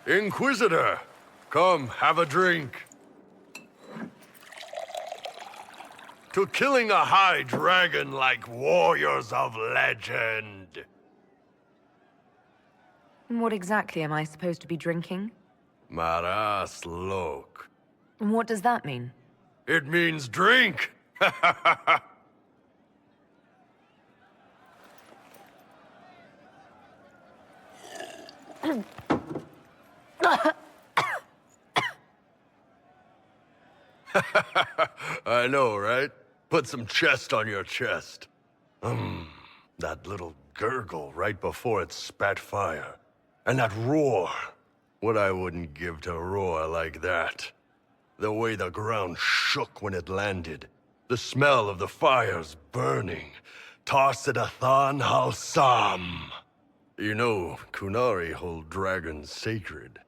Inquisitor, come, have a drink. To killing a high dragon like warriors of legend. What exactly am I supposed to be drinking? Maras lok. And what does that mean? It means drink! I know, right? Put some chest on your chest. That little gurgle right before it spat fire. And that roar. What I wouldn't give to roar like that. The way the ground shook when it landed. The smell of the fires burning. Tarsidathan Halsam. You know, Kunari hold dragons sacred.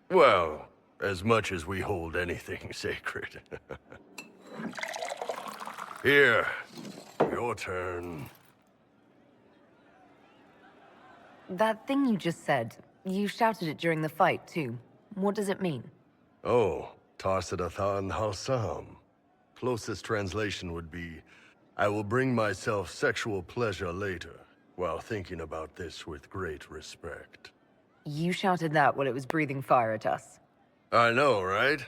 Well, as much as we hold anything sacred. Here, your turn. That thing you just said, you shouted it during the fight, too. What does it mean? Oh, Tarsidathan Halsam. Closest translation would be, I will bring myself sexual pleasure later, while thinking about this with great respect. You shouted that while it was breathing fire at us. I know, right?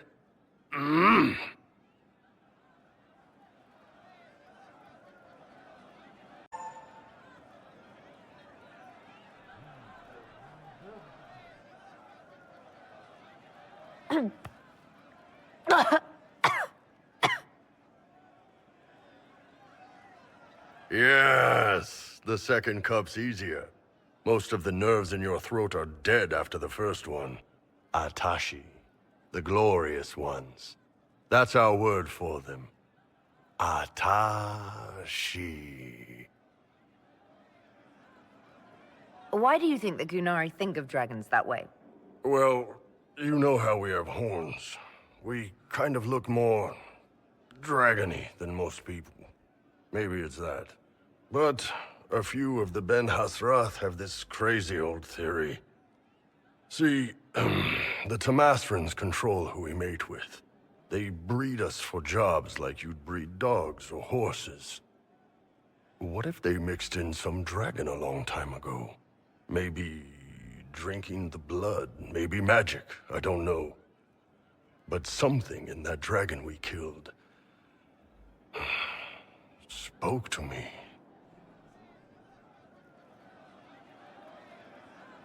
Yes, the second cup's easier. Most of the nerves in your throat are dead after the first one. Atashi, the glorious ones. That's our word for them. Atashi. Why do you think the Gunari think of dragons that way? Well, you know how we have horns. We kind of look more dragony than most people. Maybe it's that. But a few of the Ben Hasrath have this crazy old theory. See, the Tamasrans control who we mate with. They breed us for jobs like you'd breed dogs or horses. What if they mixed in some dragon a long time ago? Maybe drinking the blood, maybe magic, I don't know. But something in that dragon we killed spoke to me.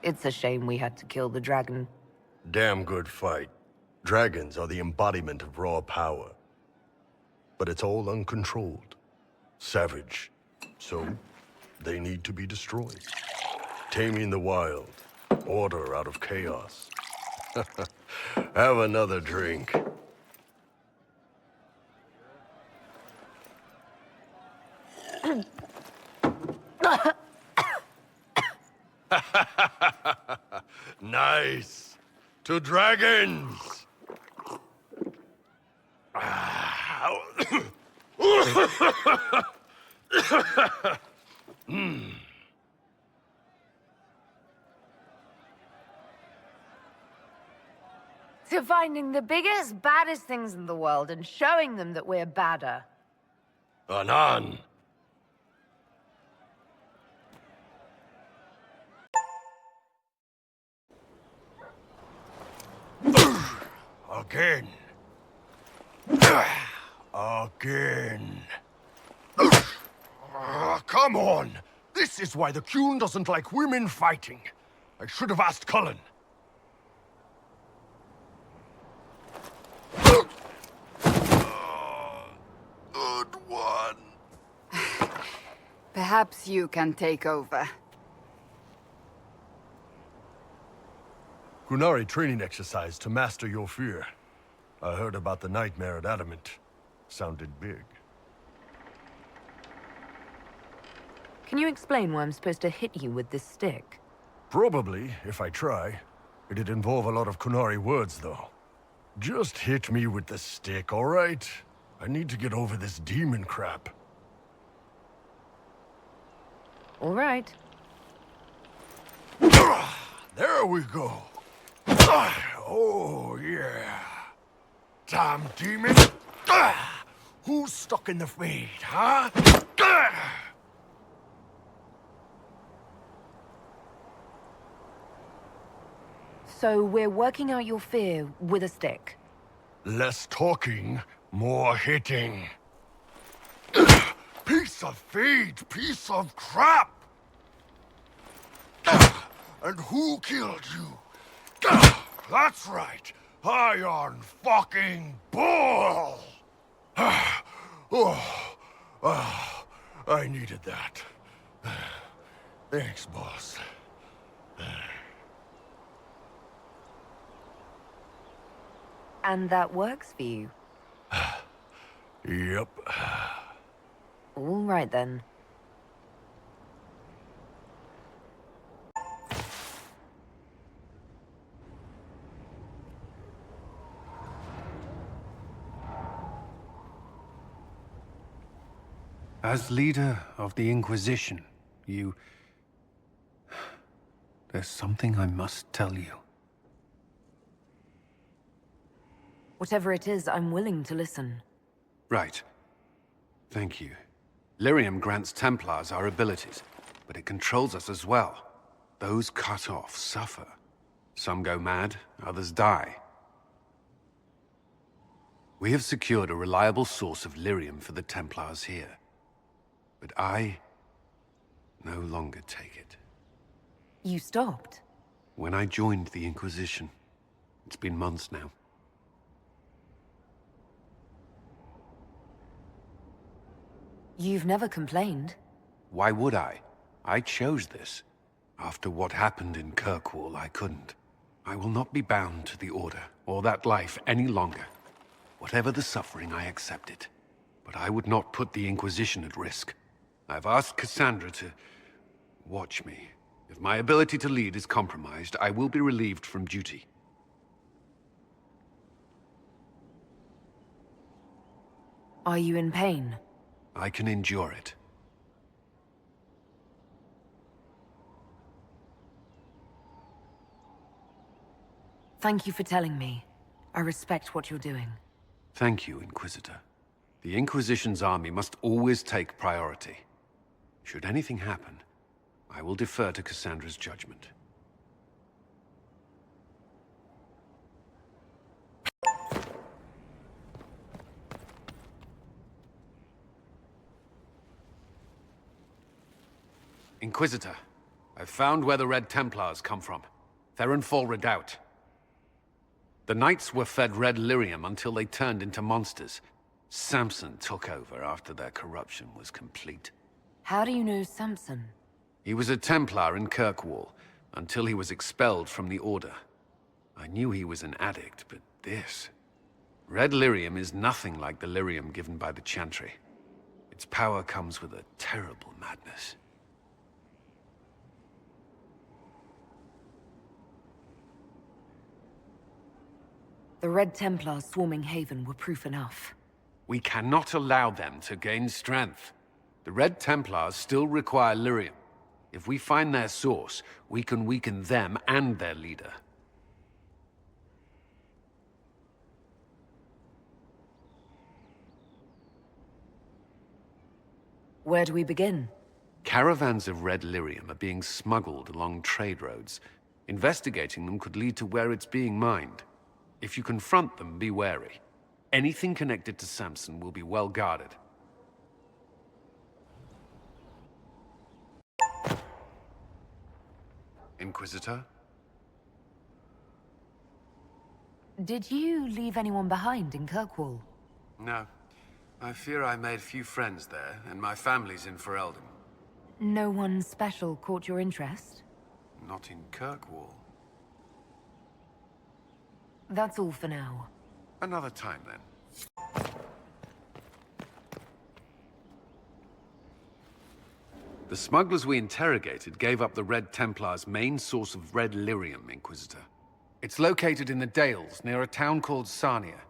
It's a shame we had to kill the dragon. Damn good fight. Dragons are the embodiment of raw power. But it's all uncontrolled. Savage. So, they need to be destroyed. Taming the wild. Order out of chaos. Have another drink. Nice. To dragons. To finding the biggest, baddest things in the world and showing them that we're badder. Anan. Again. Again. Come on! This is why the Qun doesn't like women fighting. I should have asked Cullen. Good one. Perhaps you can take over. Kunari training exercise to master your fear. I heard about the nightmare at Adamant. Sounded big. Can you explain why I'm supposed to hit you with this stick? Probably, if I try. It'd involve a lot of Kunari words, though. Just hit me with the stick, all right? I need to get over this demon crap. All right. There we go. Oh, yeah. Damn demon. Who's stuck in the feed, huh? So we're working out your fear with a stick. Less talking, more hitting. Piece of feed, piece of crap! And who killed you? That's right, Iron fucking Bull! I needed that. Thanks, boss. And that works for you. Yep. All right then. As leader of the Inquisition, there's something I must tell you. Whatever it is, I'm willing to listen. Right. Thank you. Lyrium grants Templars our abilities, but it controls us as well. Those cut off suffer. Some go mad, others die. We have secured a reliable source of lyrium for the Templars here. But I no longer take it. You stopped? When I joined the Inquisition. It's been months now. You've never complained. Why would I? I chose this. After what happened in Kirkwall, I couldn't. I will not be bound to the Order, or that life any longer. Whatever the suffering, I accept it. But I would not put the Inquisition at risk. I've asked Cassandra to watch me. If my ability to lead is compromised, I will be relieved from duty. Are you in pain? I can endure it. Thank you for telling me. I respect what you're doing. Thank you, Inquisitor. The Inquisition's army must always take priority. Should anything happen, I will defer to Cassandra's judgment. Inquisitor, I've found where the Red Templars come from. Therenfall Redoubt. The Knights were fed red lyrium until they turned into monsters. Samson took over after their corruption was complete. How do you know Samson? He was a Templar in Kirkwall, until he was expelled from the Order. I knew he was an addict, but this... Red lyrium is nothing like the lyrium given by the Chantry. Its power comes with a terrible madness. The Red Templars swarming Haven were proof enough. We cannot allow them to gain strength. The Red Templars still require lyrium. If we find their source, we can weaken them and their leader. Where do we begin? Caravans of red lyrium are being smuggled along trade roads. Investigating them could lead to where it's being mined. If you confront them, be wary. Anything connected to Samson will be well guarded. Inquisitor? Did you leave anyone behind in Kirkwall? No. I fear I made few friends there, and my family's in Ferelden. No one special caught your interest? Not in Kirkwall. That's all for now. Another time, then. The smugglers we interrogated gave up the Red Templars' main source of red lyrium, Inquisitor. It's located in the Dales, near a town called Sarnia.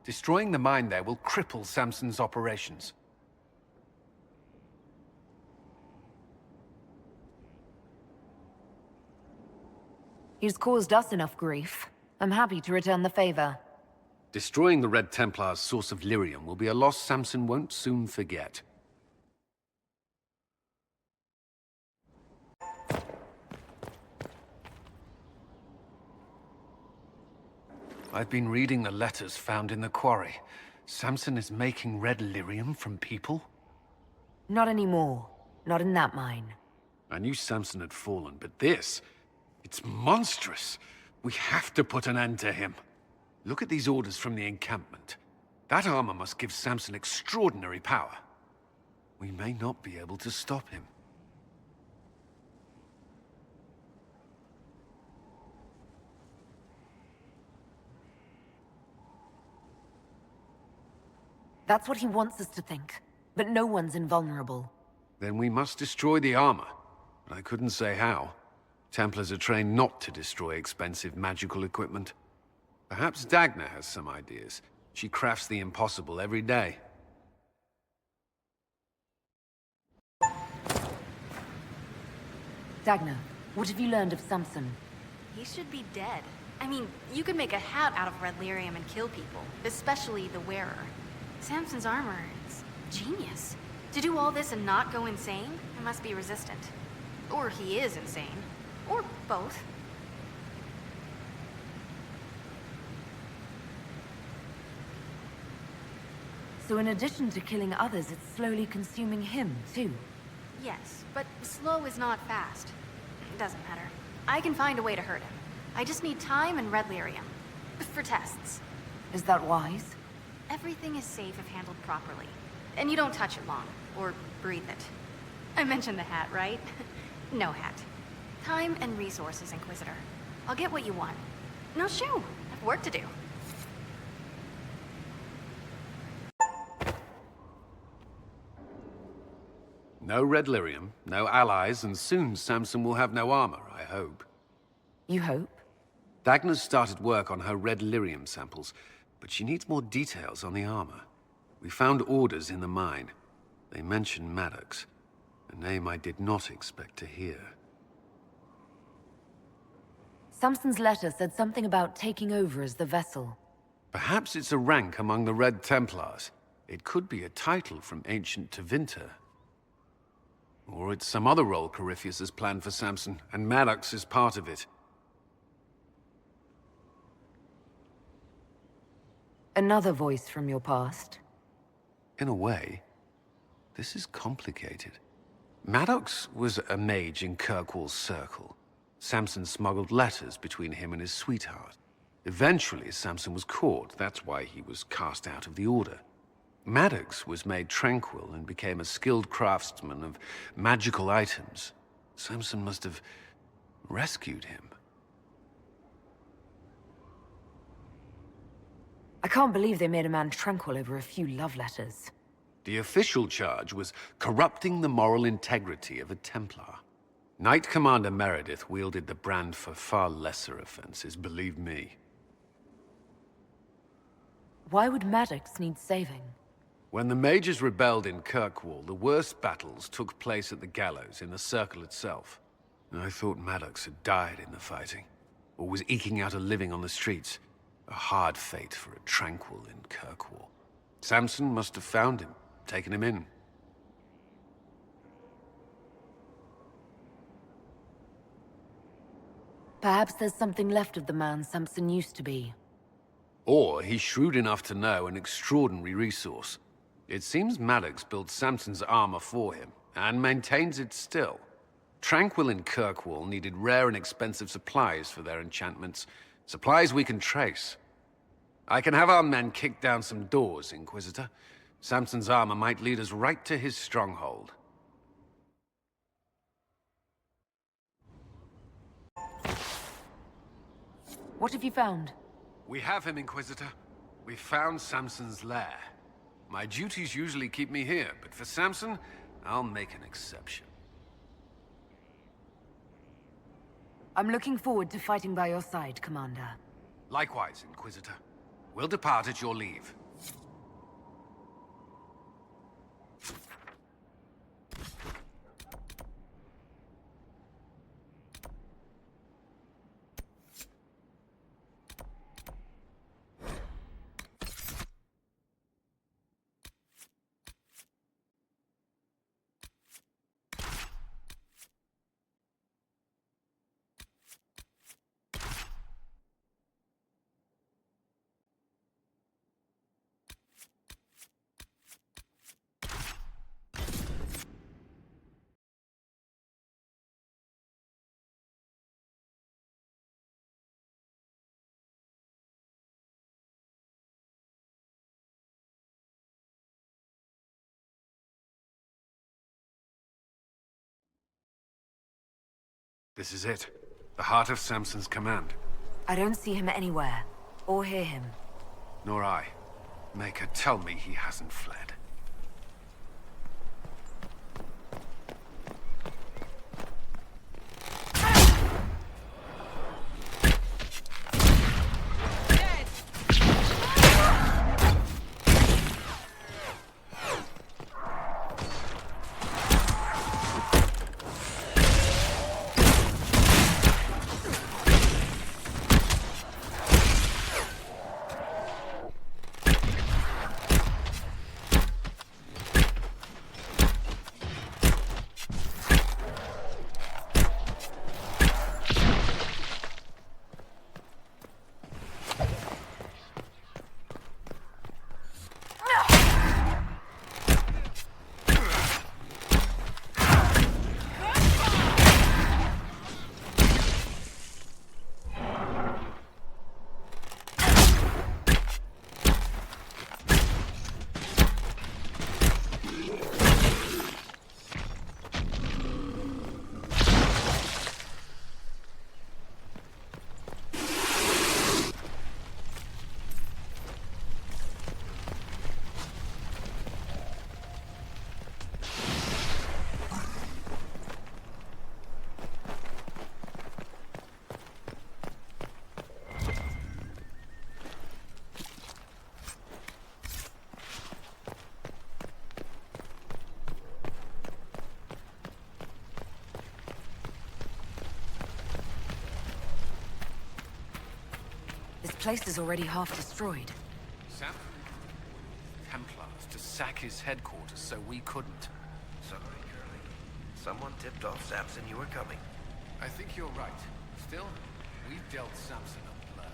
Destroying the mine there will cripple Samson's operations. He's caused us enough grief. I'm happy to return the favor. Destroying the Red Templar's source of lyrium will be a loss Samson won't soon forget. I've been reading the letters found in the quarry. Samson is making red lyrium from people? Not anymore. Not in that mine. I knew Samson had fallen, but this... it's monstrous. We have to put an end to him. Look at these orders from the encampment. That armor must give Samson extraordinary power. We may not be able to stop him. That's what he wants us to think. But no one's invulnerable. Then we must destroy the armor. I couldn't say how. Templars are trained not to destroy expensive magical equipment. Perhaps Dagna has some ideas. She crafts the impossible every day. Dagna, what have you learned of Samson? He should be dead. I mean, you could make a hat out of red lyrium and kill people, especially the wearer. Samson's armor is genius. To do all this and not go insane, it must be resistant. Or he is insane. Or both. So in addition to killing others, it's slowly consuming him, too. Yes, but slow is not fast. It doesn't matter. I can find a way to hurt him. I just need time and red lyrium. For tests. Is that wise? Everything is safe if handled properly. And you don't touch it long, or breathe it. I mentioned the hat, right? No hat. Time and resources, Inquisitor. I'll get what you want. No, shoo! I've work to do. No red lyrium, no allies, and soon Samson will have no armor, I hope. You hope? Dagna's started work on her red lyrium samples, but she needs more details on the armor. We found orders in the mine. They mention Maddox, a name I did not expect to hear. Samson's letter said something about taking over as the vessel. Perhaps it's a rank among the Red Templars. It could be a title from ancient Tevinter. Or it's some other role Corypheus has planned for Samson, and Maddox is part of it. Another voice from your past. In a way, this is complicated. Maddox was a mage in Kirkwall's circle. Samson smuggled letters between him and his sweetheart. Eventually, Samson was caught. That's why he was cast out of the Order. Maddox was made tranquil and became a skilled craftsman of magical items. Samson must have rescued him. I can't believe they made a man tranquil over a few love letters. The official charge was corrupting the moral integrity of a Templar. Knight Commander Meredith wielded the brand for far lesser offenses, believe me. Why would Maddox need saving? When the mages rebelled in Kirkwall, the worst battles took place at the gallows in the circle itself. I thought Maddox had died in the fighting, or was eking out a living on the streets. A hard fate for a tranquil in Kirkwall. Samson must have found him, taken him in. Perhaps there's something left of the man Samson used to be. Or he's shrewd enough to know an extraordinary resource. It seems Maddox built Samson's armor for him, and maintains it still. Tranquil and Kirkwall needed rare and expensive supplies for their enchantments. Supplies we can trace. I can have our men kick down some doors, Inquisitor. Samson's armor might lead us right to his stronghold. What have you found? We have him, Inquisitor. We found Samson's lair. My duties usually keep me here, but for Samson, I'll make an exception. I'm looking forward to fighting by your side, Commander. Likewise, Inquisitor. We'll depart at your leave. This is it. The heart of Samson's command. I don't see him anywhere, or hear him. Nor I. Maker, tell me he hasn't fled. This place is already half destroyed. Sam? Templars to sack his headquarters so we couldn't. Sorry, Curly. Someone tipped off Samson you were coming. I think you're right. Still, we've dealt Samson a blow.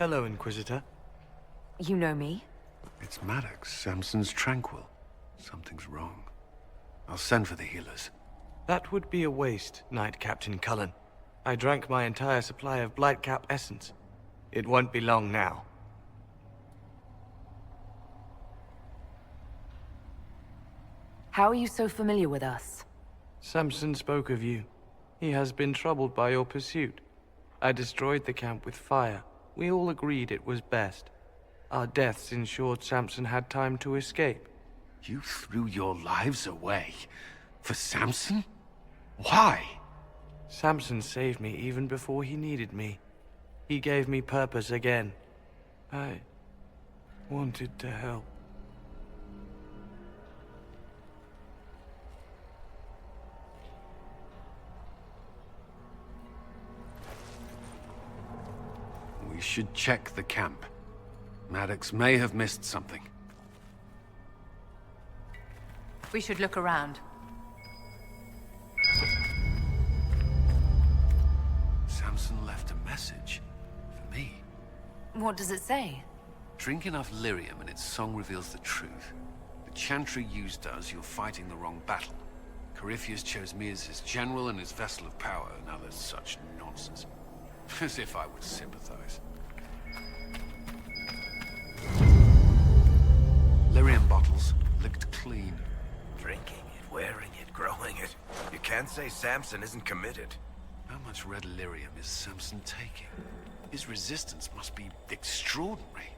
Hello, Inquisitor. You know me? It's Maddox. Samson's tranquil. Something's wrong. I'll send for the healers. That would be a waste, Knight Captain Cullen. I drank my entire supply of Blightcap essence. It won't be long now. How are you so familiar with us? Samson spoke of you. He has been troubled by your pursuit. I destroyed the camp with fire. We all agreed it was best. Our deaths ensured Samson had time to escape. You threw your lives away for Samson? Why? Samson saved me even before he needed me. He gave me purpose again. I wanted to help. We should check the camp. Maddox may have missed something. We should look around. Samson left a message for me. What does it say? Drink enough lyrium and its song reveals the truth. The chantry used does, you're fighting the wrong battle. Corypheus chose me as his general and his vessel of power, and others such nonsense. As if I would sympathize. Lyrium bottles, licked clean. Drinking it, wearing it, growing it. You can't say Samson isn't committed. How much red lyrium is Samson taking? His resistance must be extraordinary.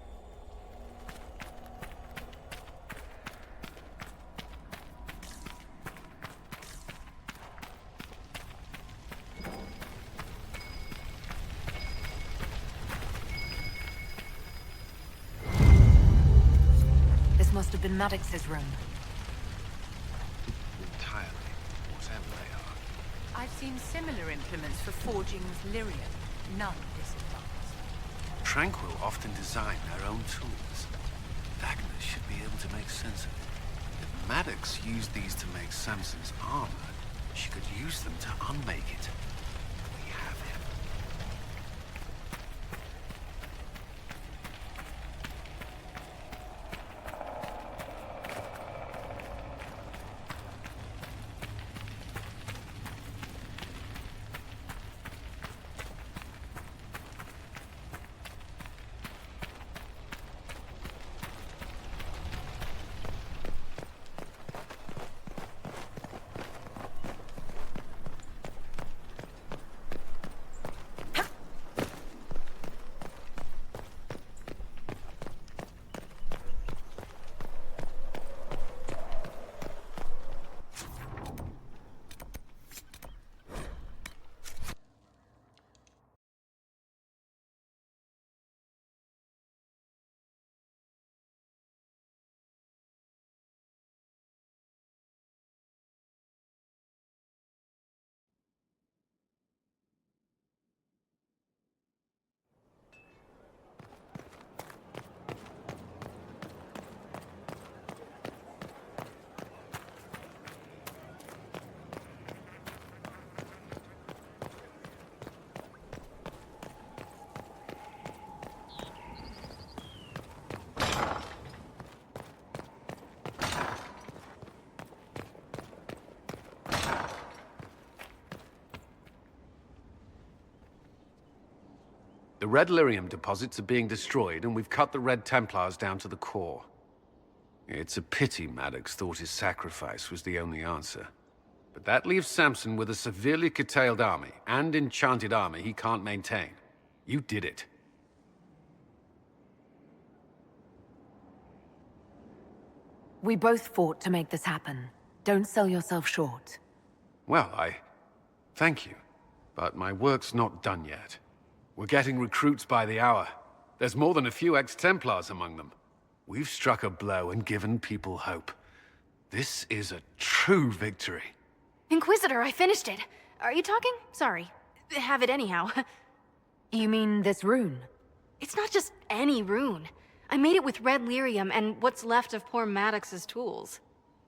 This must have been Maddox's room. Entirely, whatever they are. I've seen similar implements for forging with lyrium. None this advanced. Tranquil often design their own tools. Agnes should be able to make sense of it. If Maddox used these to make Samson's armor, she could use them to unmake it. We have him. The Red Lyrium deposits are being destroyed, and we've cut the Red Templars down to the core. It's a pity Maddox thought his sacrifice was the only answer. But that leaves Samson with a severely curtailed army, and enchanted armor he can't maintain. You did it. We both fought to make this happen. Don't sell yourself short. Well, thank you. But my work's not done yet. We're getting recruits by the hour. There's more than a few ex-Templars among them. We've struck a blow and given people hope. This is a true victory. Inquisitor, I finished it. Are you talking? Sorry. Have it anyhow. You mean this rune? It's not just any rune. I made it with red lyrium and what's left of poor Maddox's tools.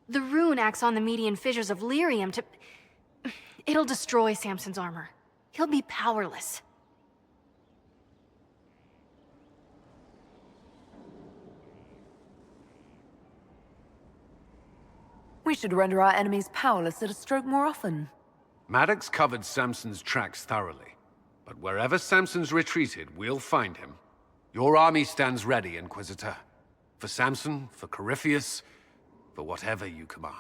The rune acts on the median fissures of lyrium to... It'll destroy Samson's armor. He'll be powerless. We should render our enemies powerless at a stroke more often. Maddox covered Samson's tracks thoroughly. But wherever Samson's retreated, we'll find him. Your army stands ready, Inquisitor. For Samson, for Corypheus, for whatever you command.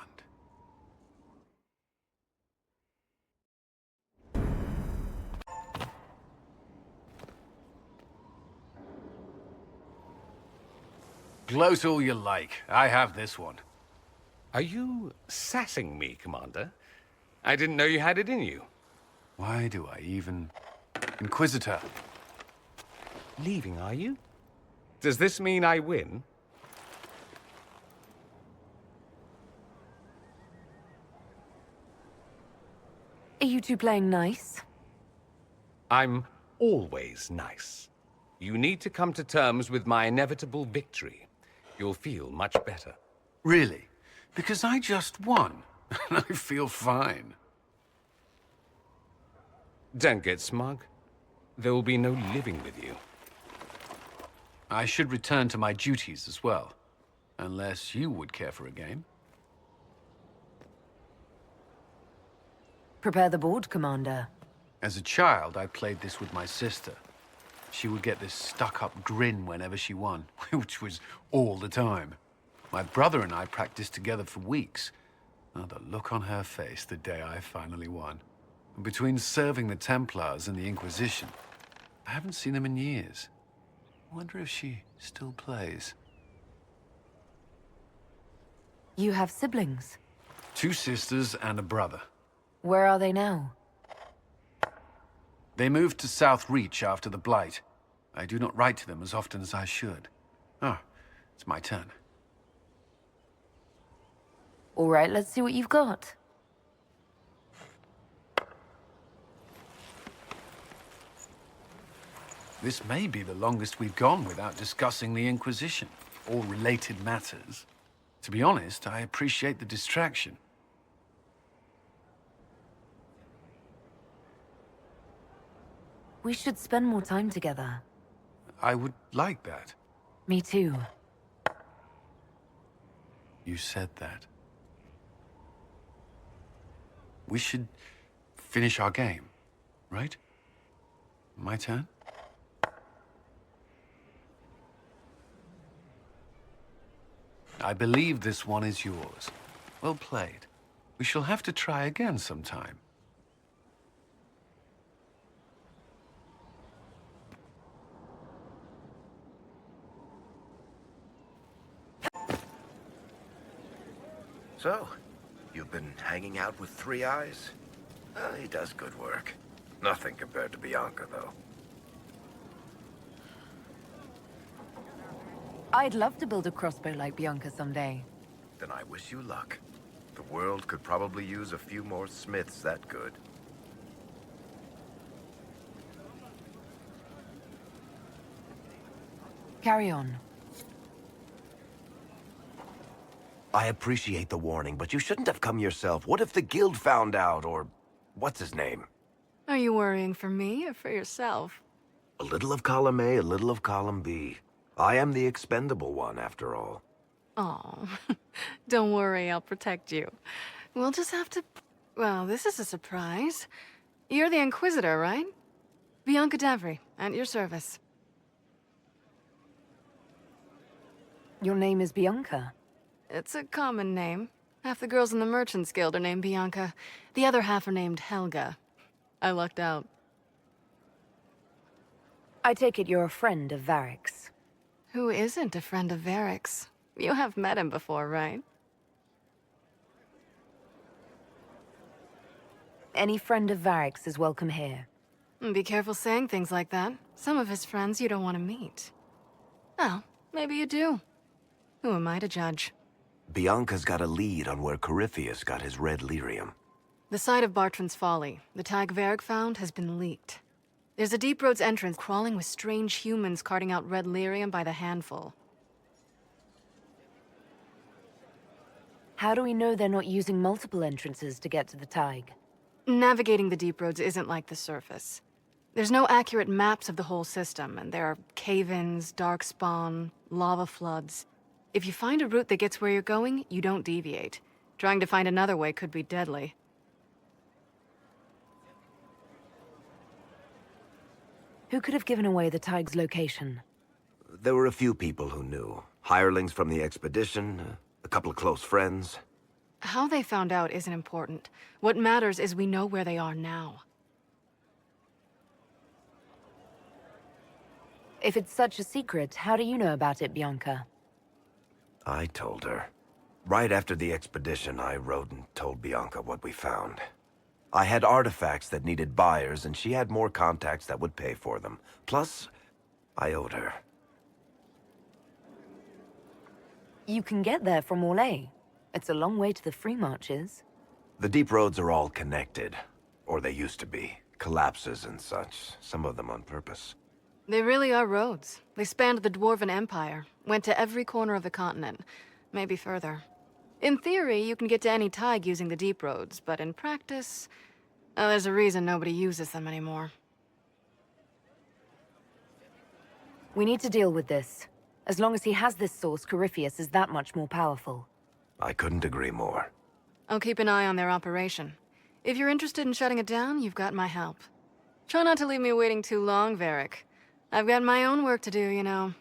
Gloat all you like. I have this one. Are you sassing me, Commander? I didn't know you had it in you. Why do I even... Inquisitor. Leaving, are you? Does this mean I win? Are you two playing nice? I'm always nice. You need to come to terms with my inevitable victory. You'll feel much better. Really? Because I just won, and I feel fine. Don't get smug. There will be no living with you. I should return to my duties as well. Unless you would care for a game. Prepare the board, Commander. As a child, I played this with my sister. She would get this stuck-up grin whenever she won, which was all the time. My brother and I practiced together for weeks. Oh, the look on her face the day I finally won. And between serving the Templars and the Inquisition, I haven't seen them in years. I wonder if she still plays. You have siblings. 2 sisters and a brother. Where are they now? They moved to South Reach after the Blight. I do not write to them as often as I should. Ah, it's my turn. All right, let's see what you've got. This may be the longest we've gone without discussing the Inquisition, or related matters. To be honest, I appreciate the distraction. We should spend more time together. I would like that. Me too. You said that. We should finish our game, right? My turn? I believe this one is yours. Well played. We shall have to try again sometime. So, you've been hanging out with Three Eyes? He does good work. Nothing compared to Bianca, though. I'd love to build a crossbow like Bianca someday. Then I wish you luck. The world could probably use a few more smiths that good. Carry on. I appreciate the warning, but you shouldn't have come yourself. What if the guild found out, or... what's his name? Are you worrying for me or for yourself? A little of column A, a little of column B. I am the expendable one, after all. Oh, don't worry, I'll protect you. We'll just have to... Well, this is a surprise. You're the Inquisitor, right? Bianca Davry, at your service. Your name is Bianca. It's a common name. Half the girls in the Merchants Guild are named Bianca. The other half are named Helga. I lucked out. I take it you're a friend of Varric's. Who isn't a friend of Varric's? You have met him before, right? Any friend of Varric's is welcome here. Be careful saying things like that. Some of his friends you don't want to meet. Oh, maybe you do. Who am I to judge? Bianca's got a lead on where Corypheus got his red lyrium. The site of Bartran's Folly, the tag Varric found, has been leaked. There's a deep roads entrance crawling with strange humans carting out red lyrium by the handful. How do we know they're not using multiple entrances to get to the Tig? Navigating the deep roads isn't like the surface. There's no accurate maps of the whole system, and there are cave-ins, darkspawn, lava floods. If you find a route that gets where you're going, you don't deviate. Trying to find another way could be deadly. Who could have given away the Tig's location? There were a few people who knew. Hirelings from the expedition, a couple of close friends. How they found out isn't important. What matters is we know where they are now. If it's such a secret, how do you know about it, Bianca? I told her. Right after the expedition, I wrote and told Bianca what we found. I had artifacts that needed buyers, and she had more contacts that would pay for them. Plus, I owed her. You can get there from Orlais. It's a long way to the free marches. The deep roads are all connected. Or they used to be. Collapses and such, some of them on purpose. They really are roads. They spanned the Dwarven Empire, went to every corner of the continent, maybe further. In theory, you can get to any tide using the deep roads, but in practice, there's a reason nobody uses them anymore. We need to deal with this. As long as he has this source, Corypheus is that much more powerful. I couldn't agree more. I'll keep an eye on their operation. If you're interested in shutting it down, you've got my help. Try not to leave me waiting too long, Varric. I've got my own work to do, you know.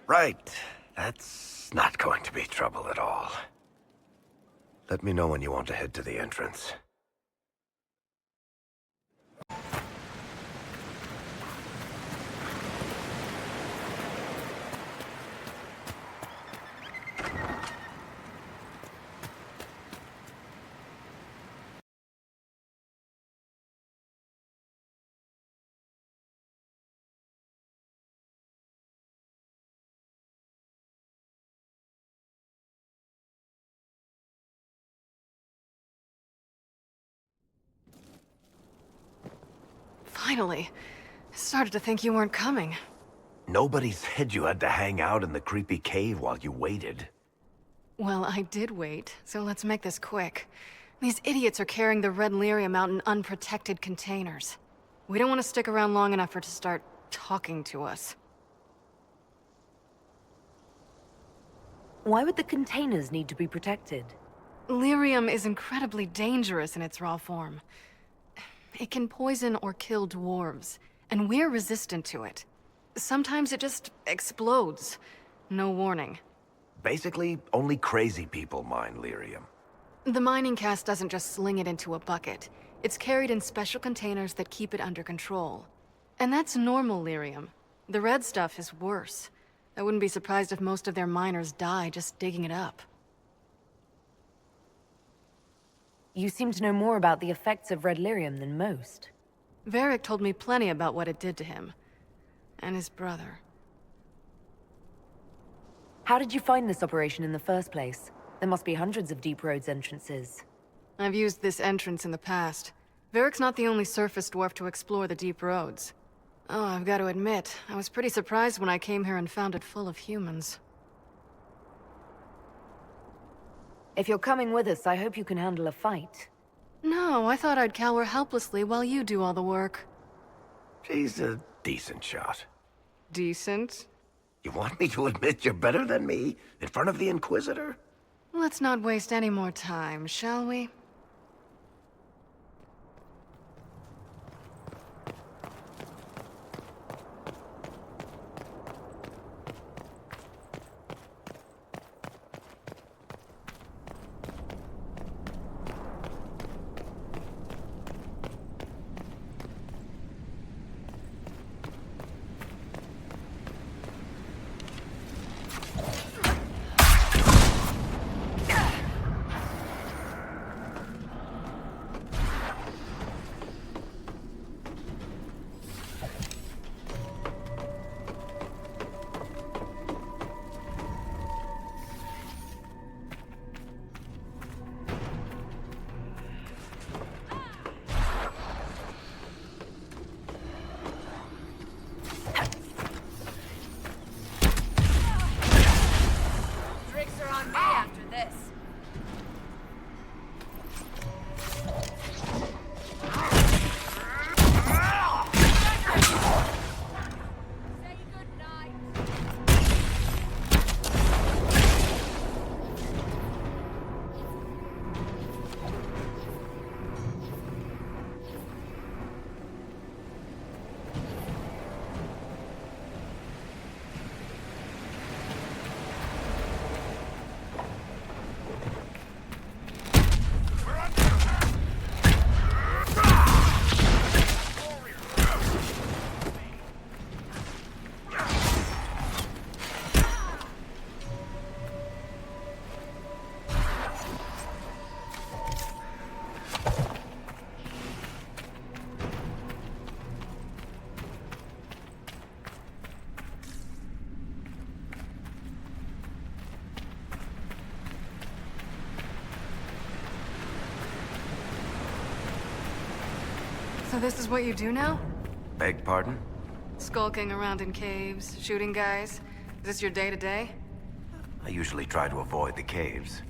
Right. That's not going to be trouble at all. Let me know when you want to head to the entrance. Finally. I started to think you weren't coming. Nobody said you had to hang out in the creepy cave while you waited. Well, I did wait, so let's make this quick. These idiots are carrying the red lyrium out in unprotected containers. We don't want to stick around long enough for it to start talking to us. Why would the containers need to be protected? Lyrium is incredibly dangerous in its raw form. It can poison or kill dwarves, and we're resistant to it. Sometimes it just explodes. No warning. Basically, only crazy people mine lyrium. The mining cast doesn't just sling it into a bucket. It's carried in special containers that keep it under control. And that's normal lyrium. The red stuff is worse. I wouldn't be surprised if most of their miners die just digging it up. You seem to know more about the effects of red lyrium than most. Varric told me plenty about what it did to him. And his brother. How did you find this operation in the first place? There must be hundreds of deep roads entrances. I've used this entrance in the past. Varric's not the only surface dwarf to explore the deep roads. Oh, I've got to admit, I was pretty surprised when I came here and found it full of humans. If you're coming with us, I hope you can handle a fight. No, I thought I'd cower helplessly while you do all the work. She's a decent shot. Decent? You want me to admit you're better than me in front of the Inquisitor? Let's not waste any more time, shall we? So this is what you do now? Beg pardon? Skulking around in caves, shooting guys? Is this your day-to-day? I usually try to avoid the caves.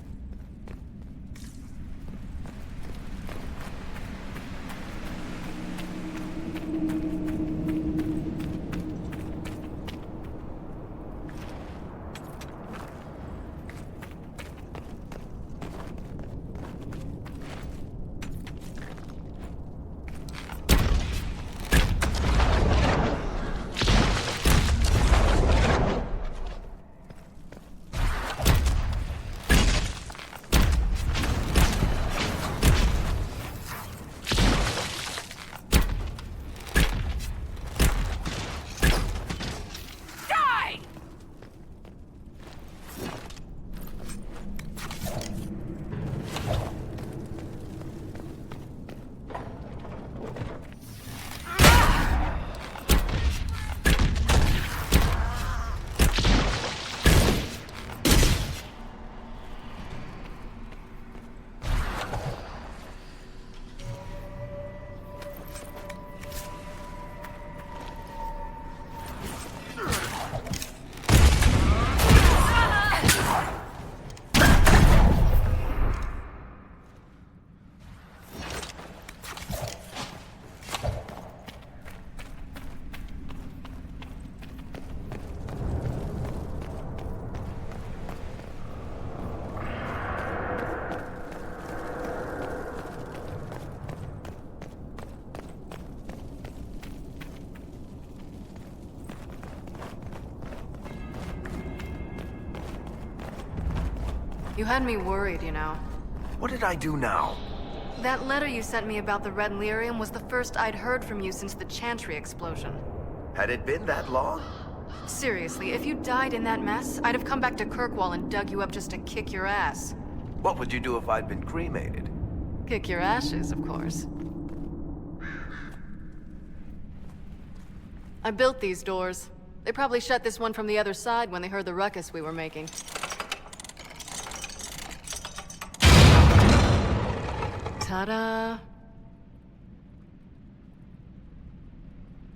You had me worried, you know. What did I do now? That letter you sent me about the Red Lyrium was the first I'd heard from you since the Chantry explosion. Had it been that long? Seriously, if you died in that mess, I'd have come back to Kirkwall and dug you up just to kick your ass. What would you do if I'd been cremated? Kick your ashes, of course. I built these doors. They probably shut this one from the other side when they heard the ruckus we were making. Ta-da!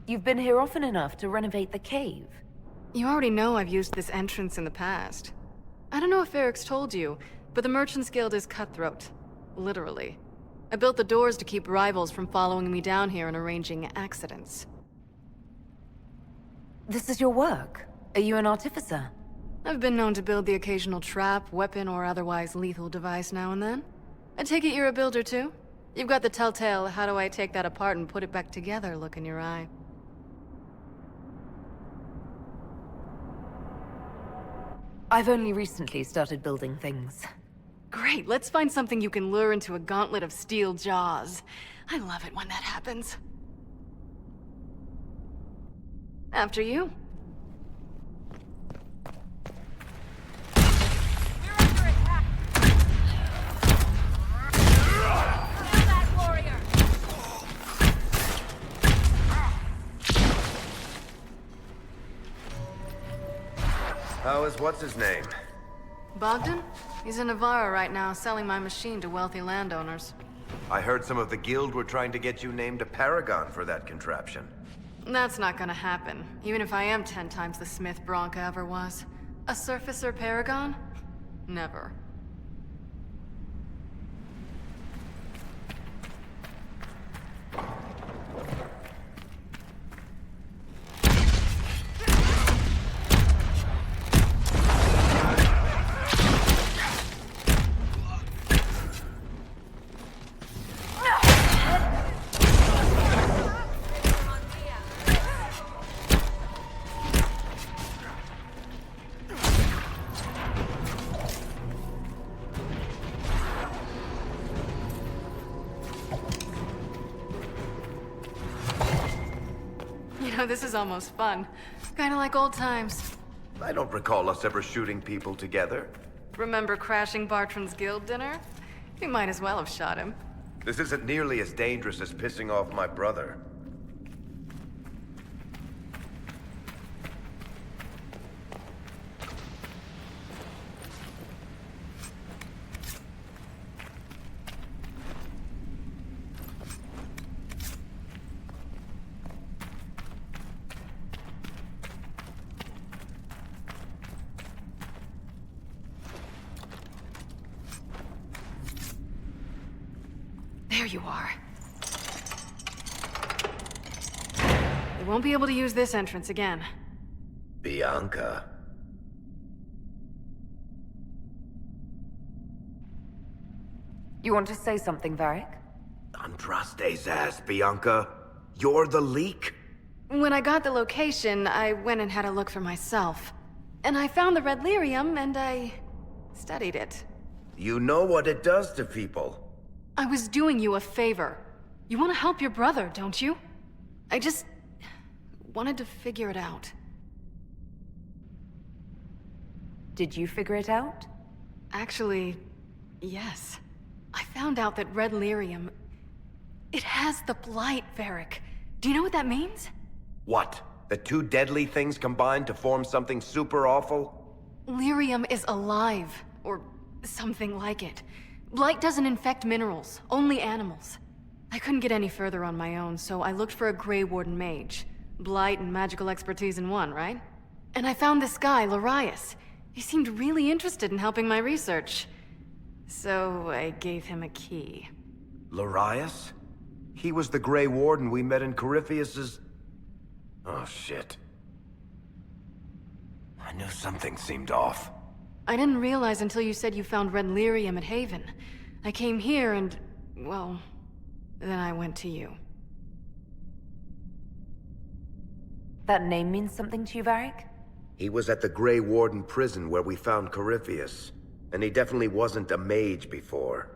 You've been here often enough to renovate the cave. You already know I've used this entrance in the past. I don't know if Eric's told you, but the Merchants Guild is cutthroat. Literally. I built the doors to keep rivals from following me down here and arranging accidents. This is your work. Are you an artificer? I've been known to build the occasional trap, weapon, or otherwise lethal device now and then. I take it you're a builder too? You've got the telltale, how do I take that apart and put it back together look in your eye. I've only recently started building things. Great, let's find something you can lure into a gauntlet of steel jaws. I love it when that happens. After you. How is what's-his-name? Bogdan? He's in Navarra right now, selling my machine to wealthy landowners. I heard some of the guild were trying to get you named a paragon for that contraption. That's not gonna happen, even if I am 10 times the Smith Bronca ever was. A surfacer paragon? Never. You know, this is almost fun. Kinda like old times. I don't recall us ever shooting people together. Remember crashing Bartram's guild dinner? You might as well have shot him. This isn't nearly as dangerous as pissing off my brother. There you are. You won't be able to use this entrance again. Bianca. You want to say something, Varric? Andraste's ass, Bianca. You're the leak? When I got the location, I went and had a look for myself. And I found the red lyrium, and I studied it. You know what it does to people. I was doing you a favor. You want to help your brother, don't you? I just wanted to figure it out. Did you figure it out? Actually, yes. I found out that red lyrium... It has the blight, Varric. Do you know what that means? What? The two deadly things combined to form something super awful? Lyrium is alive, or something like it. Blight doesn't infect minerals, only animals. I couldn't get any further on my own, so I looked for a Grey Warden mage. Blight and magical expertise in one, right? And I found this guy, Larius. He seemed really interested in helping my research. So I gave him a key. Larius? He was the Grey Warden we met in Corypheus's... Oh, shit. I knew something seemed off. I didn't realize until you said you found red lyrium at Haven. I came here and... well... then I went to you. That name means something to you, Varric? He was at the Grey Warden prison where we found Corypheus. And he definitely wasn't a mage before.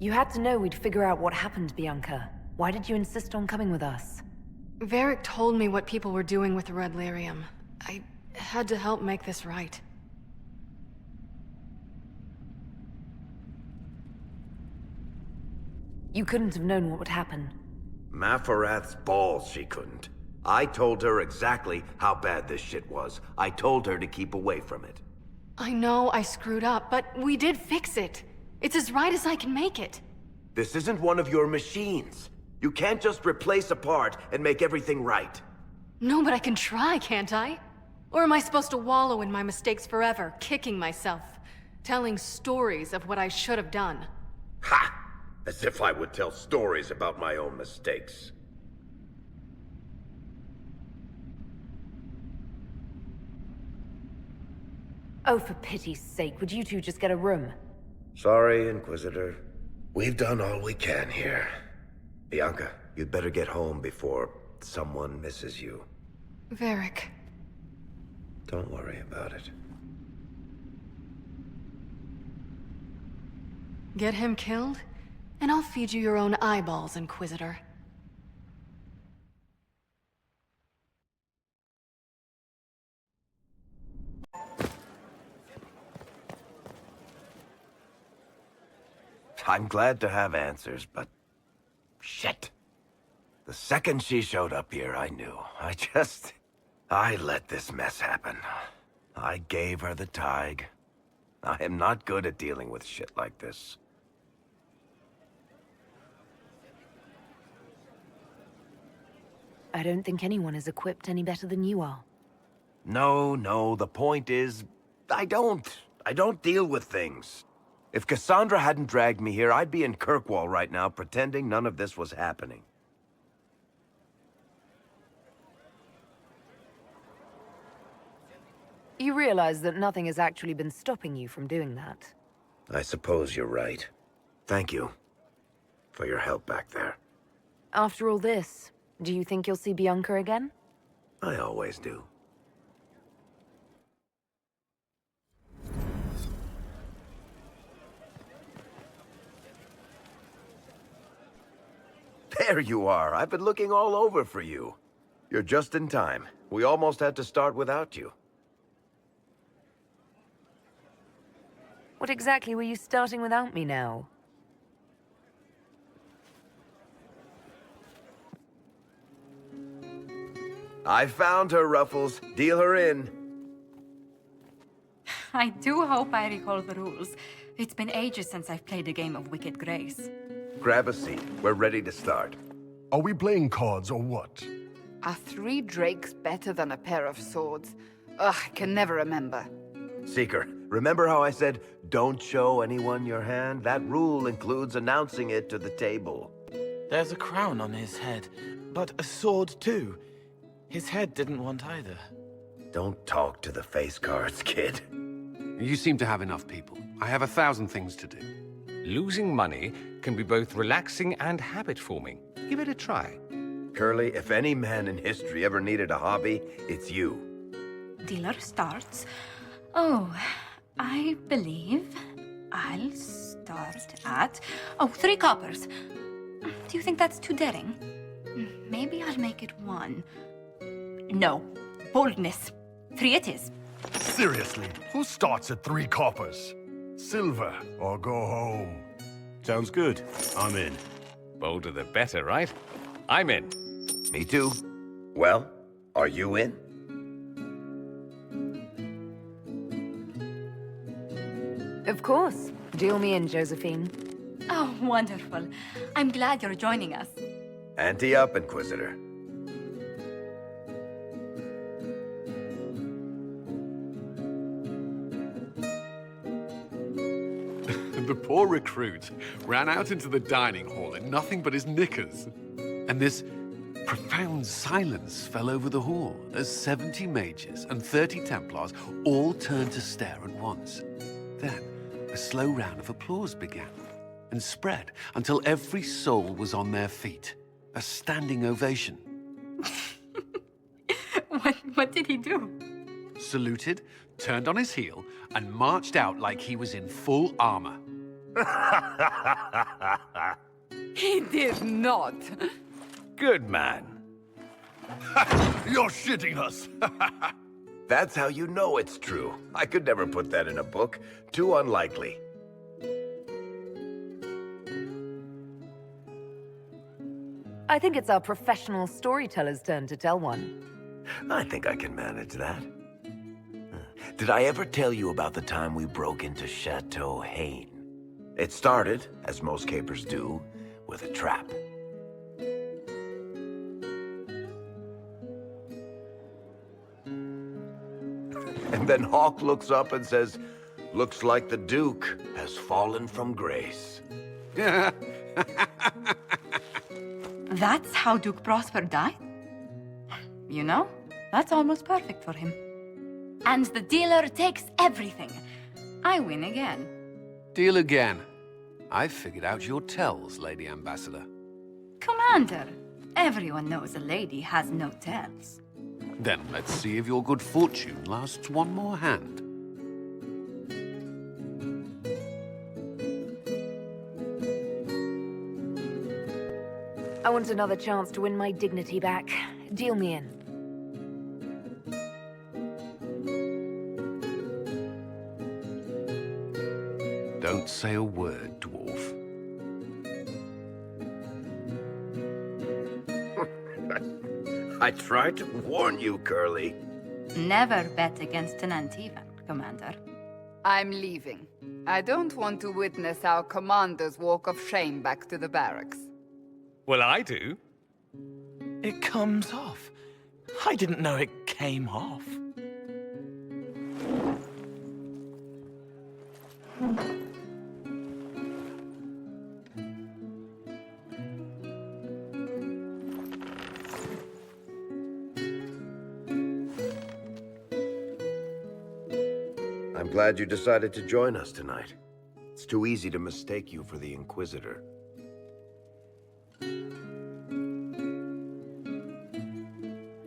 You had to know we'd figure out what happened, Bianca. Why did you insist on coming with us? Varric told me what people were doing with the red lyrium. I had to help make this right. You couldn't have known what would happen. Mafarath's balls, she couldn't. I told her exactly how bad this shit was. I told her to keep away from it. I know I screwed up, but we did fix it. It's as right as I can make it. This isn't one of your machines. You can't just replace a part and make everything right. No, but I can try, can't I? Or am I supposed to wallow in my mistakes forever, kicking myself, telling stories of what I should have done? Ha! As if I would tell stories about my own mistakes. Oh, for pity's sake, would you two just get a room? Sorry, Inquisitor. We've done all we can here. Bianca, you'd better get home before someone misses you. Varric. Don't worry about it. Get him killed, and I'll feed you your own eyeballs, Inquisitor. I'm glad to have answers, but... shit. The second she showed up here, I knew. I let this mess happen. I gave her the Tig. I am not good at dealing with shit like this. I don't think anyone is equipped any better than you are. No, the point is... I don't deal with things. If Cassandra hadn't dragged me here, I'd be in Kirkwall right now pretending none of this was happening. You realize that nothing has actually been stopping you from doing that. I suppose you're right. Thank you for your help back there. After all this, do you think you'll see Bianca again? I always do. There you are. I've been looking all over for you. You're just in time. We almost had to start without you. What exactly were you starting without me now? I found her, Ruffles. Deal her in. I do hope I recall the rules. It's been ages since I've played a game of Wicked Grace. Grab a seat. We're ready to start. Are we playing cards or what? Are 3 drakes better than a pair of swords? Ugh, I can never remember. Seeker, Remember how I said, don't show anyone your hand? That rule includes announcing it to the table. There's a crown on his head, but a sword too. His head didn't want either. Don't talk to the face cards, kid. You seem to have enough people. I have 1,000 things to do. Losing money can be both relaxing and habit-forming. Give it a try. Curly, if any man in history ever needed a hobby, it's you. Dealer starts. Oh, I believe I'll start at... Oh, 3 coppers. Do you think that's too daring? Maybe I'll make it 1. No. Boldness. 3 it is. Seriously, who starts at 3 coppers? Silver or go home? Sounds good. I'm in. Bolder the better, right? I'm in. Me too. Well, are you in? Of course. Deal me in, Josephine. Oh, wonderful. I'm glad you're joining us. Ante up, Inquisitor. The poor recruit ran out into the dining hall in nothing but his knickers. And this profound silence fell over the hall as 70 mages and 30 Templars all turned to stare at once. Then, a slow round of applause began and spread until every soul was on their feet. A standing ovation. What did he do? Saluted, turned on his heel, and marched out like he was in full armor. He did not. Good man. You're shitting us! That's how you know it's true. I could never put that in a book. Too unlikely. I think it's our professional storyteller's turn to tell one. I think I can manage that. Did I ever tell you about the time we broke into Chateau Haine? It started, as most capers do, with a trap. And then Hawk looks up and says, "Looks like the Duke has fallen from grace." That's how Duke Prosper died? You know, that's almost perfect for him. And the dealer takes everything. I win again. Deal again. I've figured out your tells, Lady Ambassador. Commander, everyone knows a lady has no tells. Then let's see if your good fortune lasts one more hand. I want another chance to win my dignity back. Deal me in. Don't say a word, dwarf. I tried to warn you, Curly. Never bet against an Antivan, Commander. I'm leaving. I don't want to witness our commander's walk of shame back to the barracks. Well, I do. It comes off. I didn't know it came off. I'm glad you decided to join us tonight. It's too easy to mistake you for the Inquisitor.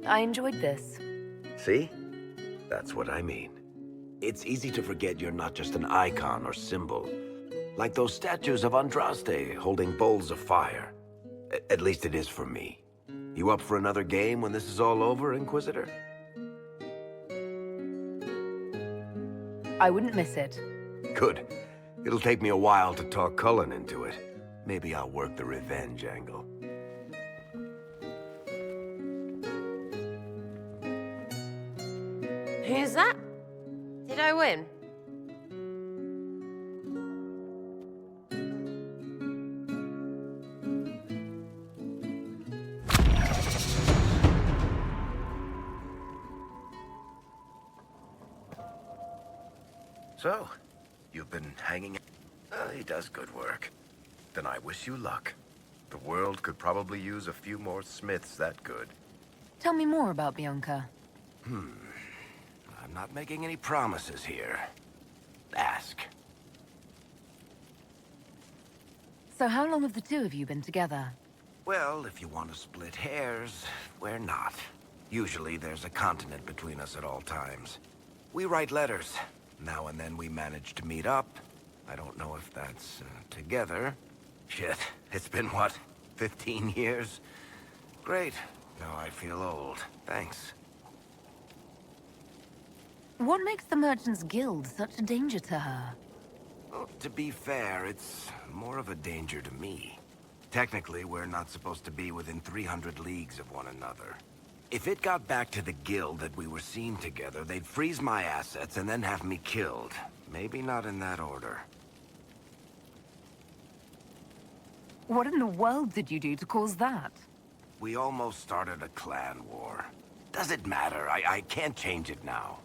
I enjoyed this. See? That's what I mean. It's easy to forget you're not just an icon or symbol. Like those statues of Andraste holding bowls of fire. At least it is for me. You up for another game when this is all over, Inquisitor? I wouldn't miss it. Good. It'll take me a while to talk Cullen into it. Maybe I'll work the revenge angle. Who's that? Did I win? So, you've been hanging... he does good work. Then I wish you luck. The world could probably use a few more smiths that good. Tell me more about Bianca. I'm not making any promises here. Ask. So how long have the two of you been together? Well, if you want to split hairs, we're not. Usually there's a continent between us at all times. We write letters. Now and then we manage to meet up. I don't know if that's together. Shit, it's been what, 15 years? Great. Now I feel old. Thanks. What makes the Merchants Guild such a danger to her? Well, to be fair, it's more of a danger to me. Technically, we're not supposed to be within 300 leagues of one another. If it got back to the guild that we were seen together, they'd freeze my assets and then have me killed. Maybe not in that order. What in the world did you do to cause that? We almost started a clan war. Does it matter? I can't change it now.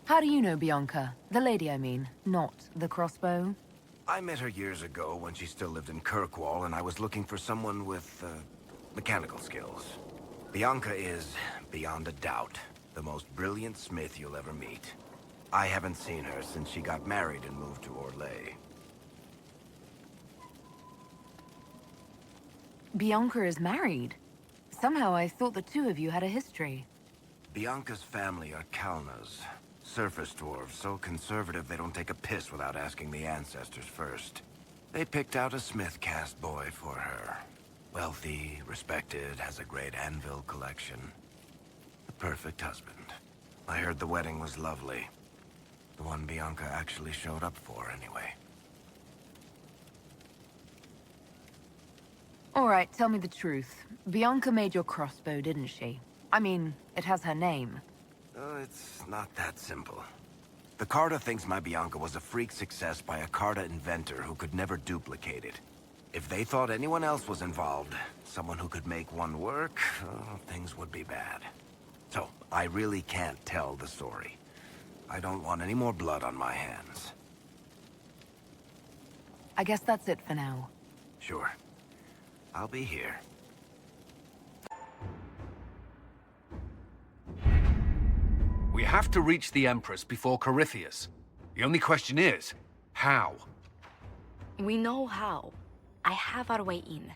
How do you know Bianca? The lady, I mean, not the crossbow. I met her years ago when she still lived in Kirkwall, and I was looking for someone with, mechanical skills. Bianca is, beyond a doubt, the most brilliant smith you'll ever meet. I haven't seen her since she got married and moved to Orlais. Bianca is married. Somehow I thought the two of you had a history. Bianca's family are Kalnas. Surface dwarves, so conservative they don't take a piss without asking the ancestors first. They picked out a smith caste boy for her. Wealthy, respected, has a great anvil collection. The perfect husband. I heard the wedding was lovely. The one Bianca actually showed up for, anyway. All right, tell me the truth. Bianca made your crossbow, didn't she? I mean, it has her name. It's not that simple. The Carta thinks my Bianca was a freak success by a Carta inventor who could never duplicate it. If they thought anyone else was involved, someone who could make one work, things would be bad. So, I really can't tell the story. I don't want any more blood on my hands. I guess that's it for now. Sure. I'll be here. We have to reach the Empress before Corypheus. The only question is, how? We know how. I have our way in.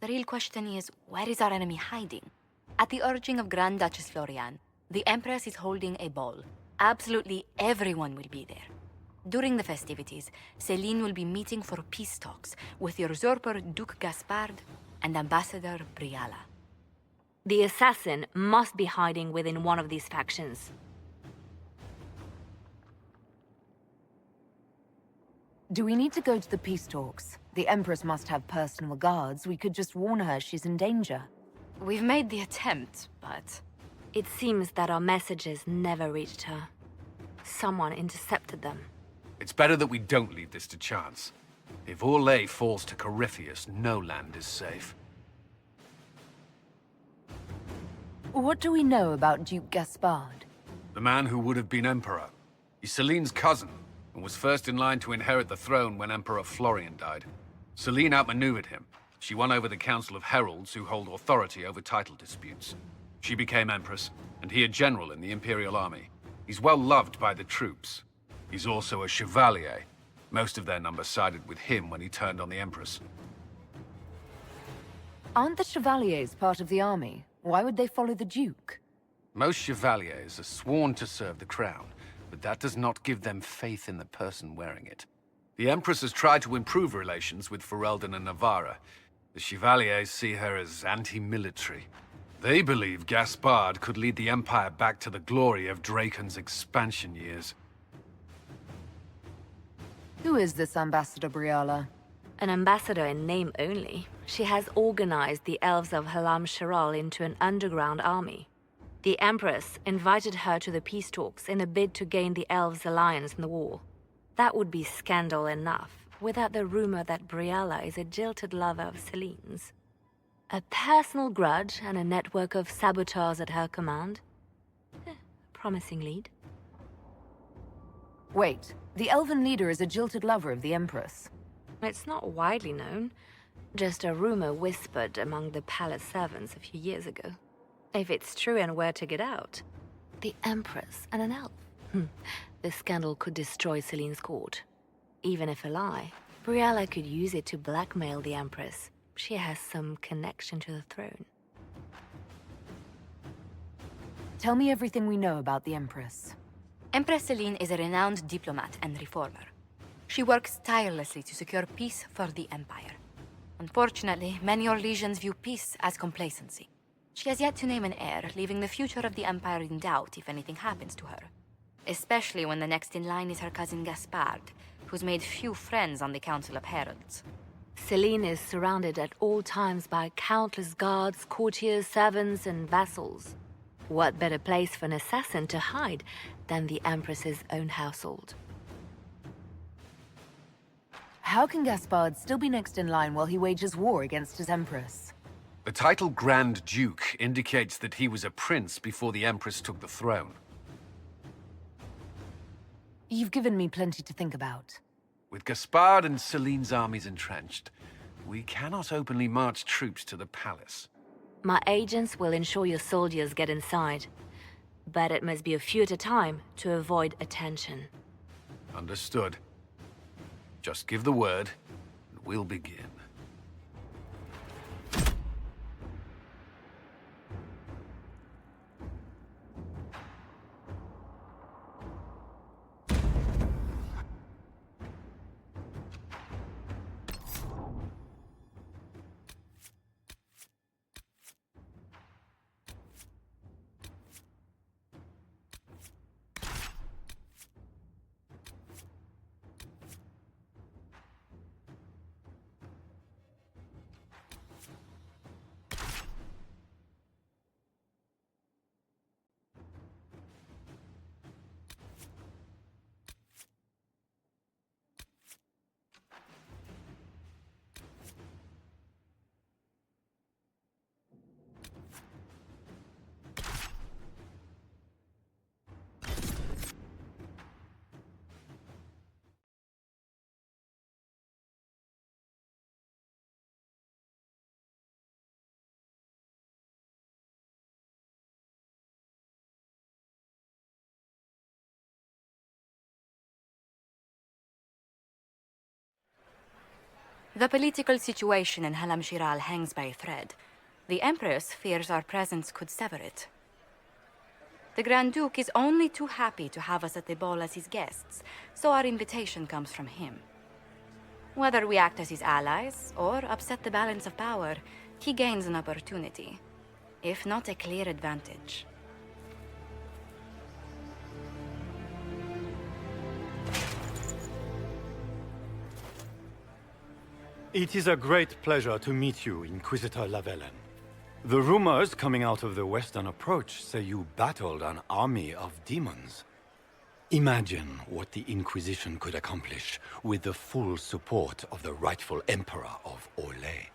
The real question is, where is our enemy hiding? At the urging of Grand Duchess Florian, the Empress is holding a ball. Absolutely everyone will be there. During the festivities, Celine will be meeting for peace talks with the usurper Duke Gaspard and Ambassador Briala. The assassin must be hiding within one of these factions. Do we need to go to the peace talks? The Empress must have personal guards. We could just warn her she's in danger. We've made the attempt, but... It seems that our messages never reached her. Someone intercepted them. It's better that we don't leave this to chance. If Orlais falls to Corypheus, no land is safe. What do we know about Duke Gaspard? The man who would have been Emperor. He's Celine's cousin, and was first in line to inherit the throne when Emperor Florian died. Celine outmaneuvered him. She won over the Council of Heralds, who hold authority over title disputes. She became Empress, and he a general in the Imperial Army. He's well loved by the troops. He's also a Chevalier. Most of their number sided with him when he turned on the Empress. Aren't the Chevaliers part of the army? Why would they follow the Duke? Most Chevaliers are sworn to serve the crown, but that does not give them faith in the person wearing it. The Empress has tried to improve relations with Ferelden and Navarra. The Chevaliers see her as anti-military. They believe Gaspard could lead the Empire back to the glory of Draken's expansion years. Who is this Ambassador Briala? An ambassador in name only. She has organized the elves of Halam Sharal into an underground army. The Empress invited her to the peace talks in a bid to gain the elves' alliance in the war. That would be scandal enough, without the rumor that Briala is a jilted lover of Celine's. A personal grudge and a network of saboteurs at her command? promising lead. Wait, the elven leader is a jilted lover of the Empress. It's not widely known. Just a rumor whispered among the palace servants a few years ago. If it's true and were to get out, the Empress and an elf. The scandal could destroy Celine's court. Even if a lie, Briella could use it to blackmail the Empress. She has some connection to the throne. Tell me everything we know about the Empress. Empress Celine is a renowned diplomat and reformer. She works tirelessly to secure peace for the Empire. Unfortunately, many Orlesians view peace as complacency. She has yet to name an heir, leaving the future of the Empire in doubt if anything happens to her. Especially when the next in line is her cousin Gaspard, who's made few friends on the Council of Heralds. Celine is surrounded at all times by countless guards, courtiers, servants, and vassals. What better place for an assassin to hide than the Empress's own household? How can Gaspard still be next in line while he wages war against his Empress? The title Grand Duke indicates that he was a prince before the Empress took the throne. You've given me plenty to think about. With Gaspard and Celine's armies entrenched, we cannot openly march troops to the palace. My agents will ensure your soldiers get inside. But it must be a few at a time to avoid attention. Understood. Just give the word, and we'll begin. The political situation in Halam Shiral hangs by a thread. The Empress fears our presence could sever it. The Grand Duke is only too happy to have us at the ball as his guests, so our invitation comes from him. Whether we act as his allies or upset the balance of power, he gains an opportunity, if not a clear advantage. It is a great pleasure to meet you, Inquisitor Lavellan. The rumors coming out of the Western Approach say you battled an army of demons. Imagine what the Inquisition could accomplish with the full support of the rightful Emperor of Orlais.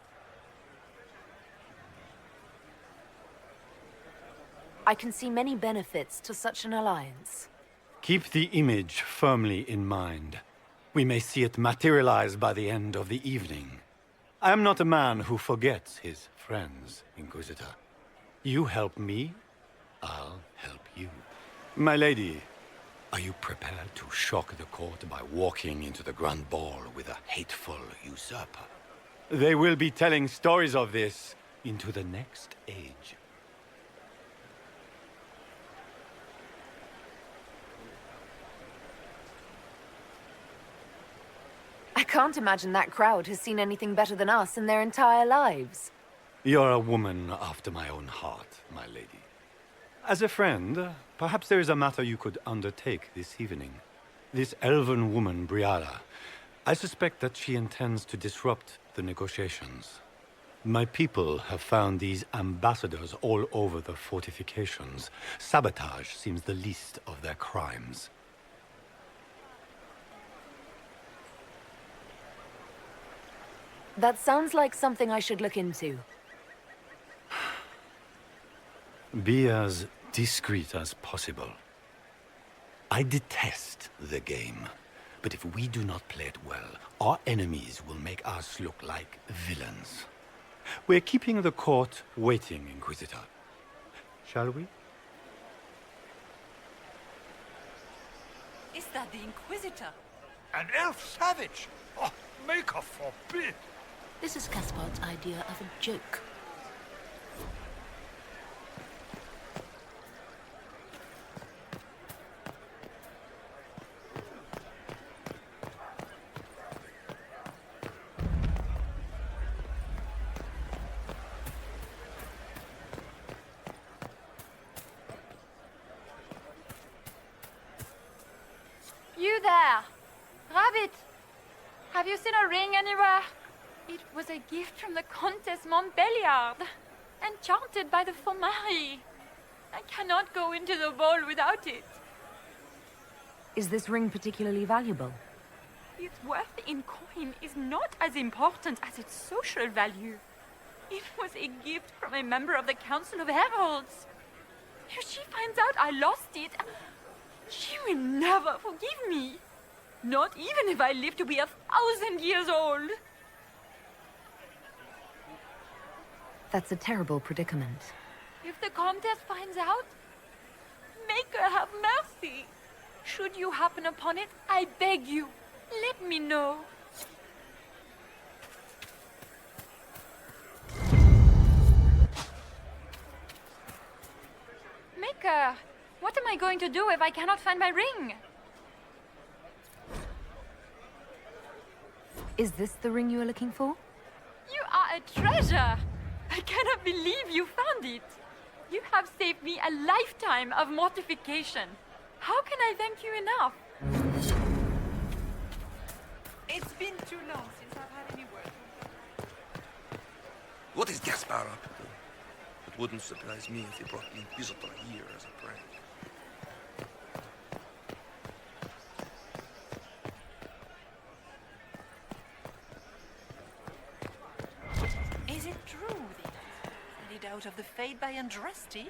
I can see many benefits to such an alliance. Keep the image firmly in mind. We may see it materialize by the end of the evening. I am not a man who forgets his friends, Inquisitor. You help me, I'll help you. My lady, are you prepared to shock the court by walking into the Grand Ball with a hateful usurper? They will be telling stories of this into the next age. I can't imagine that crowd has seen anything better than us in their entire lives. You're a woman after my own heart, my lady. As a friend, perhaps there is a matter you could undertake this evening. This elven woman, Briella, I suspect that she intends to disrupt the negotiations. My people have found these ambassadors all over the fortifications. Sabotage seems the least of their crimes. That sounds like something I should look into. Be as discreet as possible. I detest the game. But if we do not play it well, our enemies will make us look like villains. We're keeping the court waiting, Inquisitor. Shall we? Is that the Inquisitor? An elf savage? Oh, Maker forbid! This is Caspard's idea of a joke. You there! Rabbit! Have you seen a ring anywhere? It was a gift from the Countess Montbelliard, enchanted by the Fomari. I cannot go into the ball without it. Is this ring particularly valuable? Its worth in coin is not as important as its social value. It was a gift from a member of the Council of Heralds. If she finds out I lost it, she will never forgive me. Not even if I live to be 1,000 years old. That's a terrible predicament. If the Comtesse finds out, make her have mercy. Should you happen upon it, I beg you, let me know. Maker, what am I going to do if I cannot find my ring? Is this the ring you are looking for? You are a treasure! I cannot believe you found it. You have saved me a lifetime of mortification. How can I thank you enough? It's been too long since I've had any word. What is Gaspard up to? It wouldn't surprise me if he brought the Inquisitor here as a prank. Is it true that he's studied out of the Fade by Andraste?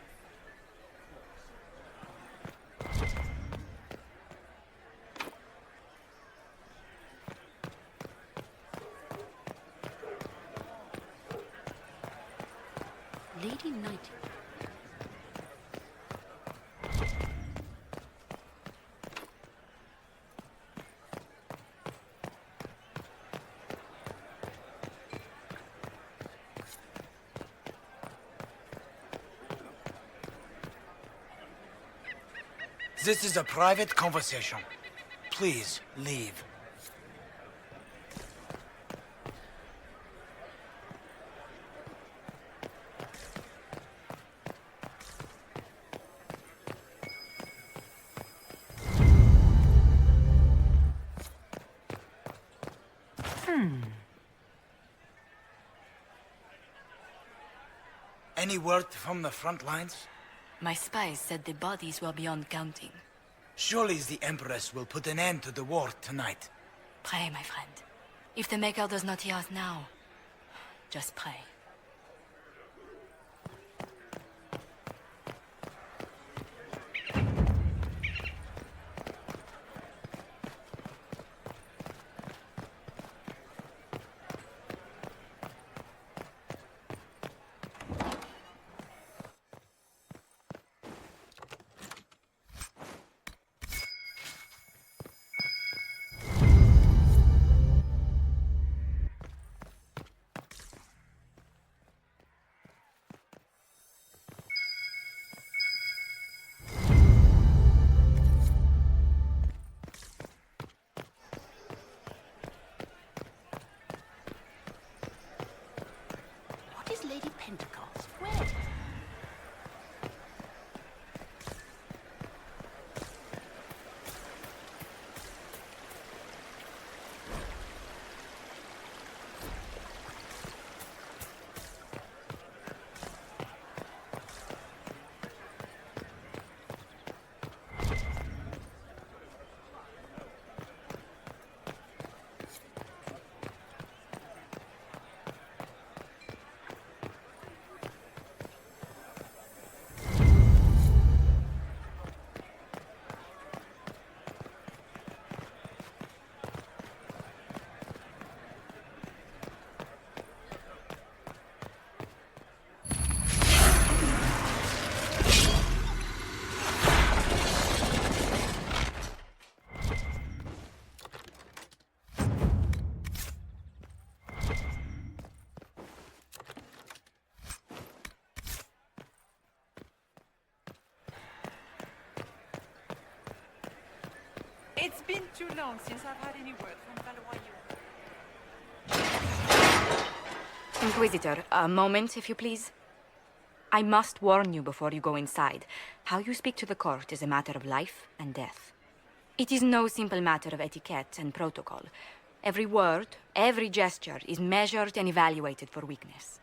Lady Nightingale. This is a private conversation. Please, leave. Any word from the front lines? My spies said the bodies were beyond counting. Surely the Empress will put an end to the war tonight. Pray, my friend. If the Maker does not hear us now, just pray. been too long since I've had any word from Valois. Inquisitor, a moment, if you please. I must warn you before you go inside. How you speak to the court is a matter of life and death. It is no simple matter of etiquette and protocol. Every word, every gesture is measured and evaluated for weakness.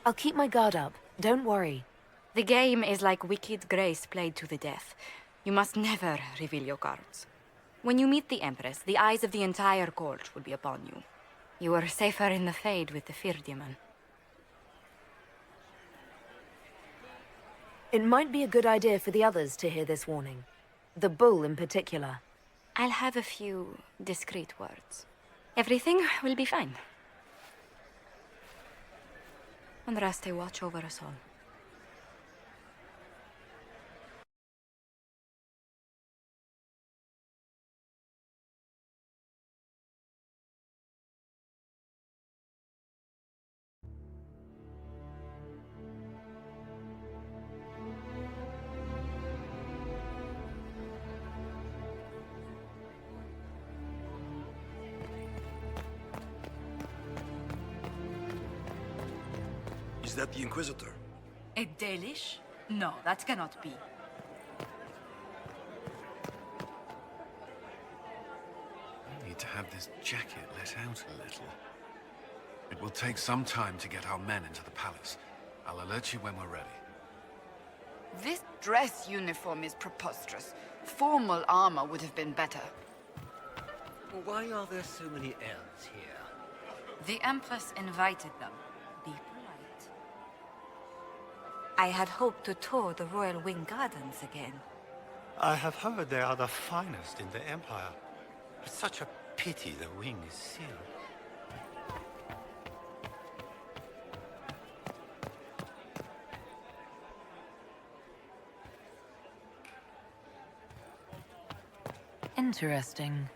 I'll keep my guard up. Don't worry. The game is like Wicked Grace played to the death. You must never reveal your cards. When you meet the Empress, the eyes of the entire court will be upon you. You are safer in the Fade with the Fear Demon. It might be a good idea for the others to hear this warning. The bull in particular. I'll have a few discreet words. Everything will be fine. Andraste, watch over us all. Is that the Inquisitor? A Dalish? No, that cannot be. I need to have this jacket let out a little. It will take some time to get our men into the palace. I'll alert you when we're ready. This dress uniform is preposterous. Formal armor would have been better. Why are there so many elves here? The Empress invited them. Be polite. I had hoped to tour the Royal Wing Gardens again. I have heard they are the finest in the Empire. It's such a pity the wing is sealed. Interesting.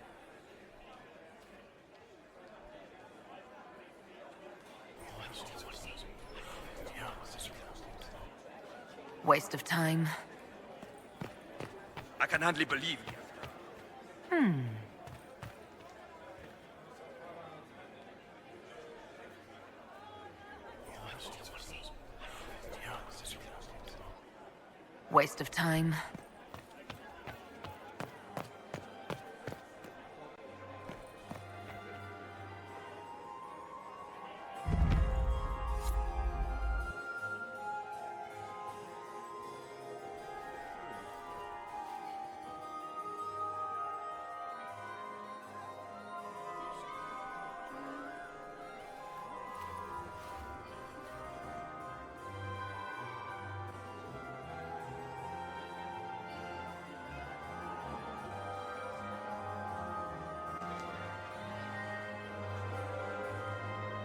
Waste of time. I can hardly believe you. Waste of time.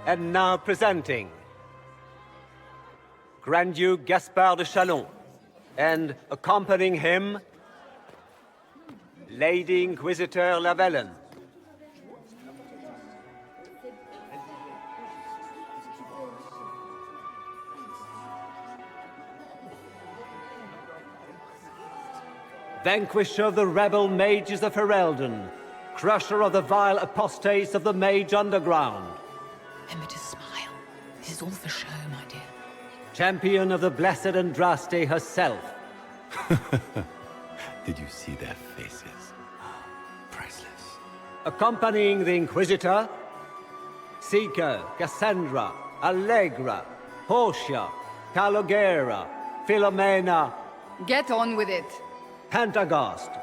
And now presenting Grand Duke Gaspard de Chalon, and accompanying him, Lady Inquisitor Lavellan. Vanquisher of the rebel mages of Ferelden, crusher of the vile apostates of the Mage Underground. Remember to smile. This is all for show, my dear. Champion of the blessed Andraste herself. Did you see their faces? Priceless. Accompanying the Inquisitor, Seeker, Cassandra, Allegra, Portia, Calogera, Philomena. Get on with it. Pantagast,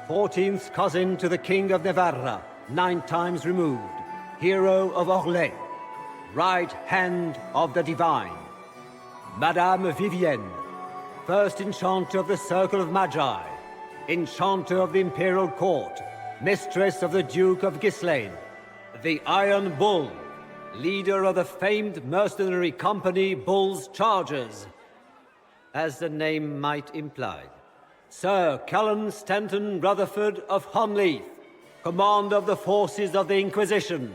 14th cousin to the King of Navarra, 9 times removed, hero of Orlais, right hand of the Divine. Madame Vivienne, first enchanter of the Circle of Magi, enchanter of the Imperial Court, mistress of the Duke of Ghislaine, the Iron Bull, leader of the famed mercenary company Bull's Chargers, as the name might imply. Sir Callan Stanton Rutherford of Hunleith, commander of the forces of the Inquisition,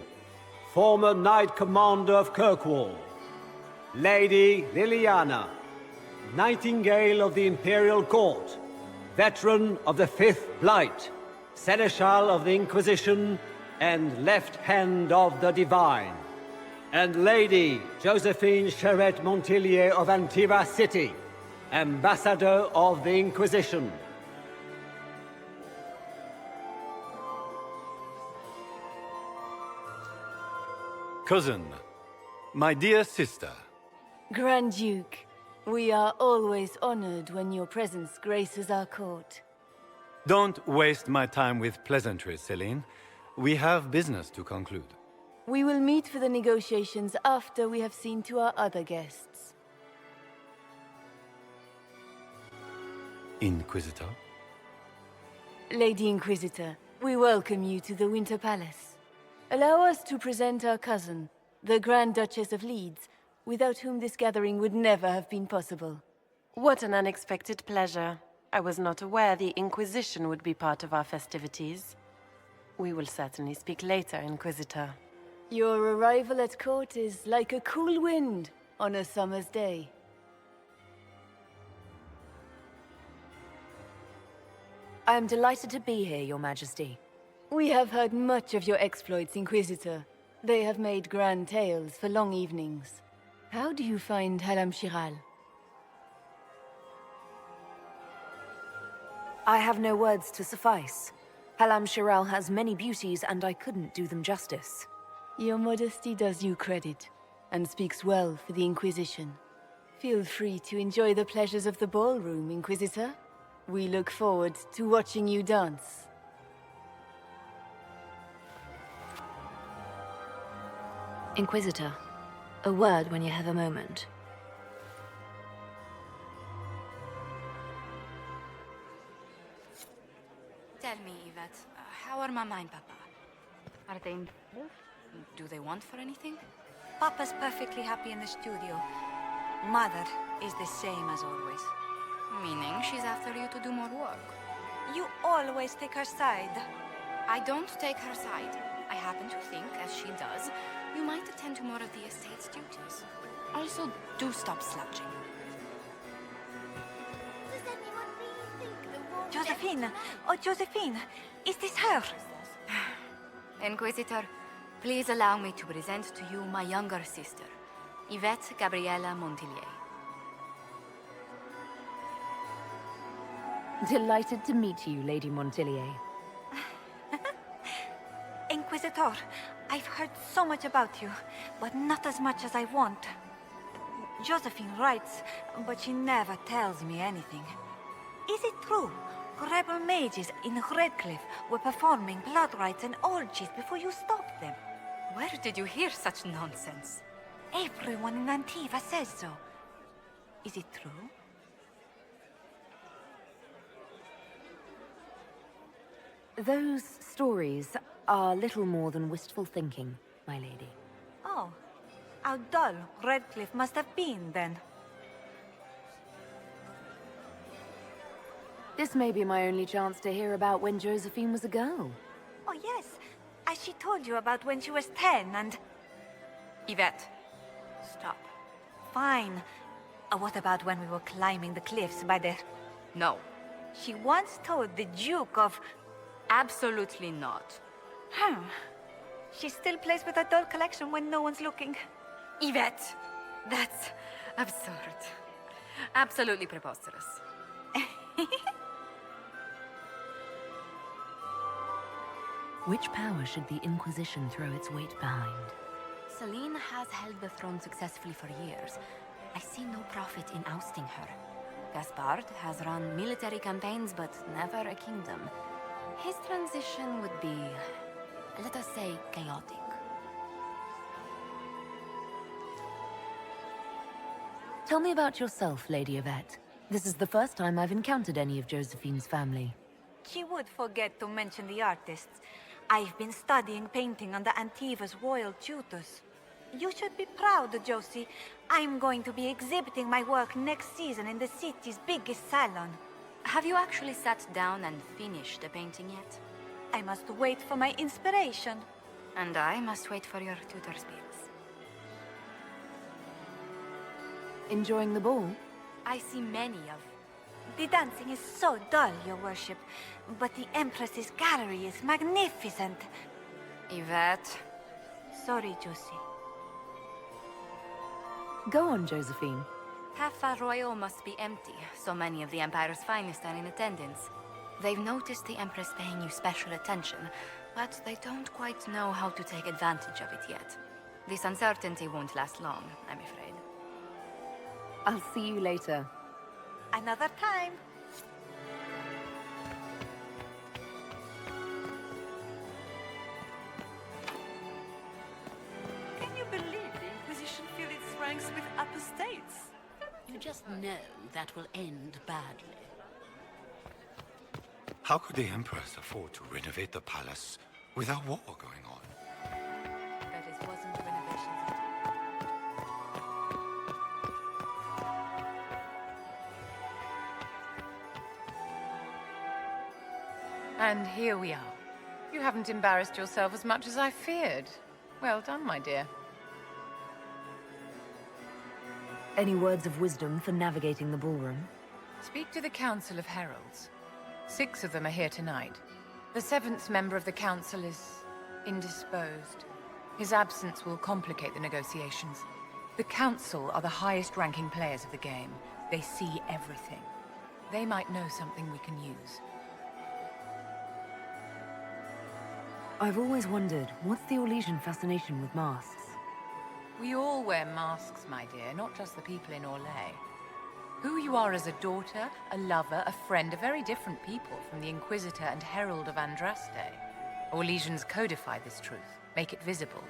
former Knight Commander of Kirkwall. Lady Liliana, Nightingale of the Imperial Court, veteran of the Fifth Blight, Seneschal of the Inquisition, and Left Hand of the Divine. And Lady Josephine Charette Montillier of Antiva City, Ambassador of the Inquisition. Cousin, my dear sister. Grand Duke, we are always honored when your presence graces our court. Don't waste my time with pleasantries, Celine. We have business to conclude. We will meet for the negotiations after we have seen to our other guests. Inquisitor? Lady Inquisitor, we welcome you to the Winter Palace. Allow us to present our cousin, the Grand Duchess of Leeds, without whom this gathering would never have been possible. What an unexpected pleasure. I was not aware the Inquisition would be part of our festivities. We will certainly speak later, Inquisitor. Your arrival at court is like a cool wind on a summer's day. I am delighted to be here, Your Majesty. We have heard much of your exploits, Inquisitor. They have made grand tales for long evenings. How do you find Halam Shiral? I have no words to suffice. Halam Shiral has many beauties, and I couldn't do them justice. Your modesty does you credit, and speaks well for the Inquisition. Feel free to enjoy the pleasures of the ballroom, Inquisitor. We look forward to watching you dance. Inquisitor, a word when you have a moment. Tell me, Yvette, how are Mama and Papa? Are they in... Do they want for anything? Papa's perfectly happy in the studio. Mother is the same as always. Meaning she's after you to do more work. You always take her side. I don't take her side. I happen to think, as she does, you might attend to more of the estate's duties. Also, do stop slouching. Josephine! Oh, Josephine! Is this her? Inquisitor, please allow me to present to you my younger sister, Yvette Gabriella Montillier. Delighted to meet you, Lady Montillier. Inquisitor, I've heard so much about you, but not as much as I want. Josephine writes, but she never tells me anything. Is it true? Rebel mages in Redcliffe were performing blood rites and orgies before you stopped them. Where did you hear such nonsense? Everyone in Antiva says so. Is it true? Those stories are little more than wistful thinking, my lady. Oh, how dull Redcliffe must have been then. This may be my only chance to hear about when Josephine was a girl. Oh yes, as she told you about when she was 10 and... Yvette, stop. Fine. What about when we were climbing the cliffs by the... No. She once told the Duke of... Absolutely not. She still plays with her doll collection when no one's looking. Yvette, that's absurd. Absolutely preposterous. Which power should the Inquisition throw its weight behind? Celine has held the throne successfully for years. I see no profit in ousting her. Gaspard has run military campaigns, but never a kingdom. His transition would be, let us say, chaotic. Tell me about yourself, Lady Yvette. This is the first time I've encountered any of Josephine's family. She would forget to mention the artists. I've been studying painting under Antiva's royal tutors. You should be proud, Josie. I'm going to be exhibiting my work next season in the city's biggest salon. Have you actually sat down and finished the painting yet? I must wait for my inspiration. And I must wait for your tutor's bills. Enjoying the ball? I see many of. The dancing is so dull, Your Worship, but the Empress's gallery is magnificent. Yvette. Sorry, Josie. Go on, Josephine. Half Royal must be empty. So many of the Empire's finest are in attendance. They've noticed the Empress paying you special attention, but they don't quite know how to take advantage of it yet. This uncertainty won't last long, I'm afraid. I'll see you later. Another time. Can you believe the Inquisition filled its ranks with apostates? You just know that will end badly. How could the Empress afford to renovate the palace with a war going on? That it wasn't renovations And here we are. You haven't embarrassed yourself as much as I feared. Well done, my dear. Any words of wisdom for navigating the ballroom? Speak to the Council of Heralds. 6 of them are here tonight. The 7th member of the Council is indisposed. His absence will complicate the negotiations. The Council are the highest-ranking players of the game. They see everything. They might know something we can use. I've always wondered, what's the Orlesian fascination with masks? We all wear masks, my dear, not just the people in Orlais. Who you are as a daughter, a lover, a friend are very different people from the Inquisitor and Herald of Andraste. Orlesians codify this truth, make it visible.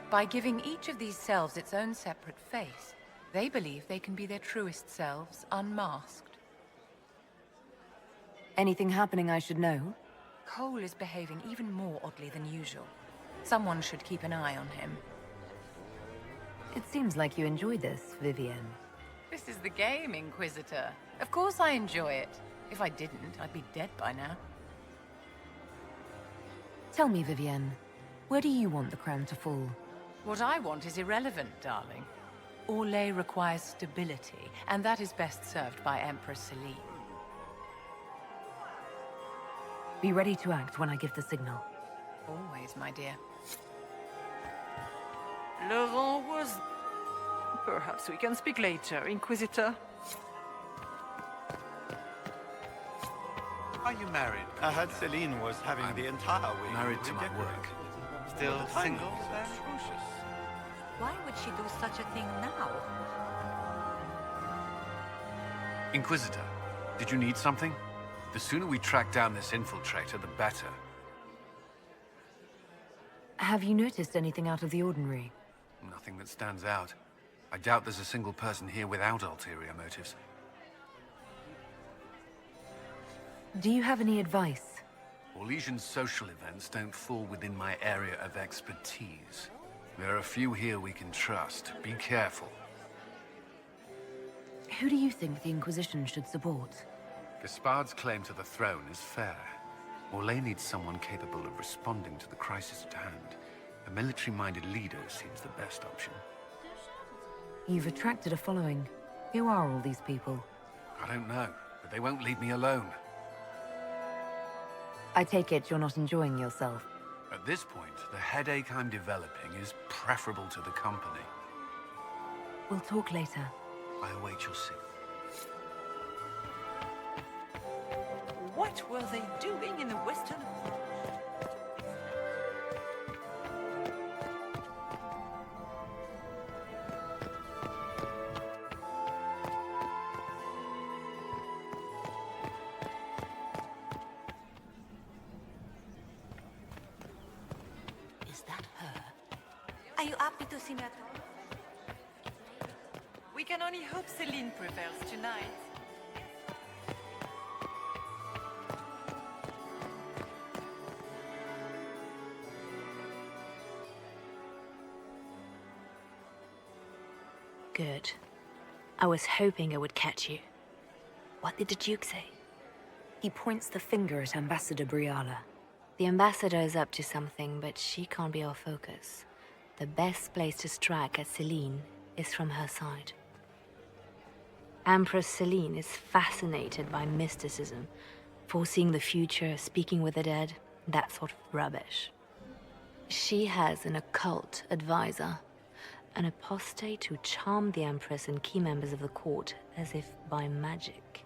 By giving each of these selves its own separate face, they believe they can be their truest selves, unmasked. Anything happening I should know? Cole is behaving even more oddly than usual. Someone should keep an eye on him. It seems like you enjoy this, Vivienne. This is the game, Inquisitor. Of course I enjoy it. If I didn't, I'd be dead by now. Tell me, Vivienne, where do you want the crown to fall? What I want is irrelevant, darling. Orlais requires stability, and that is best served by Empress Celine. Be ready to act when I give the signal. Always, my dear. Laurent was... Perhaps we can speak later, Inquisitor. Are you married? I heard Celine was having the entire week married to my work. Still single? Why would she do such a thing now? Inquisitor, did you need something? The sooner we track down this infiltrator, the better. Have you noticed anything out of the ordinary? Nothing that stands out. I doubt there's a single person here without ulterior motives. Do you have any advice? Orlesian social events don't fall within my area of expertise. There are a few here we can trust. Be careful. Who do you think the Inquisition should support? Gaspard's claim to the throne is fair. Orlais needs someone capable of responding to the crisis at hand. A military-minded leader seems the best option. You've attracted a following. Who are all these people? I don't know, but they won't leave me alone. I take it you're not enjoying yourself. At this point, the headache I'm developing is preferable to the company. We'll talk later. I await your signal. What were they doing in the Western... Is that her? Are you happy to see me at all? We can only hope Celine prevails tonight. Good. I was hoping I would catch you. What did the Duke say? He points the finger at Ambassador Briala. The ambassador is up to something, but she can't be our focus. The best place to strike at Celine is from her side. Empress Celine is fascinated by mysticism, foreseeing the future, speaking with the dead, that sort of rubbish. She has an occult advisor, an apostate who charmed the Empress and key members of the court as if by magic.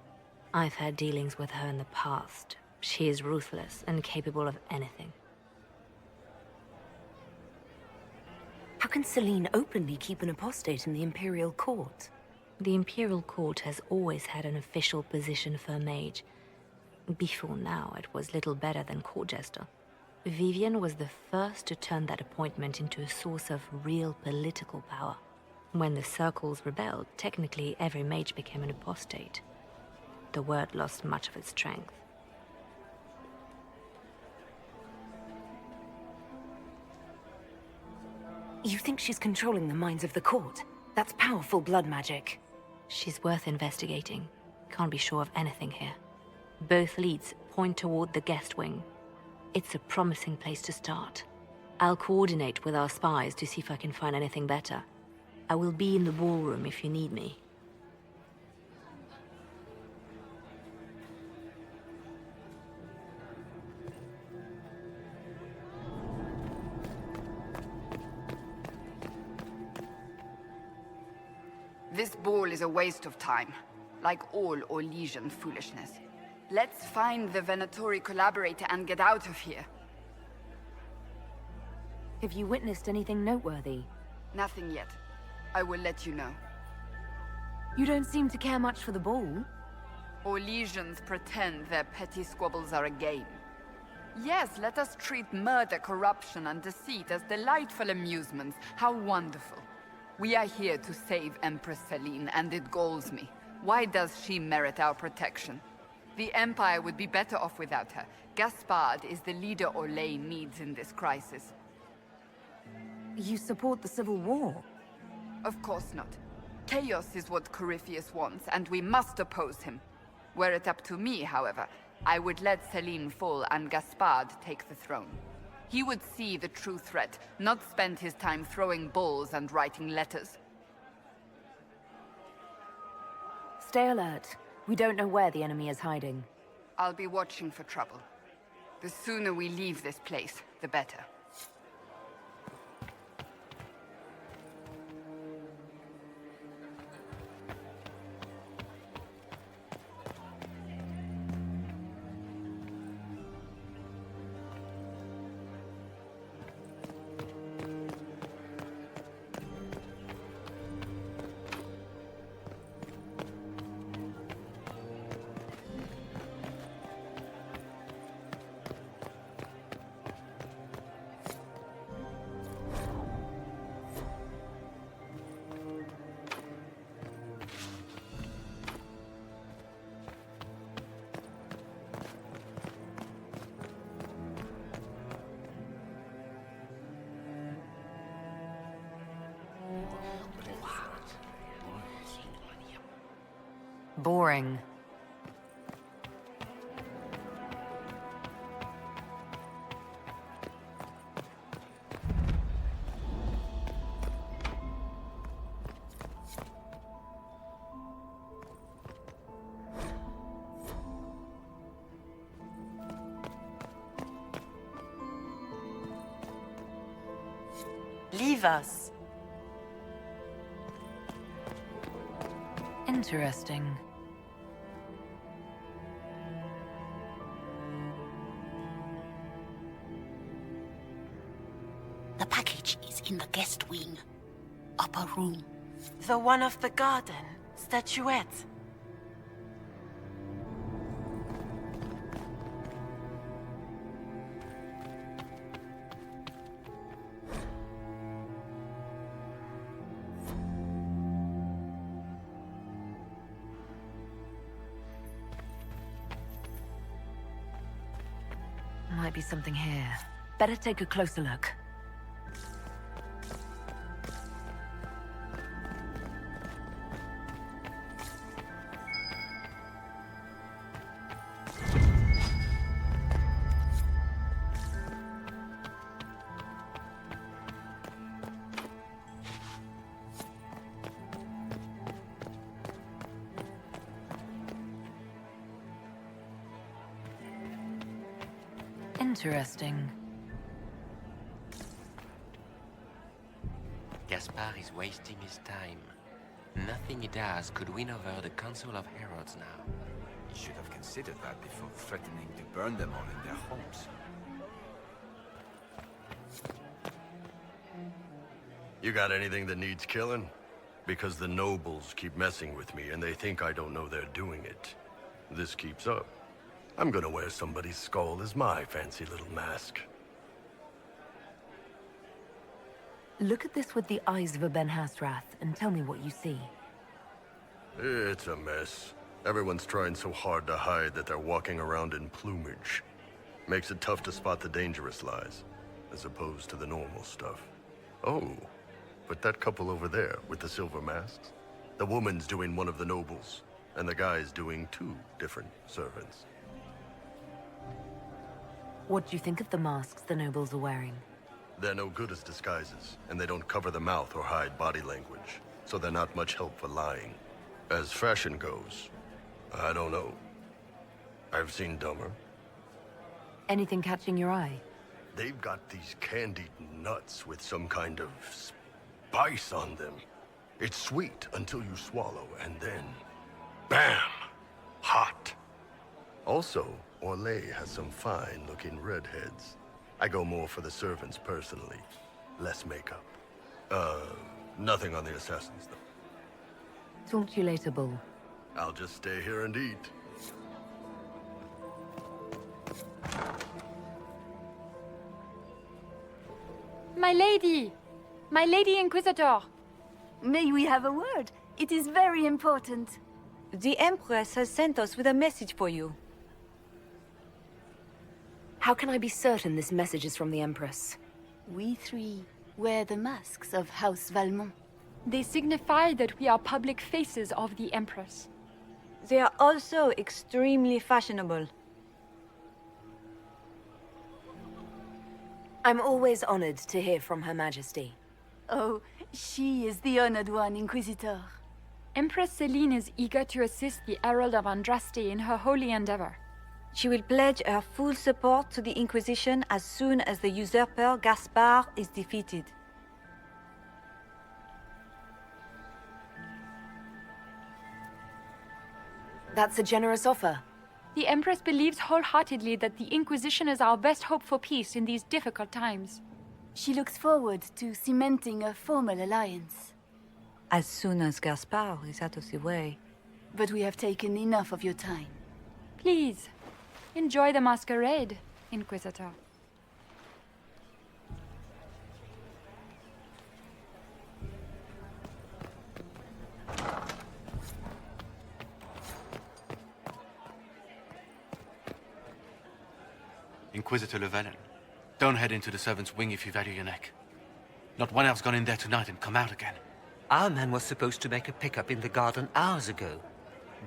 I've had dealings with her in the past. She is ruthless and capable of anything. How can Celine openly keep an apostate in the Imperial Court? The Imperial Court has always had an official position for a mage. Before now, it was little better than court jester. Vivian was the first to turn that appointment into a source of real political power. When the circles rebelled, technically every mage became an apostate. The word lost much of its strength. You think she's controlling the minds of the court? That's powerful blood magic. She's worth investigating. Can't be sure of anything here. Both leads point toward the guest wing. It's a promising place to start. I'll coordinate with our spies to see if I can find anything better. I will be in the ballroom if you need me. This ball is a waste of time, like all Orlesian foolishness. Let's find the Venatori collaborator and get out of here. Have you witnessed anything noteworthy? Nothing yet. I will let you know. You don't seem to care much for the ball. Orlesians pretend their petty squabbles are a game. Yes, let us treat murder, corruption, and deceit as delightful amusements. How wonderful. We are here to save Empress Celine, and it galls me. Why does she merit our protection? The Empire would be better off without her. Gaspard is the leader Orlais needs in this crisis. You support the civil war? Of course not. Chaos is what Corypheus wants, and we must oppose him. Were it up to me, however, I would let Celine fall and Gaspard take the throne. He would see the true threat, not spend his time throwing balls and writing letters. Stay alert. We don't know where the enemy is hiding. I'll be watching for trouble. The sooner we leave this place, the better. Boring. Leave us. Interesting. The package is in the guest wing. Upper room. The one of the garden. Statuette. Might be something here. Better take a closer look. Interesting. Gaspard is wasting his time. Nothing he does could win over the Council of Heralds now. He should have considered that before threatening to burn them all in their homes. You got anything that needs killing? Because the nobles keep messing with me and they think I don't know they're doing it. This keeps up, I'm gonna wear somebody's skull as my fancy little mask. Look at this with the eyes of a Ben Hasrath and tell me what you see. It's a mess. Everyone's trying so hard to hide that they're walking around in plumage. Makes it tough to spot the dangerous lies, as opposed to the normal stuff. Oh, but that couple over there with the silver masks? The woman's doing one of the nobles, and the guy's doing 2 different servants. What do you think of the masks the nobles are wearing? They're no good as disguises, and they don't cover the mouth or hide body language, so they're not much help for lying. As fashion goes, I don't know. I've seen dumber. Anything catching your eye? They've got these candied nuts with some kind of spice on them. It's sweet until you swallow, and then... bam! Hot! Also, Orlais has some fine-looking redheads. I go more for the servants personally. Less makeup. Nothing on the assassins, though. Talk to you later, Bull. I'll just stay here and eat. My lady! My Lady Inquisitor! May we have a word? It is very important. The Empress has sent us with a message for you. How can I be certain this message is from the Empress? We 3 wear the masks of House Valmont. They signify that we are public faces of the Empress. They are also extremely fashionable. I'm always honored to hear from Her Majesty. Oh, she is the honored one, Inquisitor. Empress Celine is eager to assist the Herald of Andraste in her holy endeavor. She will pledge her full support to the Inquisition as soon as the usurper Gaspard is defeated. That's a generous offer. The Empress believes wholeheartedly that the Inquisition is our best hope for peace in these difficult times. She looks forward to cementing a formal alliance. As soon as Gaspard is out of the way. But we have taken enough of your time. Please, enjoy the masquerade, Inquisitor. Inquisitor Lavellan, don't head into the servants' wing if you value your neck. Not one elf's gone in there tonight and come out again. Our man was supposed to make a pickup in the garden hours ago.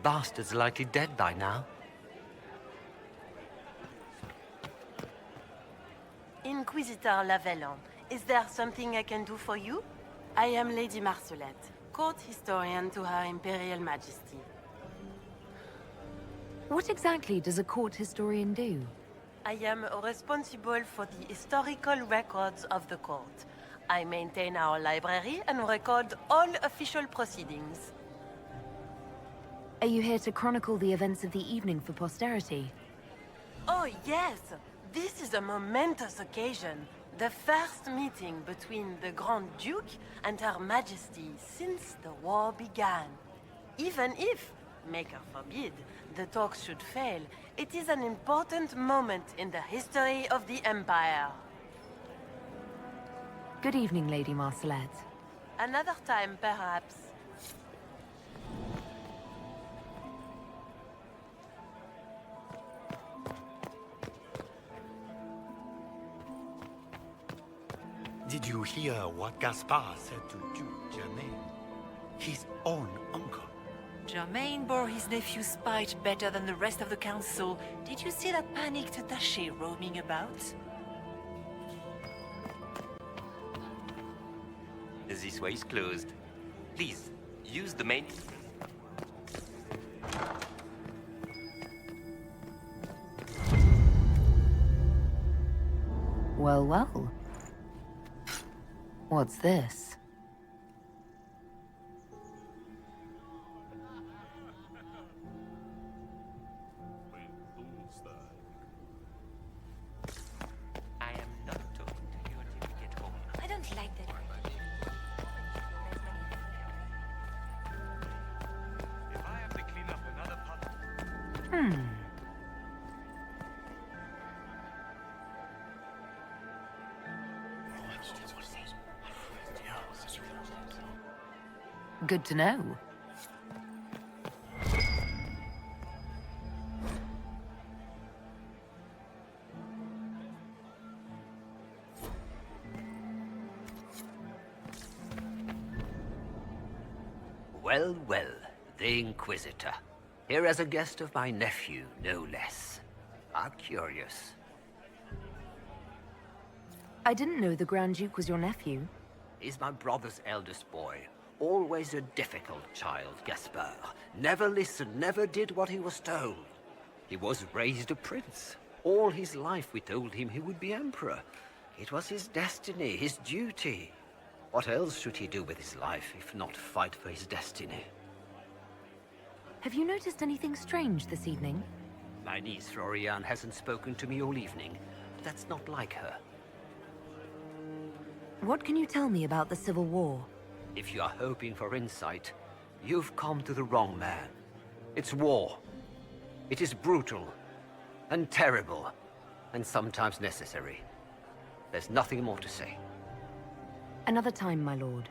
Bastard's likely dead by now. Inquisitor Lavellan, is there something I can do for you? I am Lady Marcelette, court historian to Her Imperial Majesty. What exactly does a court historian do? I am responsible for the historical records of the court. I maintain our library and record all official proceedings. Are you here to chronicle the events of the evening for posterity? Oh, yes! This is a momentous occasion. The first meeting between the Grand Duke and Her Majesty since the war began. Even if, Maker forbid, the talks should fail, it is an important moment in the history of the Empire. Good evening, Lady Marcelette. Another time, perhaps. Did you hear what Gaspard said to Duke Germain? His own uncle. Germain bore his nephew's spite better than the rest of the council. Did you see that panicked attaché roaming about? This way is closed. Please, use the main... Well, well. What's this? I am not talking to you until we get home. I don't like that. If I have to clean up another pot. Good to know. Well, well, the Inquisitor. Here as a guest of my nephew, no less. How curious. I didn't know the Grand Duke was your nephew. He's my brother's eldest boy. Always a difficult child, Gaspard. Never listened, never did what he was told. He was raised a prince. All his life we told him he would be emperor. It was his destiny, his duty. What else should he do with his life, if not fight for his destiny? Have you noticed anything strange this evening? My niece, Florian, hasn't spoken to me all evening. But that's not like her. What can you tell me about the Civil War? If you are hoping for insight, you've come to the wrong man. It's war. It is brutal, and terrible, and sometimes necessary. There's nothing more to say. Another time, my lord.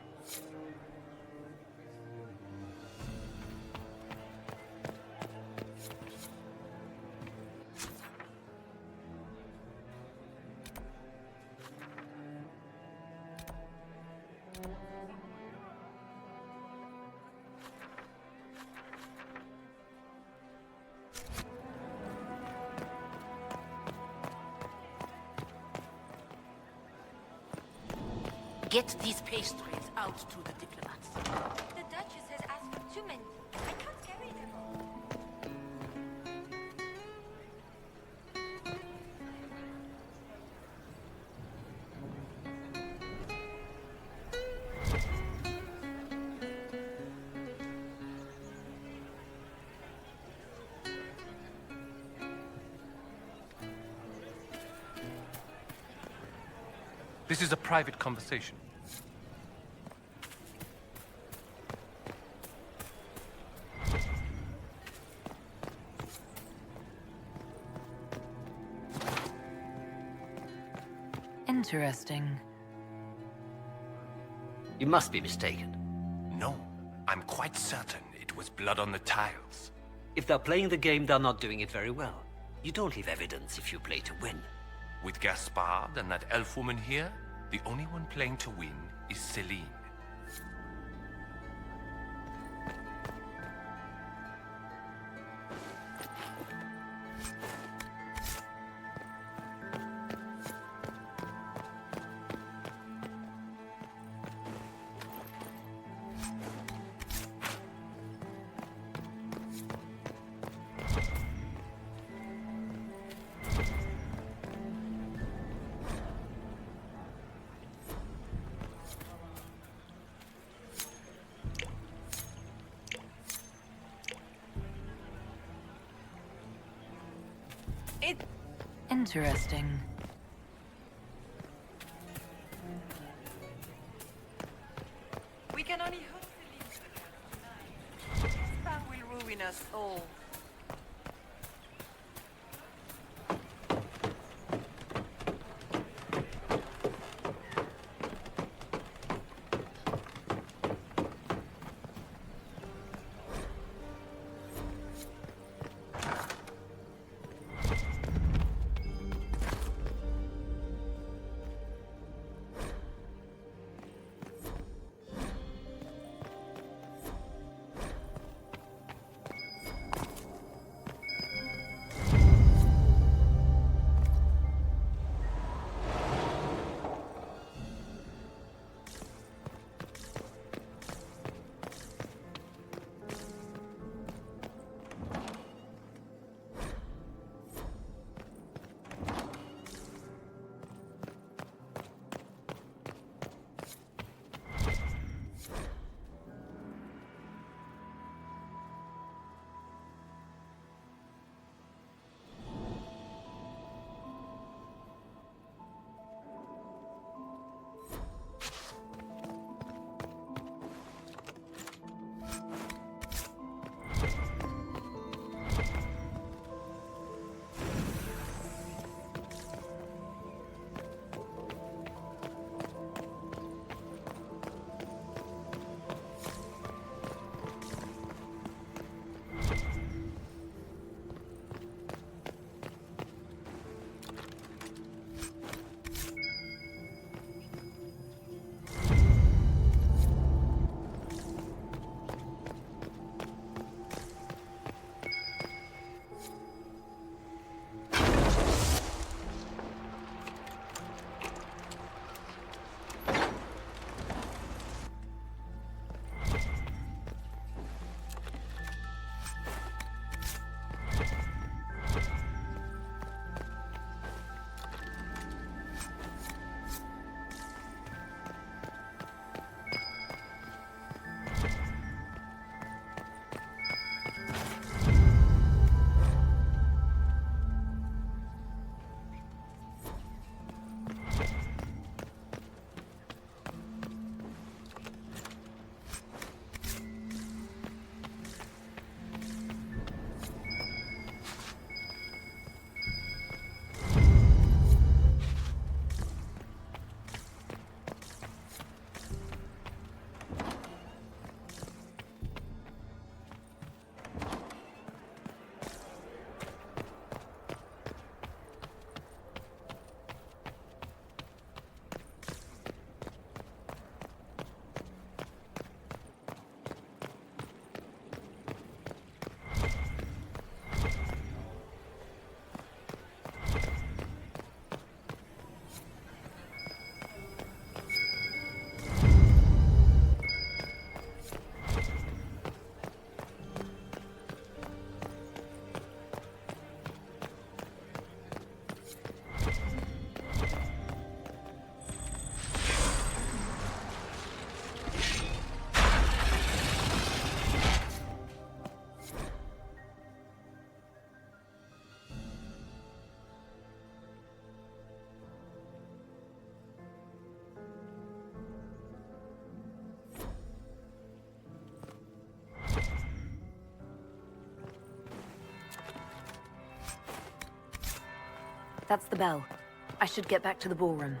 Get these pastries out to the diplomats. The Duchess has asked for too many. I can't carry them all. This is a private conversation. Interesting. You must be mistaken. No, I'm quite certain it was blood on the tiles. If they're playing the game, they're not doing it very well. You don't leave evidence if you play to win. With Gaspard and that elf woman here, the only one playing to win is Celine. Interesting. We can only hope Celine. Gaspard will ruin us all. That's the bell. I should get back to the ballroom.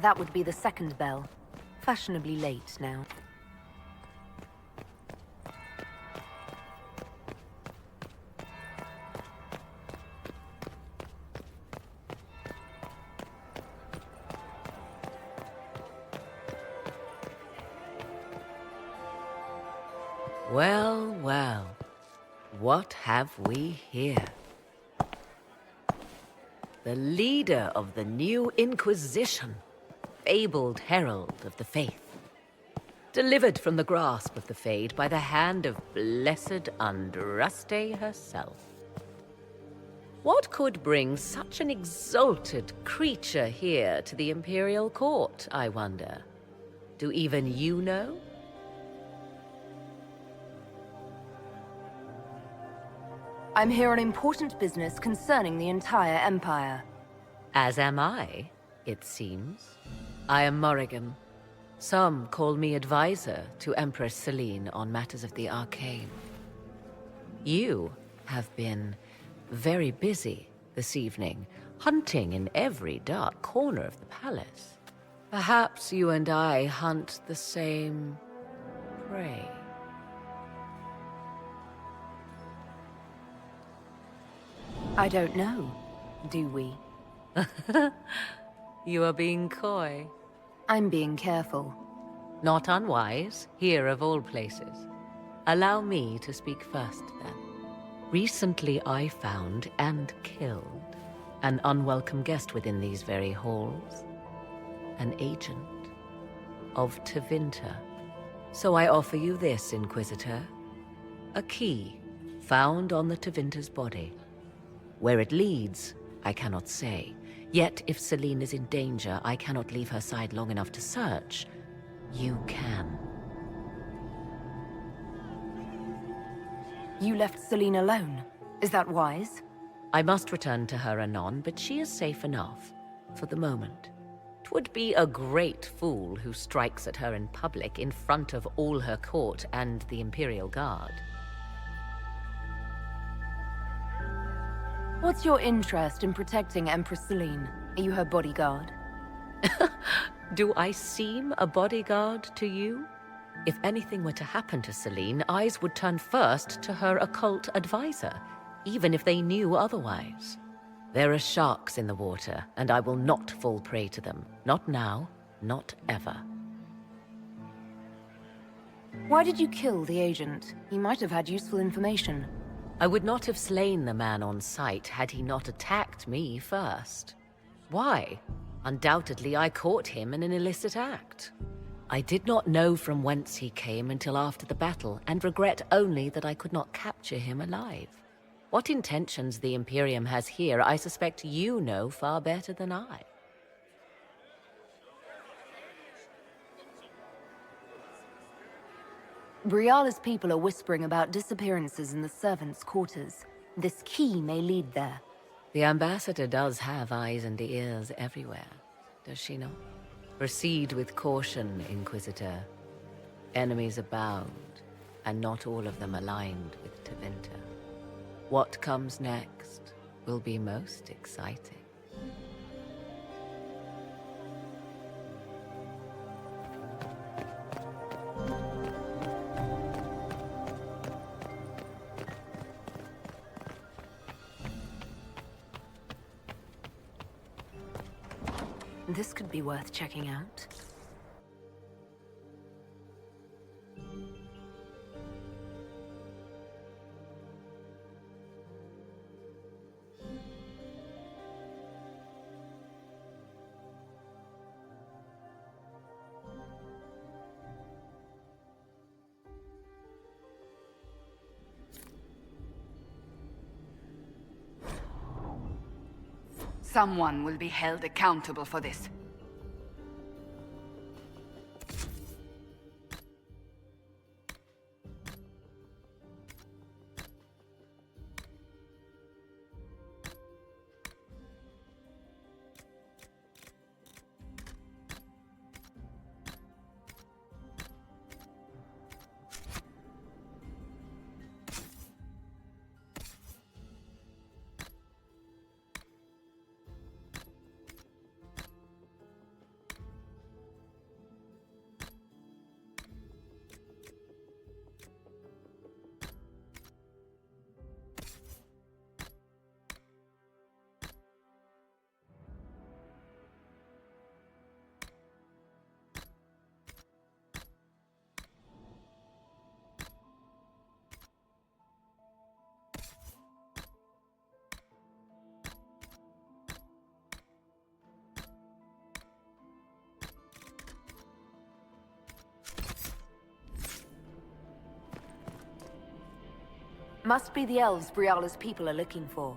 That would be the second bell. Fashionably late now. Well, well. What have we here? The leader of the new Inquisition, fabled herald of the faith, delivered from the grasp of the Fade by the hand of blessed Andraste herself. What could bring such an exalted creature here to the Imperial Court, I wonder? Do even you know? I'm here on important business concerning the entire Empire. As am I, it seems. I am Morrigan. Some call me advisor to Empress Celine on matters of the arcane. You have been very busy this evening, hunting in every dark corner of the palace. Perhaps you and I hunt the same prey. I don't know. Do we? You are being coy. I'm being careful. Not unwise, here of all places. Allow me to speak first, then. Recently I found and killed an unwelcome guest within these very halls. An agent of Tevinter. So I offer you this, Inquisitor. A key found on the Tevinter's body. Where it leads, I cannot say. Yet, if Celine is in danger, I cannot leave her side long enough to search. You can. You left Celine alone. Is that wise? I must return to her anon, but she is safe enough, for the moment. 'Twould be a great fool who strikes at her in public in front of all her court and the Imperial Guard. What's your interest in protecting Empress Celine? Are you her bodyguard? Do I seem a bodyguard to you? If anything were to happen to Celine, eyes would turn first to her occult advisor, even if they knew otherwise. There are sharks in the water, and I will not fall prey to them. Not now, not ever. Why did you kill the agent? He might have had useful information. I would not have slain the man on sight had he not attacked me first. Why? Undoubtedly, I caught him in an illicit act. I did not know from whence he came until after the battle, and regret only that I could not capture him alive. What intentions the Imperium has here, I suspect you know far better than I. Briala's people are whispering about disappearances in the servants' quarters. This key may lead there. The ambassador does have eyes and ears everywhere, does she not? Proceed with caution, Inquisitor. Enemies abound, and not all of them aligned with Tevinter. What comes next will be most exciting. This could be worth checking out. Someone will be held accountable for this. Must be the elves Briala's people are looking for.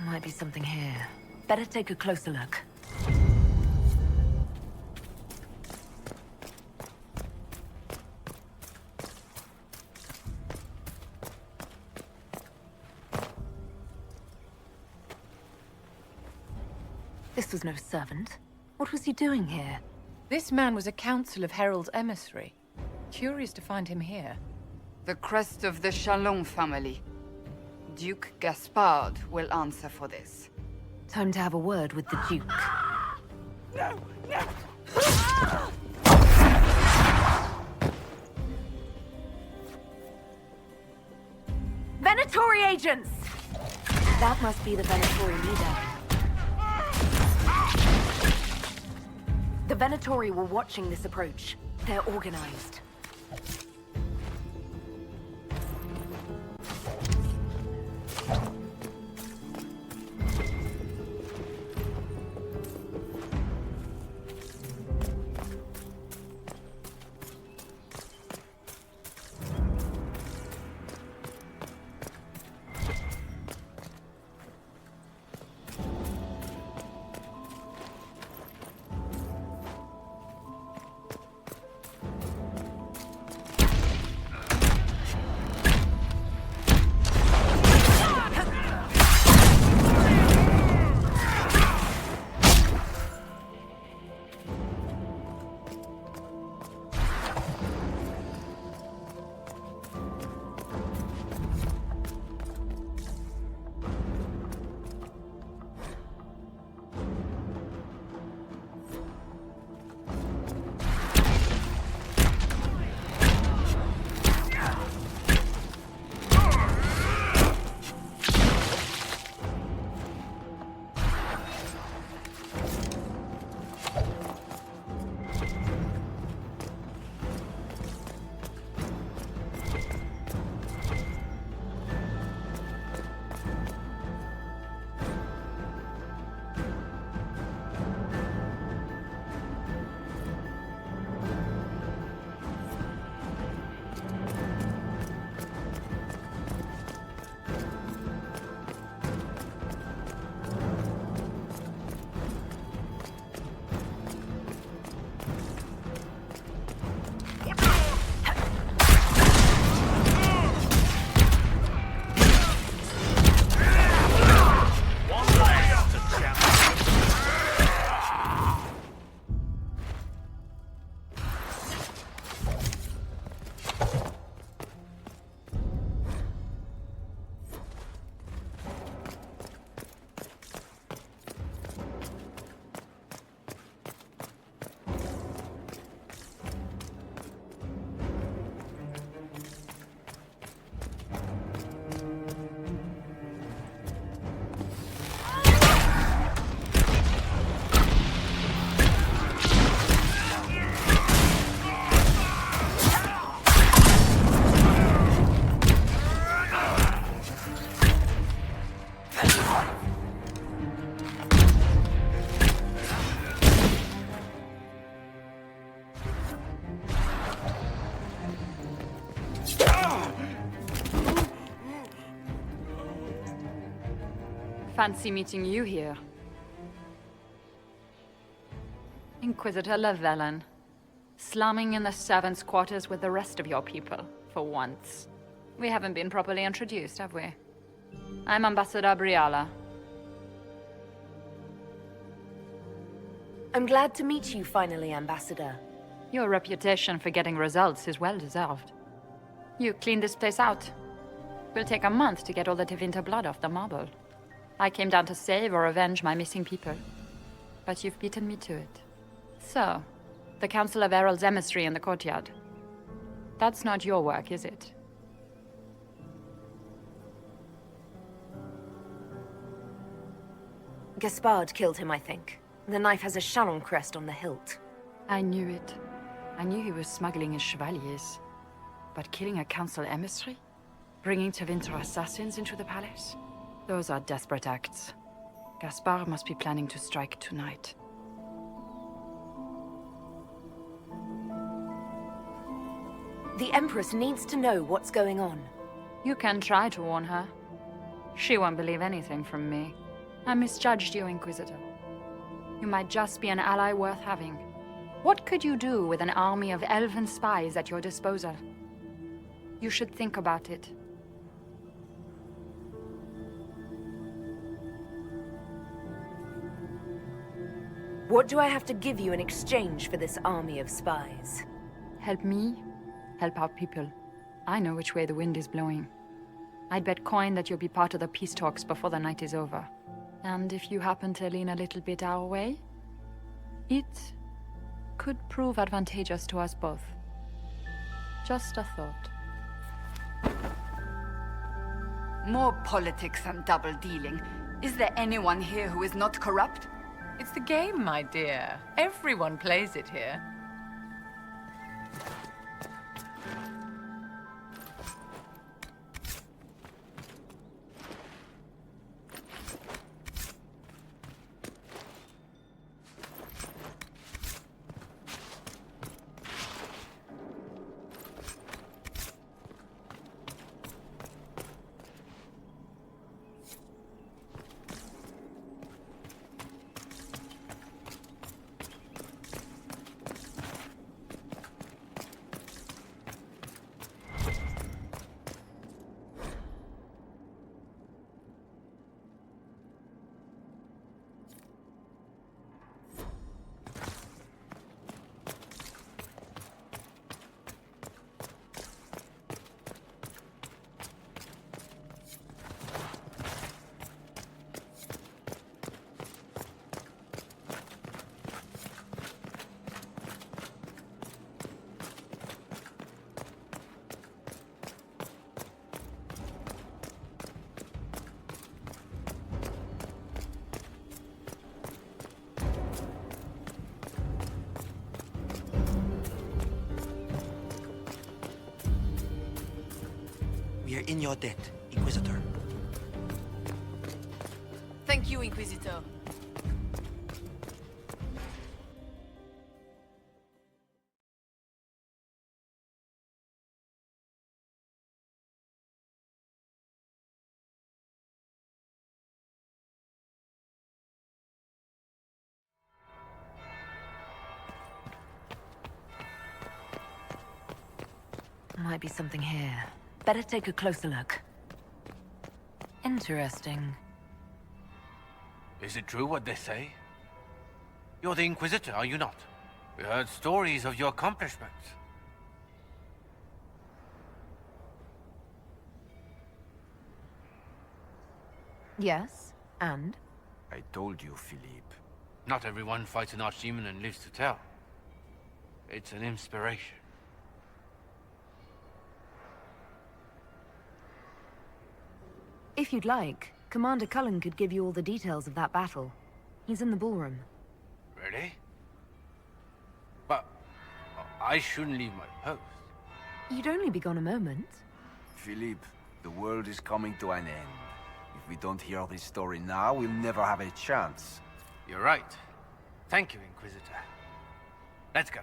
Might be something here. Better take a closer look. This was no servant. What was he doing here? This man was a Council of Herald's emissary. Curious to find him here. The crest of the Chalon family. Duke Gaspard will answer for this. Time to have a word with the Duke. No, no! Venatori agents! That must be the Venatori leader. The Venatori were watching this approach. They're organized. Fancy meeting you here. Inquisitor Lavellan. Slumming in the servants' quarters with the rest of your people, for once. We haven't been properly introduced, have we? I'm Ambassador Briala. I'm glad to meet you finally, Ambassador. Your reputation for getting results is well deserved. You cleaned this place out. Will take a month to get all the Tevinter blood off the marble. I came down to save or avenge my missing people. But you've beaten me to it. So, the Council of Herald's emissary in the courtyard. That's not your work, is it? Gaspard killed him, I think. The knife has a Shannon crest on the hilt. I knew it. I knew he was smuggling his chevaliers. But killing a council emissary? Bringing Tevinter assassins into the palace? Those are desperate acts. Gaspard must be planning to strike tonight. The Empress needs to know what's going on. You can try to warn her. She won't believe anything from me. I misjudged you, Inquisitor. You might just be an ally worth having. What could you do with an army of elven spies at your disposal? You should think about it. What do I have to give you in exchange for this army of spies? Help me, help our people. I know which way the wind is blowing. I'd bet coin that you'll be part of the peace talks before the night is over. And if you happen to lean a little bit our way, it could prove advantageous to us both. Just a thought. More politics and double-dealing. Is there anyone here who is not corrupt? It's the game, my dear. Everyone plays it here. We are in your debt, Inquisitor. Thank you, Inquisitor. Might be something here. Better take a closer look. Interesting. Is it true what they say? You're the Inquisitor, are you not? We heard stories of your accomplishments. Yes, and? I told you, Philippe. Not everyone fights an archdemon and lives to tell. It's an inspiration. If you'd like, Commander Cullen could give you all the details of that battle. He's in the ballroom. Really? But I shouldn't leave my post. You'd only be gone a moment. Philippe, the world is coming to an end. If we don't hear this story now, we'll never have a chance. You're right. Thank you, Inquisitor. Let's go.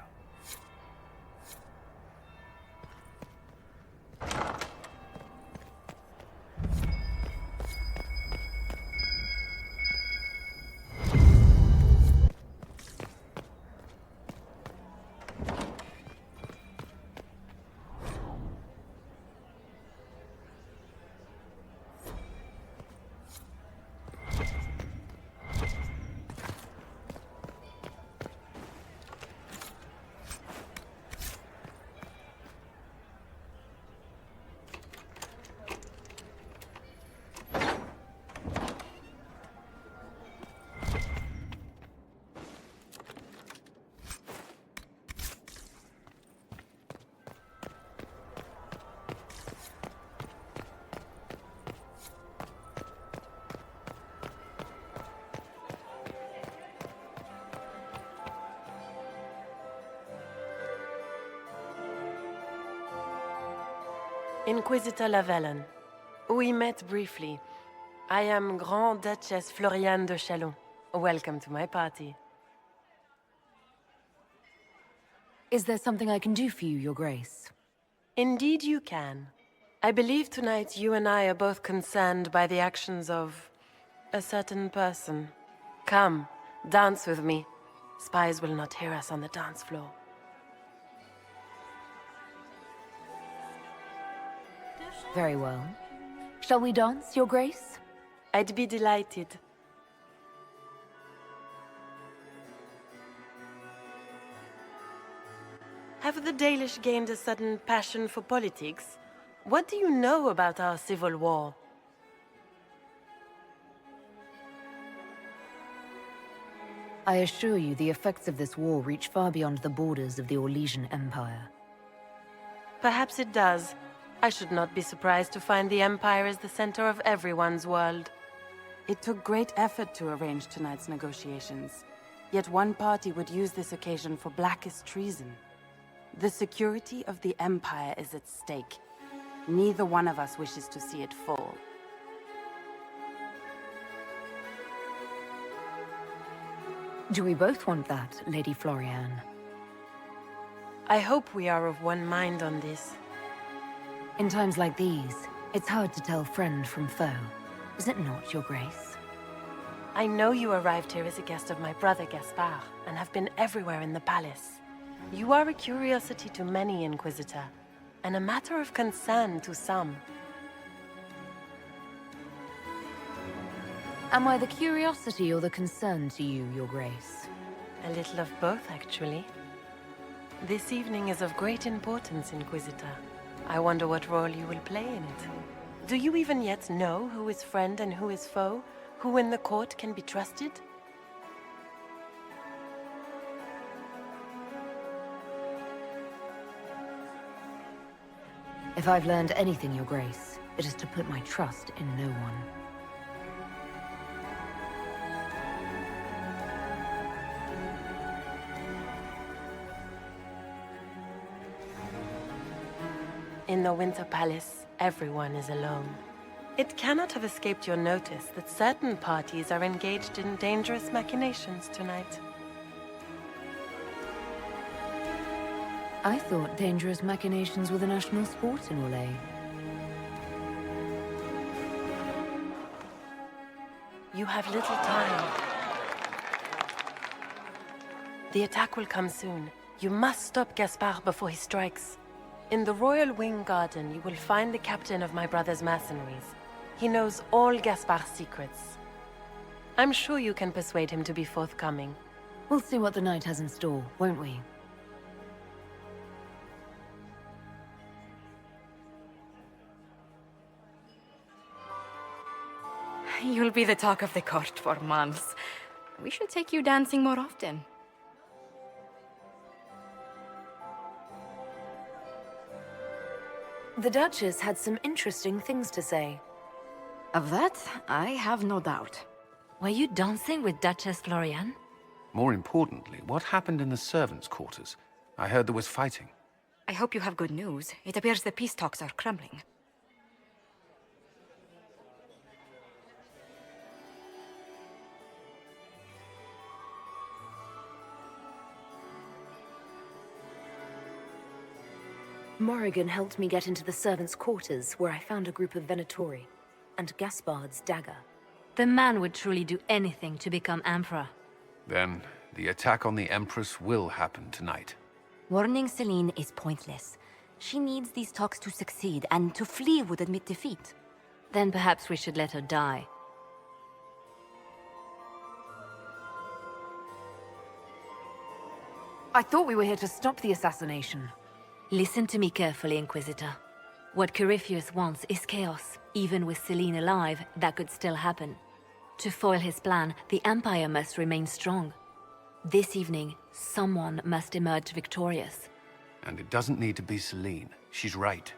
Inquisitor Lavellan. We met briefly. I am Grand Duchess Floriane de Chalon. Welcome to my party. Is there something I can do for you, Your Grace? Indeed you can. I believe tonight you and I are both concerned by the actions of a certain person. Come, dance with me. Spies will not hear us on the dance floor. Very well. Shall we dance, Your Grace? I'd be delighted. Have the Dalish gained a sudden passion for politics? What do you know about our civil war? I assure you the effects of this war reach far beyond the borders of the Orlesian Empire. Perhaps it does. I should not be surprised to find the Empire is the center of everyone's world. It took great effort to arrange tonight's negotiations. Yet one party would use this occasion for blackest treason. The security of the Empire is at stake. Neither one of us wishes to see it fall. Do we both want that, Lady Floriane? I hope we are of one mind on this. In times like these, it's hard to tell friend from foe. Is it not, Your Grace? I know you arrived here as a guest of my brother Gaspard, and have been everywhere in the palace. You are a curiosity to many, Inquisitor, and a matter of concern to some. Am I the curiosity or the concern to you, Your Grace? A little of both, actually. This evening is of great importance, Inquisitor. I wonder what role you will play in it. Do you even yet know who is friend and who is foe? Who in the court can be trusted? If I've learned anything, Your Grace, it is to put my trust in no one. In the Winter Palace, everyone is alone. It cannot have escaped your notice that certain parties are engaged in dangerous machinations tonight. I thought dangerous machinations were the national sport in Orlais. You have little time. The attack will come soon. You must stop Gaspard before he strikes. In the Royal Wing Garden, you will find the captain of my brother's mercenaries. He knows all Gaspard's secrets. I'm sure you can persuade him to be forthcoming. We'll see what the night has in store, won't we? You'll be the talk of the court for months. We should take you dancing more often. The Duchess had some interesting things to say. Of that, I have no doubt. Were you dancing with Duchess Floriane? More importantly, what happened in the servants' quarters? I heard there was fighting. I hope you have good news. It appears the peace talks are crumbling. Morrigan helped me get into the servants' quarters, where I found a group of Venatori, and Gaspard's dagger. The man would truly do anything to become Emperor. Then, the attack on the Empress will happen tonight. Warning Celine is pointless. She needs these talks to succeed, and to flee would admit defeat. Then perhaps we should let her die. I thought we were here to stop the assassination. Listen to me carefully, Inquisitor. What Corypheus wants is chaos. Even with Celine alive, that could still happen. To foil his plan, the Empire must remain strong. This evening, someone must emerge victorious. And it doesn't need to be Celine. She's right.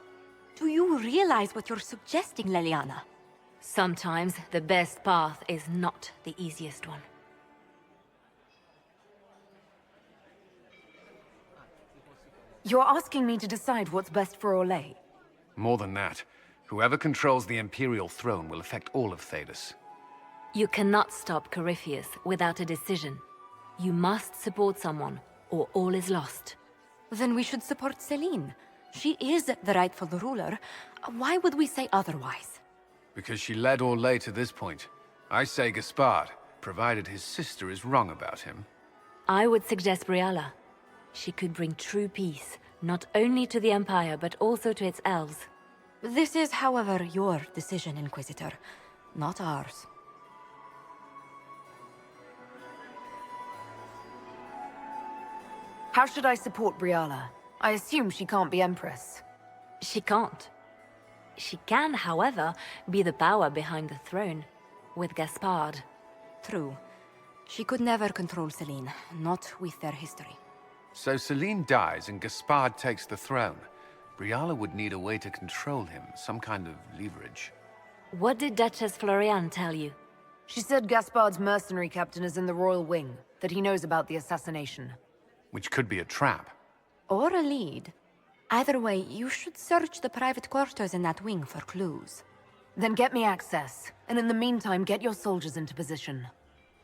Do you realize what you're suggesting, Leliana? Sometimes the best path is not the easiest one. You're asking me to decide what's best for Orlais? More than that, whoever controls the Imperial throne will affect all of Thedas. You cannot stop Corypheus without a decision. You must support someone, or all is lost. Then we should support Celine. She is the rightful ruler. Why would we say otherwise? Because she led Orlais to this point. I say Gaspard, provided his sister is wrong about him. I would suggest Briala. She could bring true peace, not only to the Empire, but also to its elves. This is, however, your decision, Inquisitor, not ours. How should I support Briala? I assume she can't be Empress. She can't. She can, however, be the power behind the throne, with Gaspard. True. She could never control Celine, not with their history. So Celine dies and Gaspard takes the throne. Briala would need a way to control him, some kind of leverage. What did Duchess Floriane tell you? She said Gaspard's mercenary captain is in the royal wing, that he knows about the assassination. Which could be a trap. Or a lead. Either way, you should search the private quarters in that wing for clues. Then get me access, and in the meantime, get your soldiers into position.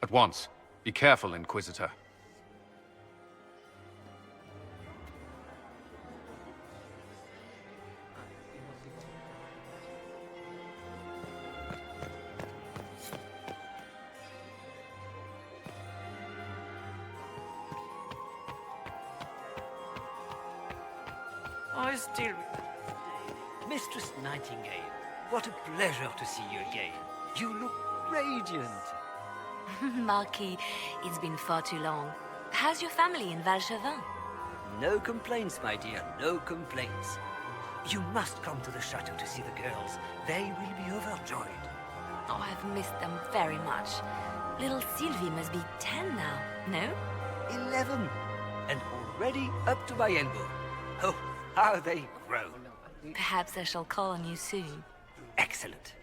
At once. Be careful, Inquisitor. I still... Mistress Nightingale, what a pleasure to see you again. You look radiant. Marquis, it's been far too long. How's your family in Valchevin? No complaints, my dear, no complaints. You must come to the chateau to see the girls. They will be overjoyed. Oh, I've missed them very much. Little Sylvie must be 10 now, no? 11. And already up to my elbow. Oh, how they grow. Perhaps I shall call on you soon. Excellent.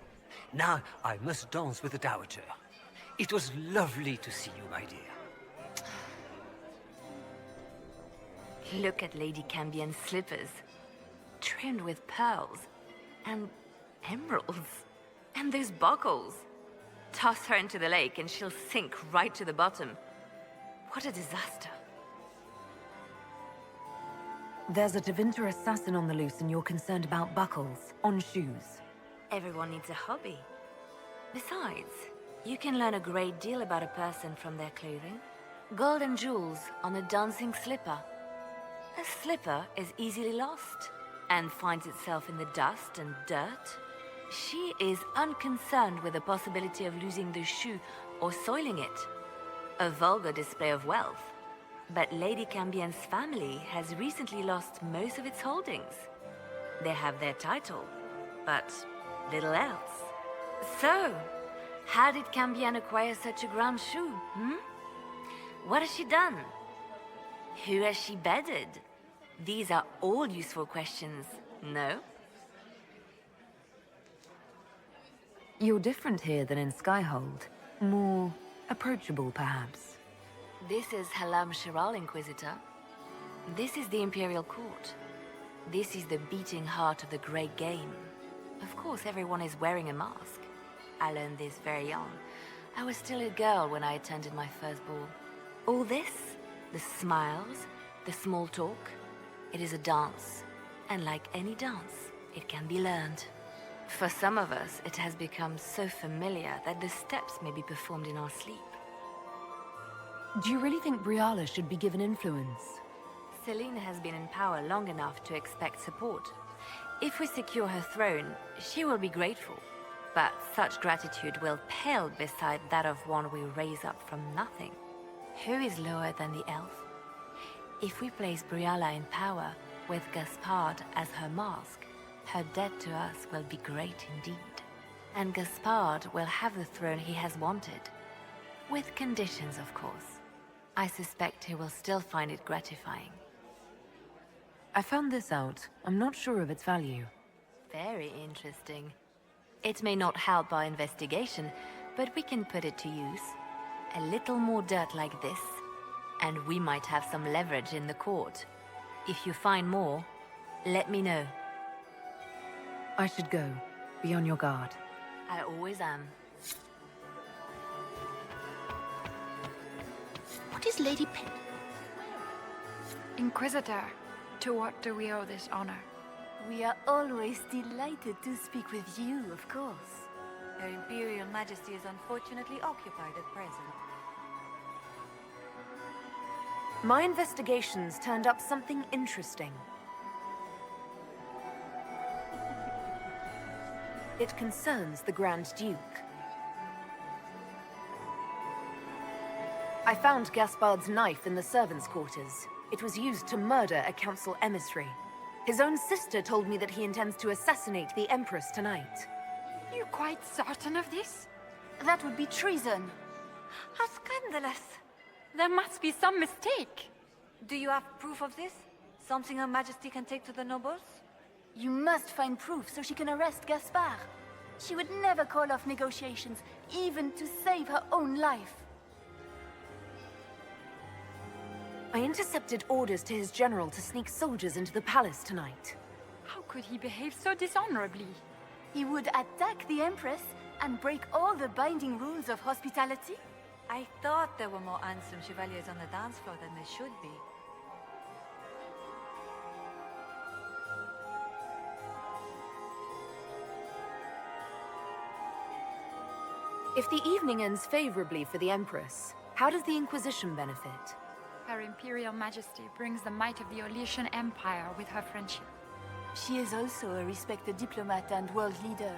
Now I must dance with the Dowager. It was lovely to see you, my dear. Look at Lady Cambien's slippers. Trimmed with pearls. And emeralds. And those buckles. Toss her into the lake and she'll sink right to the bottom. What a disaster. There's a Tevinter assassin on the loose and you're concerned about buckles on shoes. Everyone needs a hobby. Besides, you can learn a great deal about a person from their clothing. Gold and jewels on a dancing slipper. A slipper is easily lost and finds itself in the dust and dirt. She is unconcerned with the possibility of losing the shoe or soiling it. A vulgar display of wealth. But Lady Cambien's family has recently lost most of its holdings. They have their title, but little else. So, how did Cambien acquire such a grand shoe, What has she done? Who has she bedded? These are all useful questions, no? You're different here than in Skyhold. More approachable, perhaps. This is Halam Shiral, Inquisitor. This is the Imperial Court. This is the beating heart of the Great Game. Of course, everyone is wearing a mask. I learned this very young. I was still a girl when I attended my first ball. All this, the smiles, the small talk, it is a dance. And like any dance, it can be learned. For some of us, it has become so familiar that the steps may be performed in our sleep. Do you really think Briala should be given influence? Celine has been in power long enough to expect support. If we secure her throne, she will be grateful. But such gratitude will pale beside that of one we raise up from nothing. Who is lower than the elf? If we place Briala in power, with Gaspard as her mask, her debt to us will be great indeed. And Gaspard will have the throne he has wanted. With conditions, of course. I suspect he will still find it gratifying. I found this out. I'm not sure of its value. Very interesting. It may not help our investigation, but we can put it to use. A little more dirt like this, and we might have some leverage in the court. If you find more, let me know. I should go. Be on your guard. I always am. What is Lady Pen? Inquisitor, to what do we owe this honor? We are always delighted to speak with you, of course. Her Imperial Majesty is unfortunately occupied at present. My investigations turned up something interesting. It concerns the Grand Duke. I found Gaspard's knife in the servants' quarters. It was used to murder a council emissary. His own sister told me that he intends to assassinate the Empress tonight. You quite certain of this? That would be treason. How scandalous! There must be some mistake. Do you have proof of this? Something Her Majesty can take to the nobles? You must find proof so she can arrest Gaspard. She would never call off negotiations, even to save her own life. I intercepted orders to his general to sneak soldiers into the palace tonight. How could he behave so dishonorably? He would attack the Empress and break all the binding rules of hospitality? I thought there were more handsome chevaliers on the dance floor than there should be. If the evening ends favorably for the Empress, how does the Inquisition benefit? Her Imperial Majesty brings the might of the Orlesian Empire with her friendship. She is also a respected diplomat and world leader.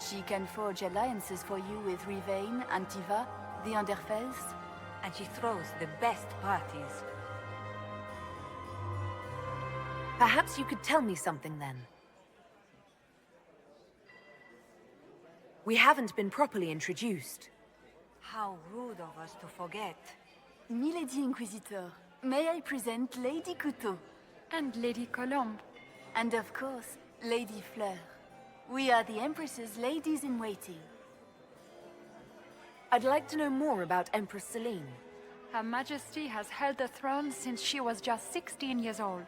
She can forge alliances for you with Rivain, Antiva, the Underfells. And she throws the best parties. Perhaps you could tell me something then. We haven't been properly introduced. How rude of us to forget. Milady Inquisitor, may I present Lady Couteau? And Lady Colombe. And of course, Lady Fleur. We are the Empress's ladies-in-waiting. I'd like to know more about Empress Celine. Her Majesty has held the throne since she was just 16 years old.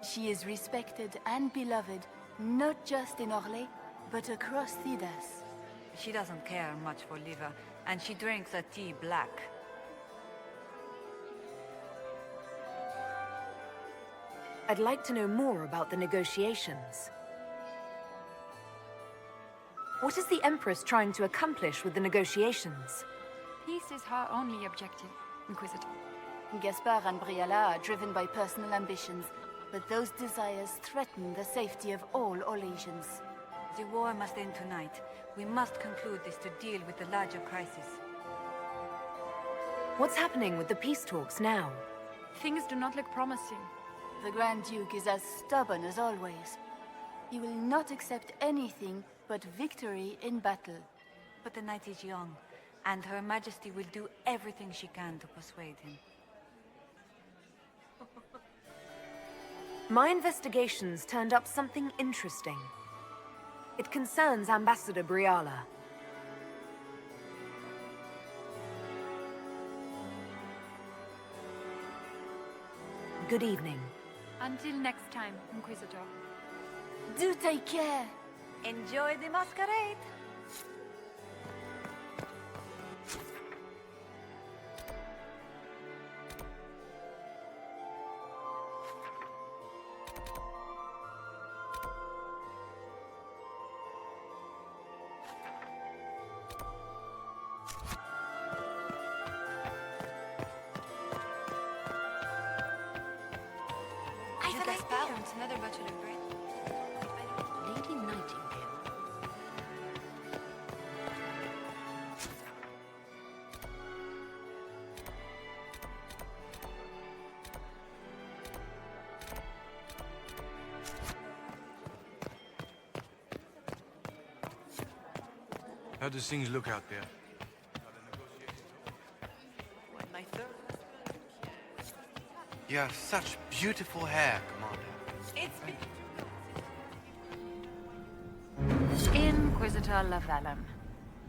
She is respected and beloved, not just in Orlais, but across Thedas. She doesn't care much for liver, and she drinks her tea black. I'd like to know more about the negotiations. What is the Empress trying to accomplish with the negotiations? Peace is her only objective, Inquisitor. Gaspard and Briala are driven by personal ambitions, but those desires threaten the safety of all Orlesians. The war must end tonight. We must conclude this to deal with the larger crisis. What's happening with the peace talks now? Things do not look promising. The Grand Duke is as stubborn as always. He will not accept anything but victory in battle. But the night is young, and Her Majesty will do everything she can to persuade him. My investigations turned up something interesting. It concerns Ambassador Briala. Good evening. Until next time, Inquisitor. Do take care. Enjoy the masquerade. Another bottle of bread. Lady Nightingale. How does things look out there? You have such beautiful hair, Commander. Inquisitor Lavellan,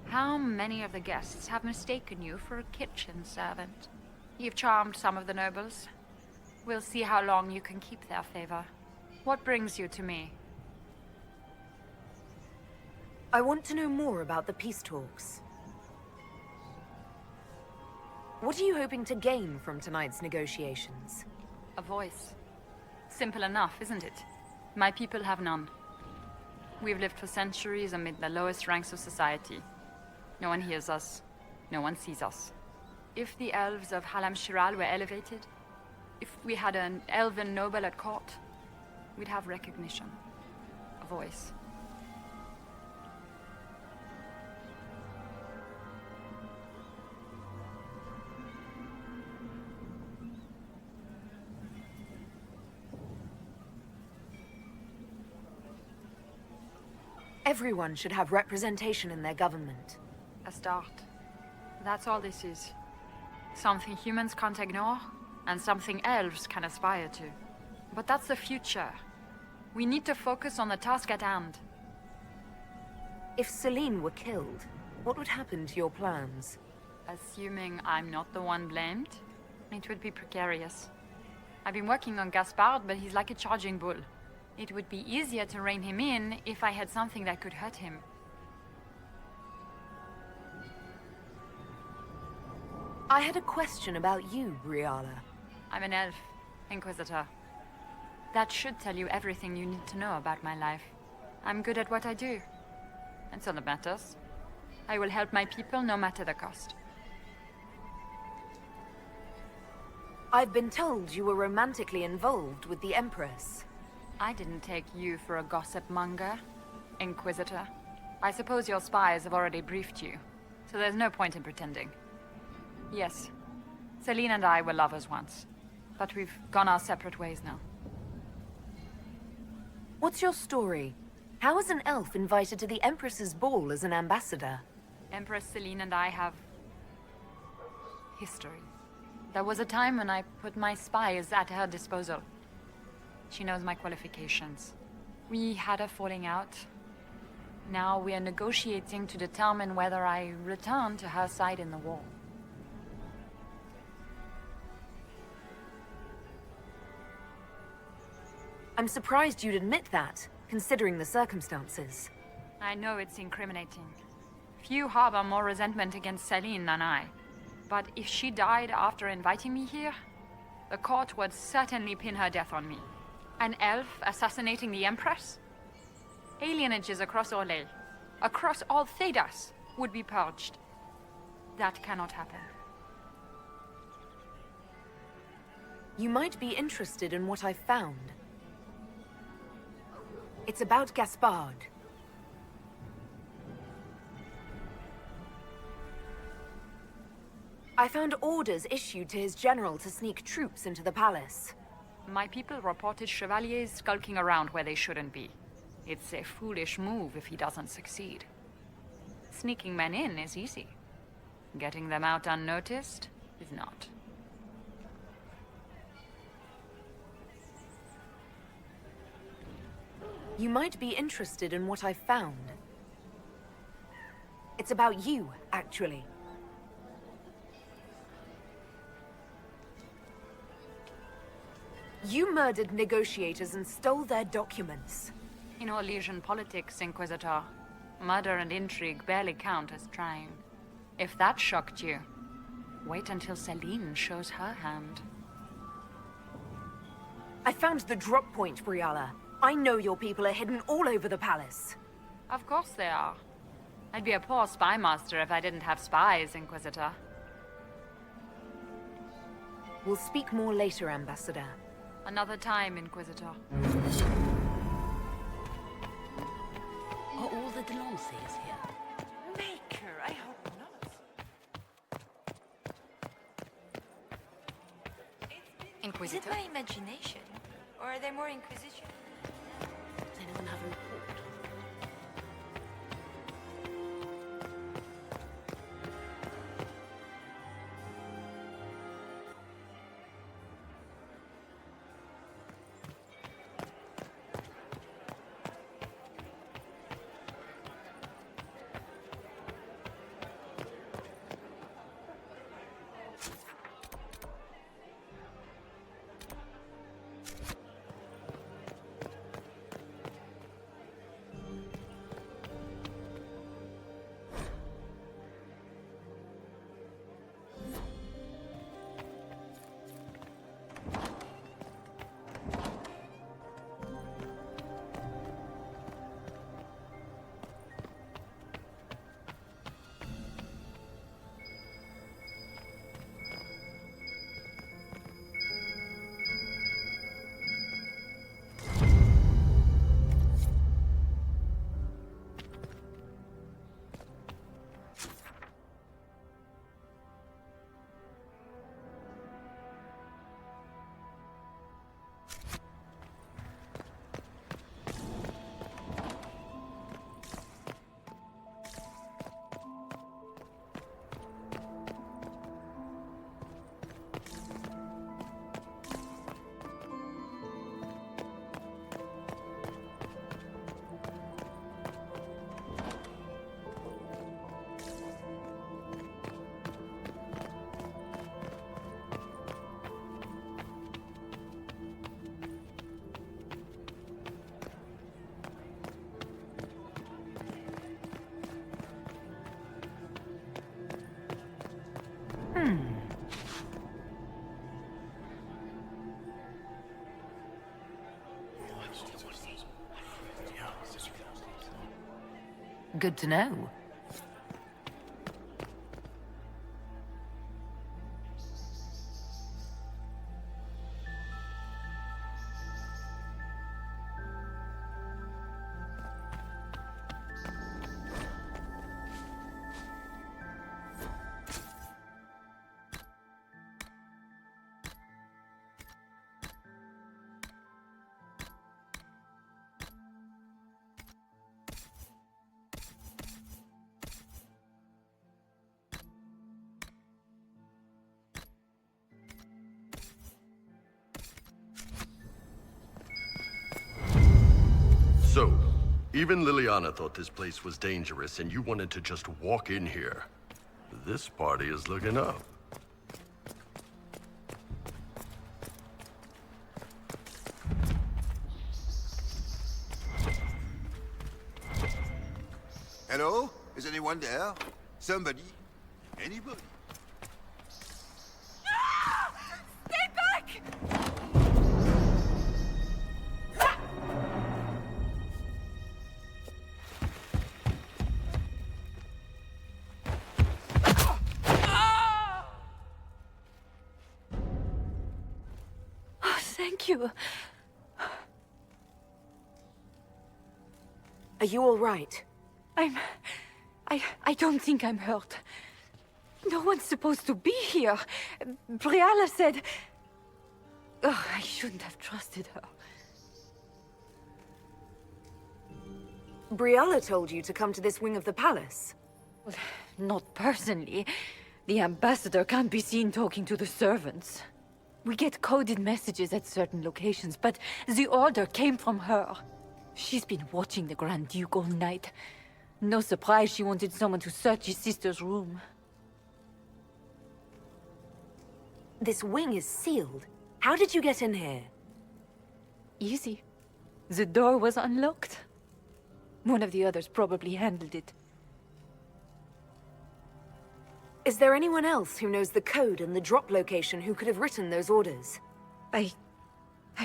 how many of the guests have mistaken you for a kitchen servant? You've charmed some of the nobles. We'll see how long you can keep their favor. What brings you to me? I want to know more about the peace talks. What are you hoping to gain from tonight's negotiations? A voice. Simple enough, isn't it? My people have none. We've lived for centuries amid the lowest ranks of society. No one hears us. No one sees us. If the elves of Halam Shiral were elevated, if we had an elven noble at court, we'd have recognition. A voice. Everyone should have representation in their government. A start. That's all this is. Something humans can't ignore, and something elves can aspire to. But that's the future. We need to focus on the task at hand. If Celine were killed, what would happen to your plans? Assuming I'm not the one blamed, it would be precarious. I've been working on Gaspard, but he's like a charging bull. It would be easier to rein him in if I had something that could hurt him. I had a question about you, Briala. I'm an elf, Inquisitor. That should tell you everything you need to know about my life. I'm good at what I do. That's all that matters. I will help my people no matter the cost. I've been told you were romantically involved with the Empress. I didn't take you for a gossip monger, Inquisitor. I suppose your spies have already briefed you, so there's no point in pretending. Yes, Celine and I were lovers once, but we've gone our separate ways now. What's your story? How is an elf invited to the Empress's ball as an ambassador? Empress Celine and I have history. There was a time when I put my spies at her disposal. She knows my qualifications. We had a falling out. Now we are negotiating to determine whether I return to her side in the war. I'm surprised you'd admit that, considering the circumstances. I know it's incriminating. Few harbor more resentment against Celine than I. But if she died after inviting me here, the court would certainly pin her death on me. An elf assassinating the Empress? Alienages across Orlais, across all Thedas, would be purged. That cannot happen. You might be interested in what I've found. It's about Gaspard. I found orders issued to his general to sneak troops into the palace. My people reported chevaliers skulking around where they shouldn't be. It's a foolish move if he doesn't succeed. Sneaking men in is easy. Getting them out unnoticed is not. You might be interested in what I've found. It's about you, actually. You murdered negotiators and stole their documents. In Orlesian politics, Inquisitor, murder and intrigue barely count as trying. If that shocked you, wait until Celine shows her hand. I found the drop point, Briala. I know your people are hidden all over the palace. Of course they are. I'd be a poor spy master if I didn't have spies, Inquisitor. We'll speak more later, Ambassador. Another time, Inquisitor. Are all the Delancers here? Baker, I hope not. Is Inquisitor? it my imagination? Or are there more Inquisition? Does anyone have a report? Good to know. So, even Liliana thought this place was dangerous and you wanted to just walk in here. This party is looking up. Hello? Is anyone there? Somebody? Anybody? Stay back! Oh, thank you. Are you all right? I don't think I'm hurt. No one's supposed to be here. Briala said... Oh, I shouldn't have trusted her. Briala told you to come to this wing of the palace? Well, not personally. The ambassador can't be seen talking to the servants. We get coded messages at certain locations, but the order came from her. She's been watching the Grand Duke all night. No surprise she wanted someone to search his sister's room. This wing is sealed. How did you get in here? Easy. The door was unlocked. One of the others probably handled it. Is there anyone else who knows the code and the drop location who could have written those orders? I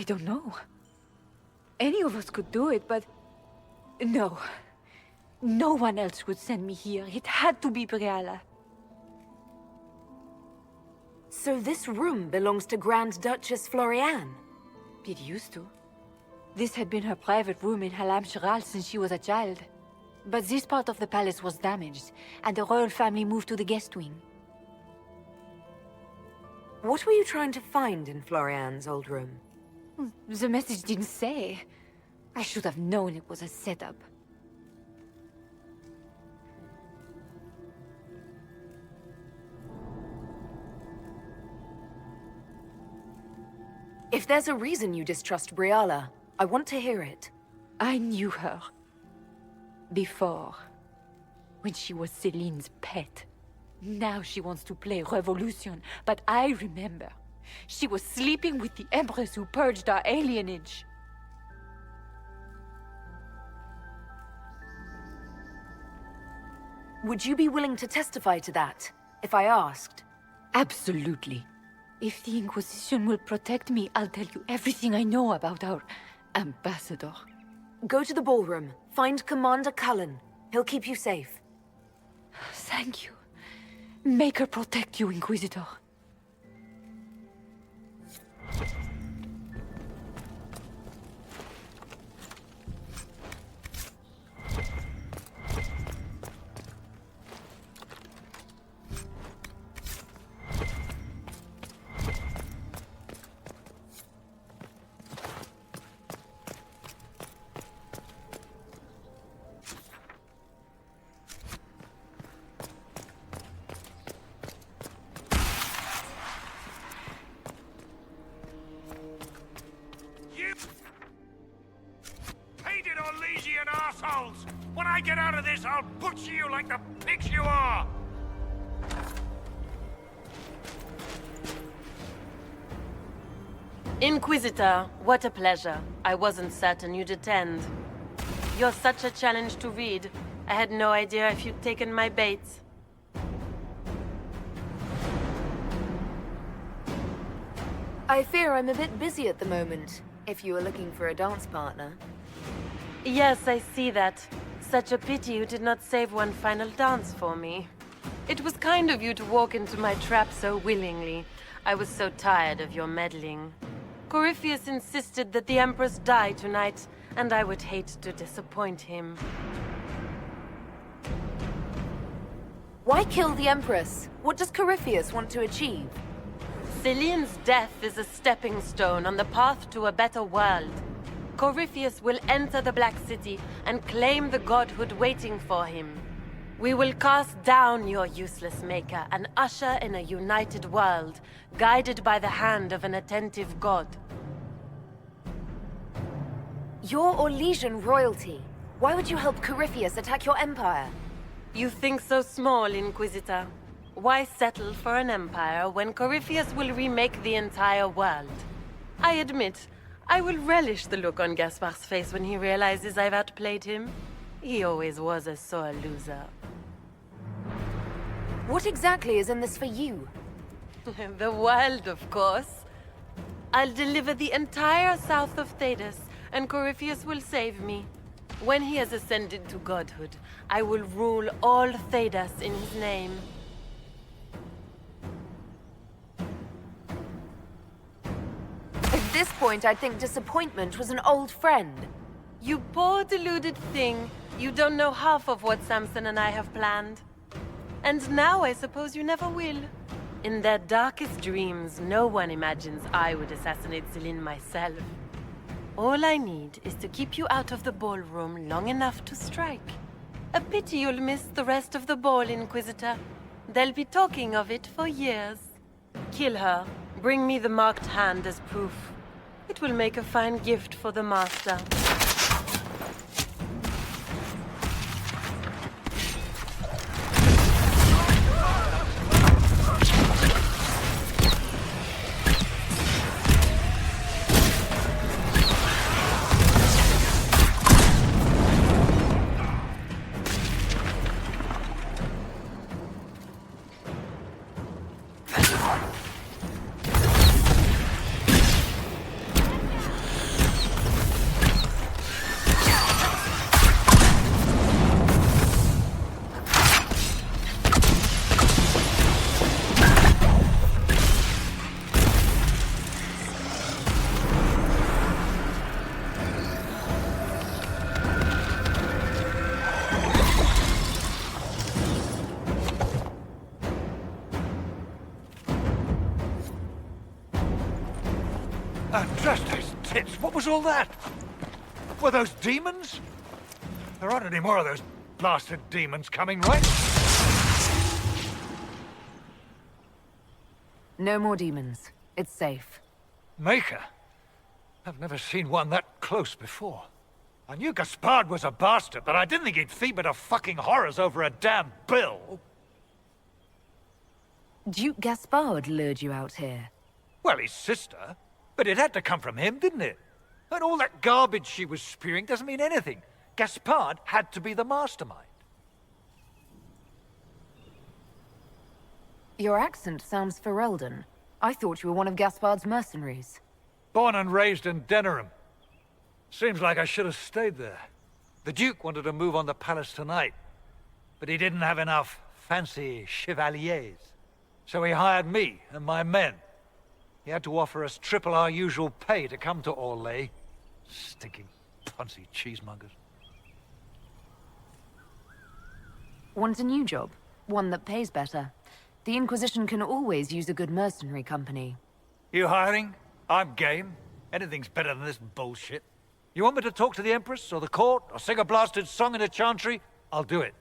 don't know. Any of us could do it, but... No. No one else would send me here. It had to be Briala. So this room belongs to Grand Duchess Floriane? It used to. This had been her private room in Halam Shiral since she was a child. But this part of the palace was damaged, and the royal family moved to the guest wing. What were you trying to find in Floriane's old room? The message didn't say. I should have known it was a setup. If there's a reason you distrust Briala, I want to hear it. I knew her. Before. When she was Celine's pet. Now she wants to play revolution, but I remember. She was sleeping with the Empress who purged our alienage. Would you be willing to testify to that, if I asked? Absolutely. If the Inquisition will protect me, I'll tell you everything I know about our ambassador. Go to the ballroom. Find Commander Cullen. He'll keep you safe. Thank you. Make her protect you, Inquisitor. When I get out of this, I'll butcher you like the pigs you are! Inquisitor, what a pleasure. I wasn't certain you'd attend. You're such a challenge to read. I had no idea if you'd taken my bait. I fear I'm a bit busy at the moment, if you are looking for a dance partner. Yes, I see that. such a pity you did not save one final dance for me. It was kind of you to walk into my trap so willingly. I was so tired of your meddling. Corypheus insisted that the Empress die tonight, and I would hate to disappoint him. Why kill the Empress? What does Corypheus want to achieve? Celine's death is a stepping stone on the path to a better world. Corypheus will enter the Black City and claim the godhood waiting for him. We will cast down your useless maker and usher in a united world, guided by the hand of an attentive god. You're Orlesian royalty. Why would you help Corypheus attack your empire? You think so small, Inquisitor. Why settle for an empire when Corypheus will remake the entire world? I admit, I will relish the look on Gaspar's face when he realizes I've outplayed him. He always was a sore loser. What exactly is in this for you? The world, of course. I'll deliver the entire south of Thedas, and Corypheus will save me. When he has ascended to godhood, I will rule all Thedas in his name. At this point, I think disappointment was an old friend. You poor deluded thing. You don't know half of what Samson and I have planned. And now I suppose you never will. In their darkest dreams, no one imagines I would assassinate Celine myself. All I need is to keep you out of the ballroom long enough to strike. A pity you'll miss the rest of the ball, Inquisitor. They'll be talking of it for years. Kill her. Bring me the marked hand as proof. It will make a fine gift for the Master. Trust tits, what was all that? Were those demons? There aren't any more of those blasted demons coming, right? No more demons. It's safe. Maker? I've never seen one that close before. I knew Gaspard was a bastard, but I didn't think he'd feed me to fucking horrors over a damn bill. Duke Gaspard lured you out here. Well, his sister. But it had to come from him, didn't it? And all that garbage she was spewing doesn't mean anything. Gaspard had to be the mastermind. Your accent sounds Ferelden. I thought you were one of Gaspard's mercenaries. Born and raised in Denerim. Seems like I should have stayed there. The Duke wanted to move on the palace tonight, but he didn't have enough fancy chevaliers. So he hired me and my men. He had to offer us triple our usual pay to come to Orlais. Stinking poncy cheesemongers. Want a new job? One that pays better. The Inquisition can always use a good mercenary company. You hiring? I'm game. Anything's better than this bullshit. You want me to talk to the Empress, or the court, or sing a blasted song in a chantry? I'll do it.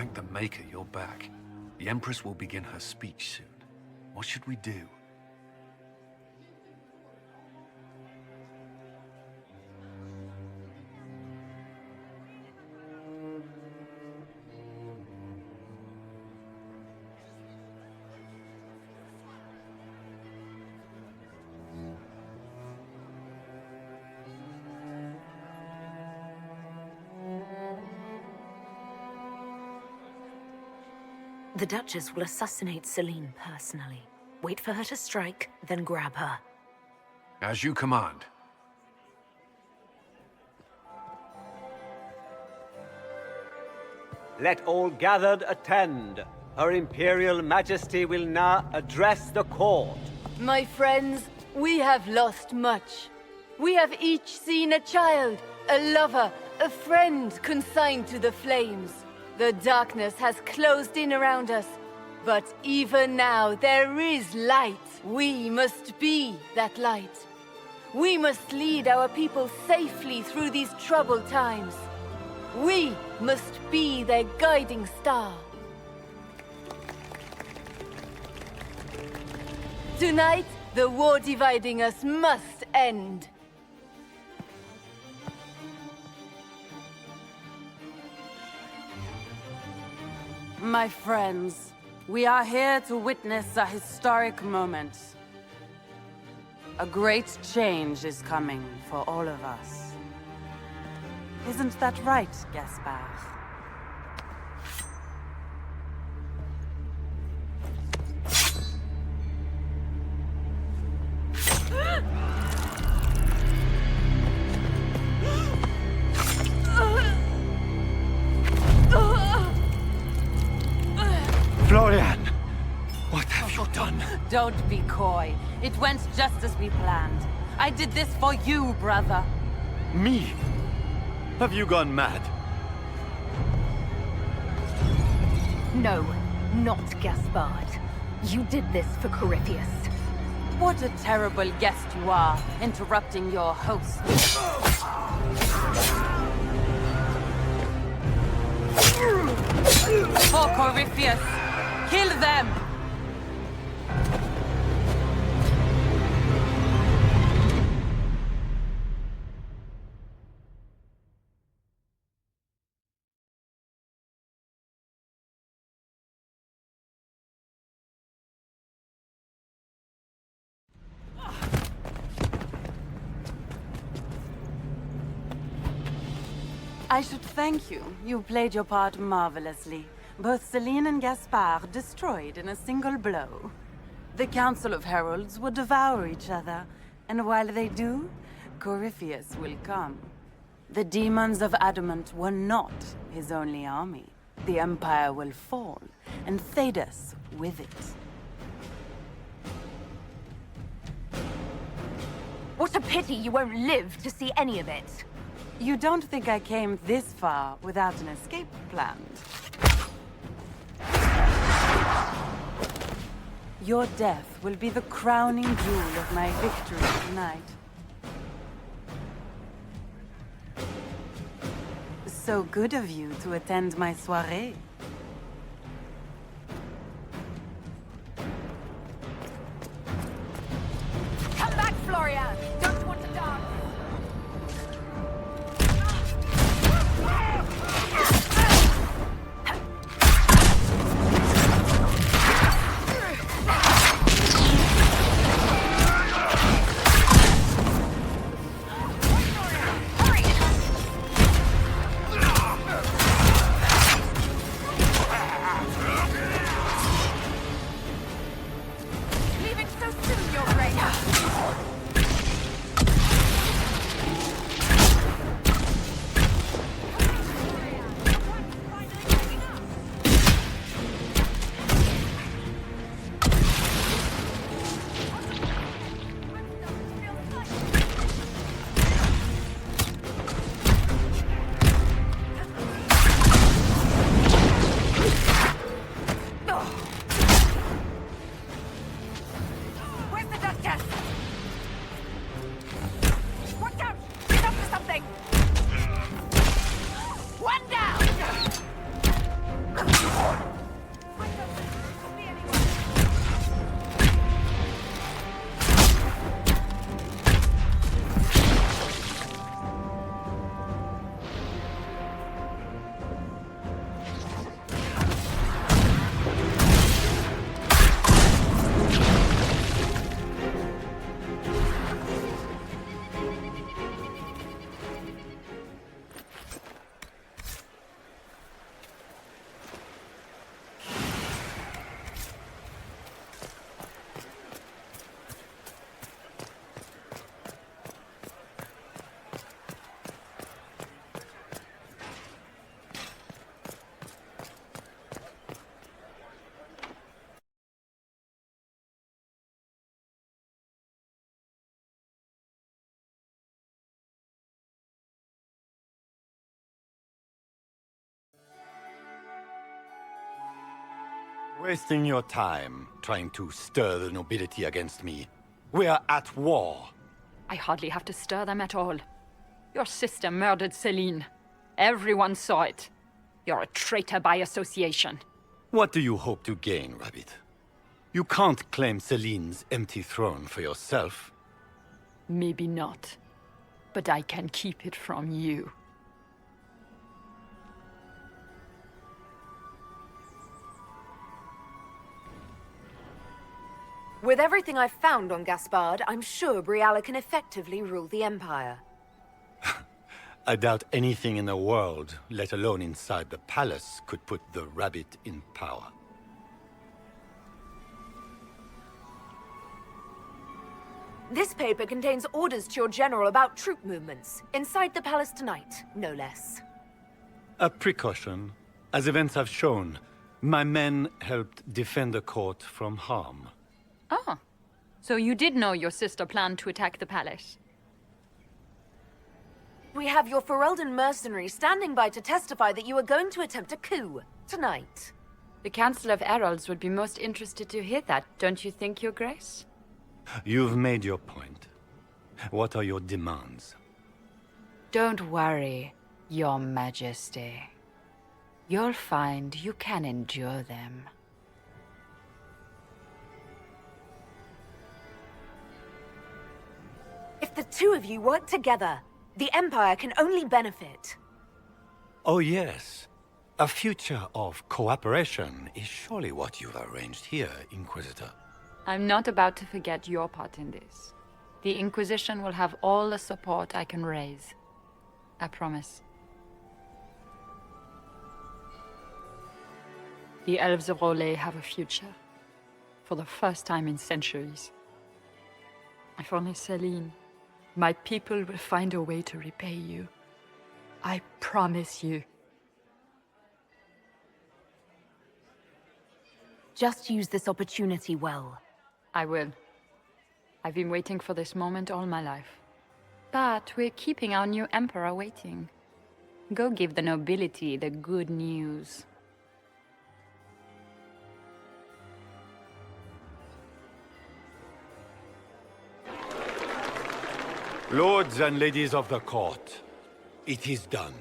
Thank the Maker you're back. The Empress will begin her speech soon. What should we do? The Duchess will assassinate Celine personally. Wait for her to strike, then grab her. As you command. Let all gathered attend. Her Imperial Majesty will now address the court. My friends, we have lost much. We have each seen a child, a lover, a friend consigned to the flames. The darkness has closed in around us, but even now there is light. We must be that light. We must lead our people safely through these troubled times. We must be their guiding star. Tonight, the war dividing us must end. My friends, we are here to witness a historic moment. A great change is coming for all of us. Isn't that right, Gaspard? Florian! What have you done? Don't be coy. It went just as we planned. I did this for you, brother. Me? Have you gone mad? No, not Gaspard. You did this for Corypheus. What a terrible guest you are, interrupting your host. For Corypheus! Kill them! I should thank you. You played your part marvelously. Both Celine and Gaspard destroyed in a single blow. The Council of Heralds will devour each other, and while they do, Corypheus will come. The demons of Adamant were not his only army. The Empire will fall, and Thedas with it. What a pity you won't live to see any of it. You don't think I came this far without an escape planned? Your death will be the crowning jewel of my victory tonight. So good of you to attend my soirée. Come back, Florian! Don't want to dance! Wasting your time trying to stir the nobility against me. We are at war. I hardly have to stir them at all. Your sister murdered Celine. Everyone saw it. You're a traitor by association. What do you hope to gain, Rabbit? You can't claim Celine's empty throne for yourself. Maybe not. But I can keep it from you. With everything I've found on Gaspard, I'm sure Briala can effectively rule the Empire. I doubt anything in the world, let alone inside the palace, could put the Rabbit in power. This paper contains orders to your general about troop movements, inside the palace tonight, no less. A precaution. As events have shown, my men helped defend the court from harm. Ah, so you did know your sister planned to attack the palace? We have your Ferelden mercenaries standing by to testify that you are going to attempt a coup tonight. The Council of Heralds would be most interested to hear that, don't you think, Your Grace? You've made your point. What are your demands? Don't worry, Your Majesty. You'll find you can endure them. If the two of you work together, the Empire can only benefit. Oh yes. A future of cooperation is surely what you've arranged here, Inquisitor. I'm not about to forget your part in this. The Inquisition will have all the support I can raise. I promise. The Elves of Rolais have a future. For the first time in centuries. If only Celine, my people will find a way to repay you. I promise you. Just use this opportunity well. I will. I've been waiting for this moment all my life. But we're keeping our new emperor waiting. Go give the nobility the good news. Lords and ladies of the court, it is done.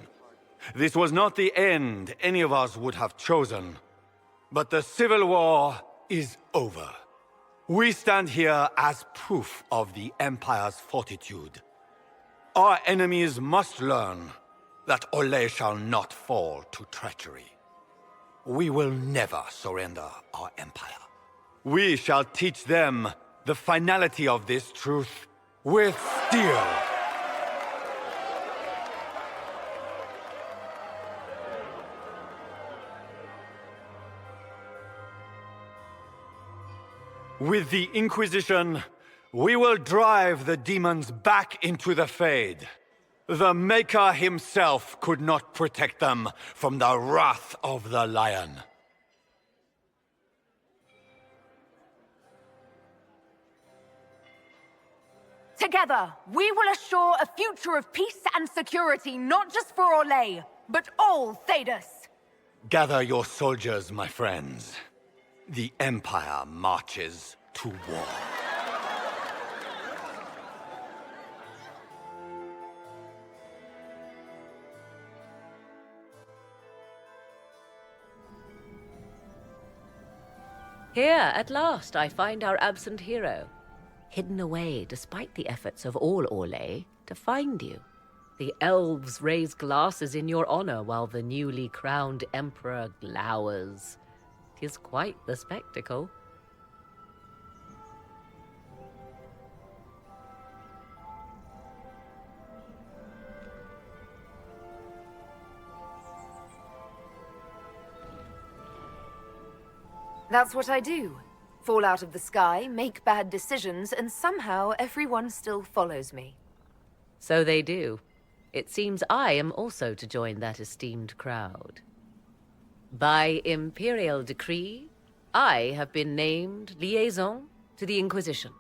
This was not the end any of us would have chosen. But the civil war is over. We stand here as proof of the Empire's fortitude. Our enemies must learn that Olay shall not fall to treachery. We will never surrender our Empire. We shall teach them the finality of this truth with steel. With the Inquisition, we will drive the demons back into the Fade. The Maker himself could not protect them from the wrath of the Lion. Together, we will assure a future of peace and security, not just for Olay, but all Thedas. Gather your soldiers, my friends. The Empire marches to war. Here, at last, I find our absent hero. Hidden away, despite the efforts of all Orlais, to find you. The elves raise glasses in your honor while the newly crowned emperor glowers. 'Tis quite the spectacle. That's what I do. Fall out of the sky, make bad decisions, and somehow everyone still follows me. So they do. It seems I am also to join that esteemed crowd. By imperial decree, I have been named liaison to the Inquisition.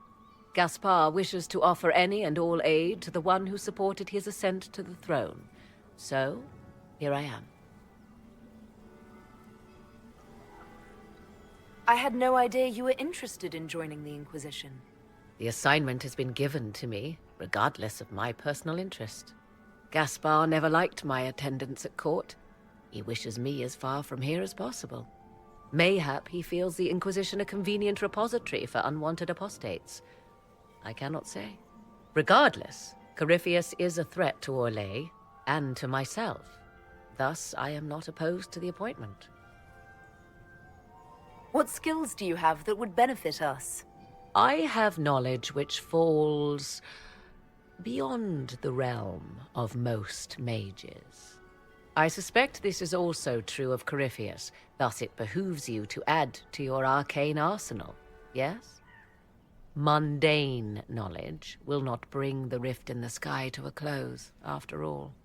Gaspard wishes to offer any and all aid to the one who supported his ascent to the throne. So, here I am. I had no idea you were interested in joining the Inquisition. The assignment has been given to me, regardless of my personal interest. Gaspar never liked my attendance at court. He wishes me as far from here as possible. Mayhap he feels the Inquisition a convenient repository for unwanted apostates. I cannot say. Regardless, Corypheus is a threat to Orlais and to myself. Thus, I am not opposed to the appointment. What skills do you have that would benefit us? I have knowledge which falls beyond the realm of most mages. I suspect this is also true of Corypheus, thus it behooves you to add to your arcane arsenal, yes? Mundane knowledge will not bring the rift in the sky to a close, after all.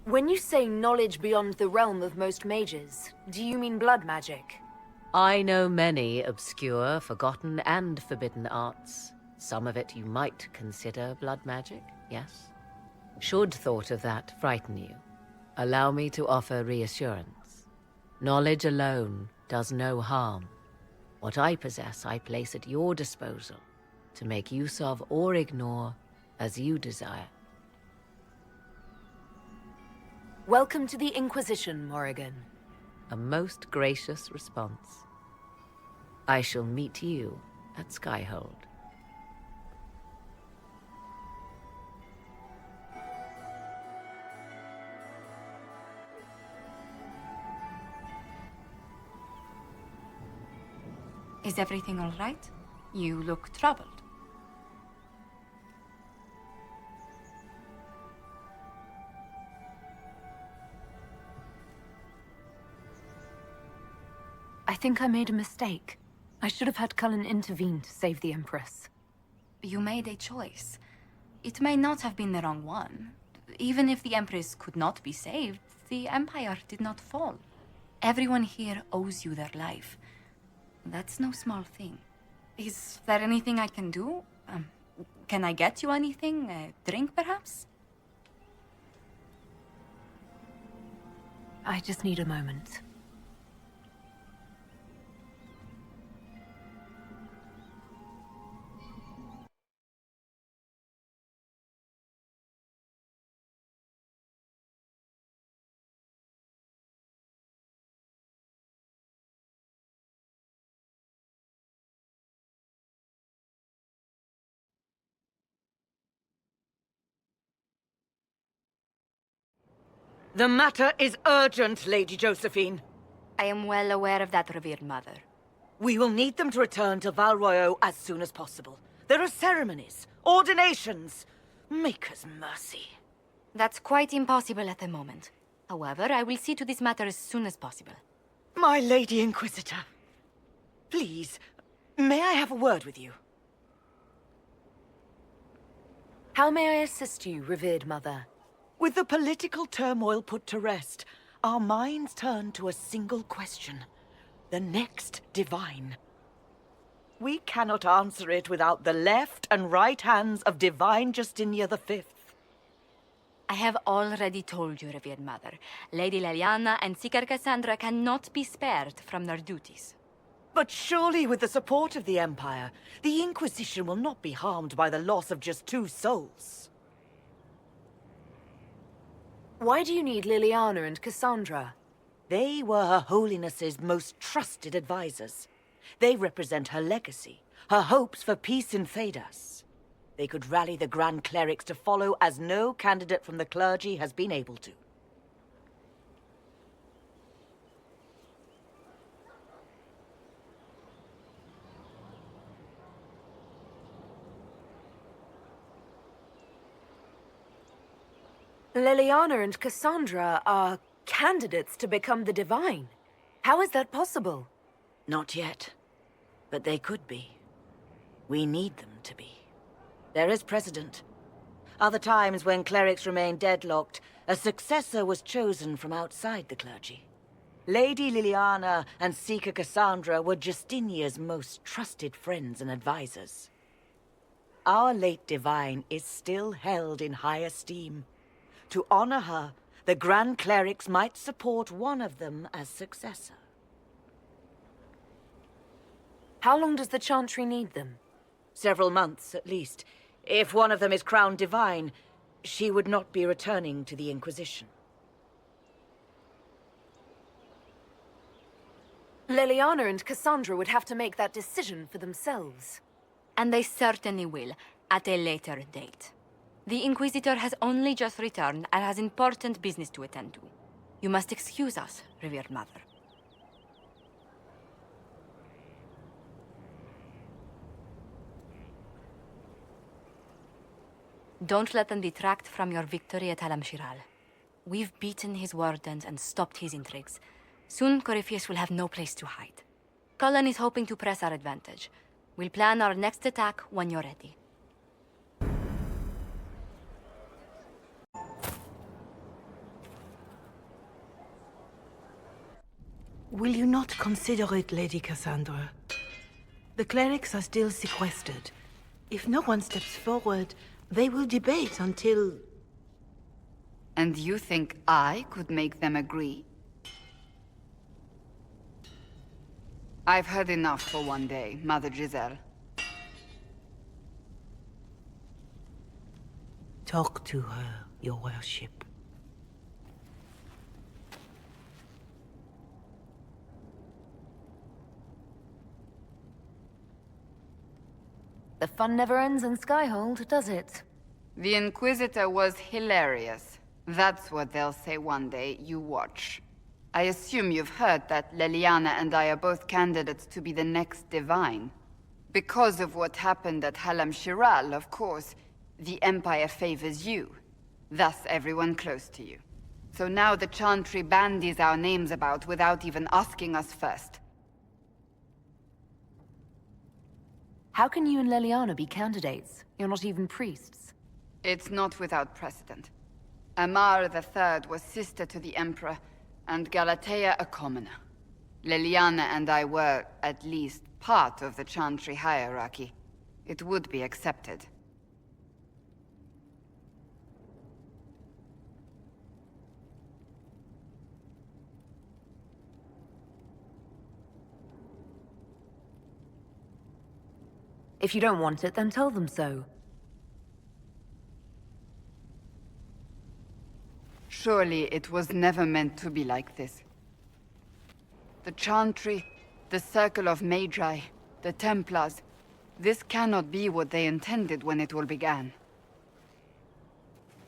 When you say knowledge beyond the realm of most mages, do you mean blood magic? I know many obscure, forgotten, and forbidden arts. Some of it you might consider blood magic, yes? Should thought of that frighten you, allow me to offer reassurance. Knowledge alone does no harm. What I possess, I place at your disposal, to make use of or ignore as you desire. Welcome to the Inquisition, Morrigan. A most gracious response. I shall meet you at Skyhold. Is everything all right? You look troubled. I think I made a mistake. I should have had Cullen intervene to save the Empress. You made a choice. It may not have been the wrong one. Even if the Empress could not be saved, the Empire did not fall. Everyone here owes you their life. That's no small thing. Is there anything I can do? Can I get you anything? A drink, perhaps? I just need a moment. The matter is urgent, Lady Josephine. I am well aware of that, revered mother. We will need them to return to Val Royeaux as soon as possible. There are ceremonies, ordinations. Maker's mercy. That's quite impossible at the moment. However, I will see to this matter as soon as possible. My Lady Inquisitor. Please, may I have a word with you? How may I assist you, revered mother? With the political turmoil put to rest, our minds turn to a single question. The next divine. We cannot answer it without the left and right hands of Divine Justinia V. I have already told you, revered mother. Lady Leliana and Seeker Cassandra cannot be spared from their duties. But surely with the support of the Empire, the Inquisition will not be harmed by the loss of just 2 souls. Why do you need Liliana and Cassandra? They were Her Holiness's most trusted advisors. They represent her legacy, her hopes for peace in Thedas. They could rally the Grand Clerics to follow as no candidate from the clergy has been able to. Liliana and Cassandra are candidates to become the Divine. How is that possible? Not yet. But they could be. We need them to be. There is precedent. Other times when clerics remained deadlocked, a successor was chosen from outside the clergy. Lady Liliana and Seeker Cassandra were Justinia's most trusted friends and advisors. Our late Divine is still held in high esteem. To honor her, the Grand Clerics might support one of them as successor. How long does the Chantry need them? Several months, at least. If one of them is crowned divine, she would not be returning to the Inquisition. Leliana and Cassandra would have to make that decision for themselves. And they certainly will, at a later date. The Inquisitor has only just returned and has important business to attend to. You must excuse us, revered mother. Don't let them detract from your victory at Alam-Shiral. We've beaten his wardens and stopped his intrigues. Soon, Corypheus will have no place to hide. Cullen is hoping to press our advantage. We'll plan our next attack when you're ready. Will you not consider it, Lady Cassandra? The clerics are still sequestered. If no one steps forward, they will debate until... And you think I could make them agree? I've heard enough for one day, Mother Giselle. Talk to her, your worship. The fun never ends in Skyhold, does it? The Inquisitor was hilarious. That's what they'll say one day, you watch. I assume you've heard that Leliana and I are both candidates to be the next Divine. Because of what happened at Halam-Shiral, of course, the Empire favors you. Thus everyone close to you. So now the Chantry bandies our names about without even asking us first. How can you and Leliana be candidates? You're not even priests. It's not without precedent. Amar III was sister to the Emperor, and Galatea a commoner. Leliana and I were, at least, part of the Chantry hierarchy. It would be accepted. If you don't want it, then tell them so. Surely it was never meant to be like this. The Chantry, the Circle of Magi, the Templars, this cannot be what they intended when it all began.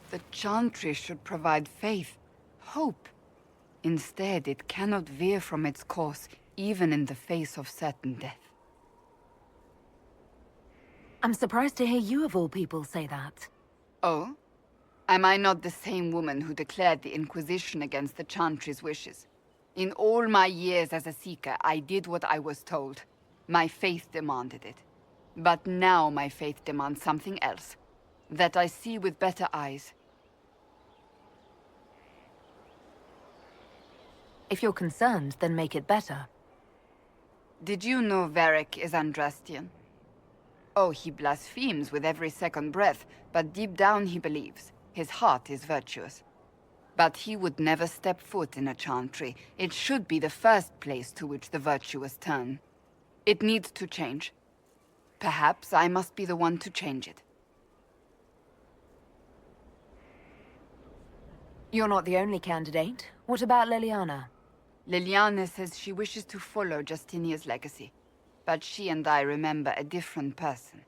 The Chantry should provide faith, hope. Instead, it cannot veer from its course, even in the face of certain death. I'm surprised to hear you of all people say that. Oh? Am I not the same woman who declared the Inquisition against the Chantry's wishes? In all my years as a Seeker, I did what I was told. My faith demanded it. But now my faith demands something else. That I see with better eyes. If you're concerned, then make it better. Did you know Varric is Andrastian? Oh, he blasphemes with every second breath, but deep down he believes. His heart is virtuous. But he would never step foot in a Chantry. It should be the first place to which the virtuous turn. It needs to change. Perhaps I must be the one to change it. You're not the only candidate. What about Leliana? Leliana says she wishes to follow Justinia's legacy. But she and I remember a different person.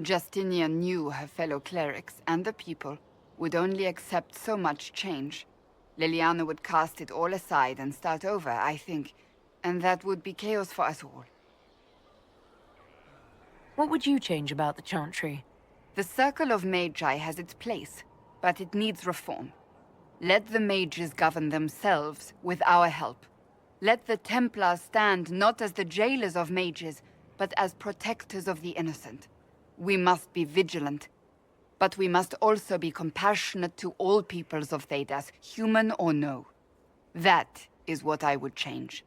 Justinia knew her fellow clerics and the people would only accept so much change. Leliana would cast it all aside and start over, I think. And that would be chaos for us all. What would you change about the Chantry? The Circle of Magi has its place, but it needs reform. Let the mages govern themselves with our help. Let the Templars stand not as the jailers of mages, but as protectors of the innocent. We must be vigilant, but we must also be compassionate to all peoples of Thedas, human or no. That is what I would change.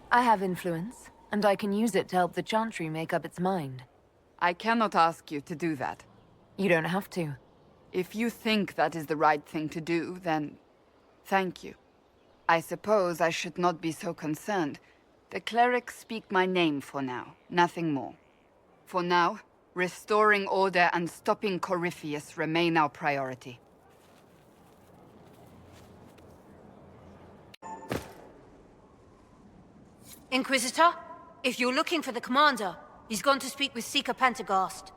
I have influence, and I can use it to help the Chantry make up its mind. I cannot ask you to do that. You don't have to. If you think that is the right thing to do, then thank you. I suppose I should not be so concerned. The clerics speak my name for now, nothing more. For now, restoring order and stopping Corypheus remain our priority. Inquisitor, if you're looking for the commander, he's gone to speak with Seeker Pentecost.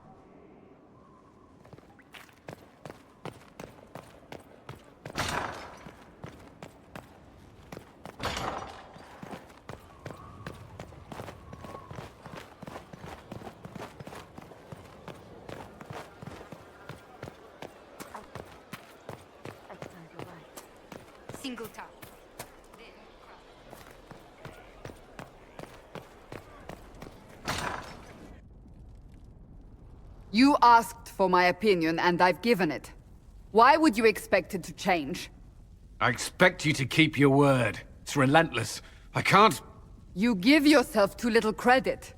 Single tower. You asked for my opinion, and I've given it. Why would you expect it to change? I expect you to keep your word. It's relentless. I can't... You give yourself too little credit.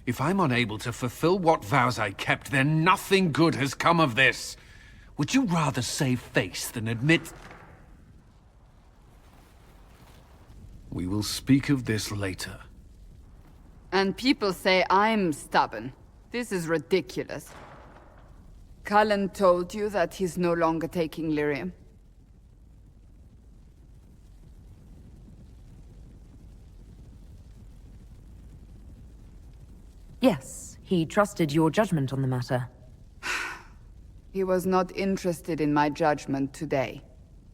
If I'm unable to fulfill what vows I kept, then nothing good has come of this. Would you rather save face than admit... We will speak of this later. And people say I'm stubborn. This is ridiculous. Cullen told you that he's no longer taking lyrium. Yes, he trusted your judgment on the matter. He was not interested in my judgment today.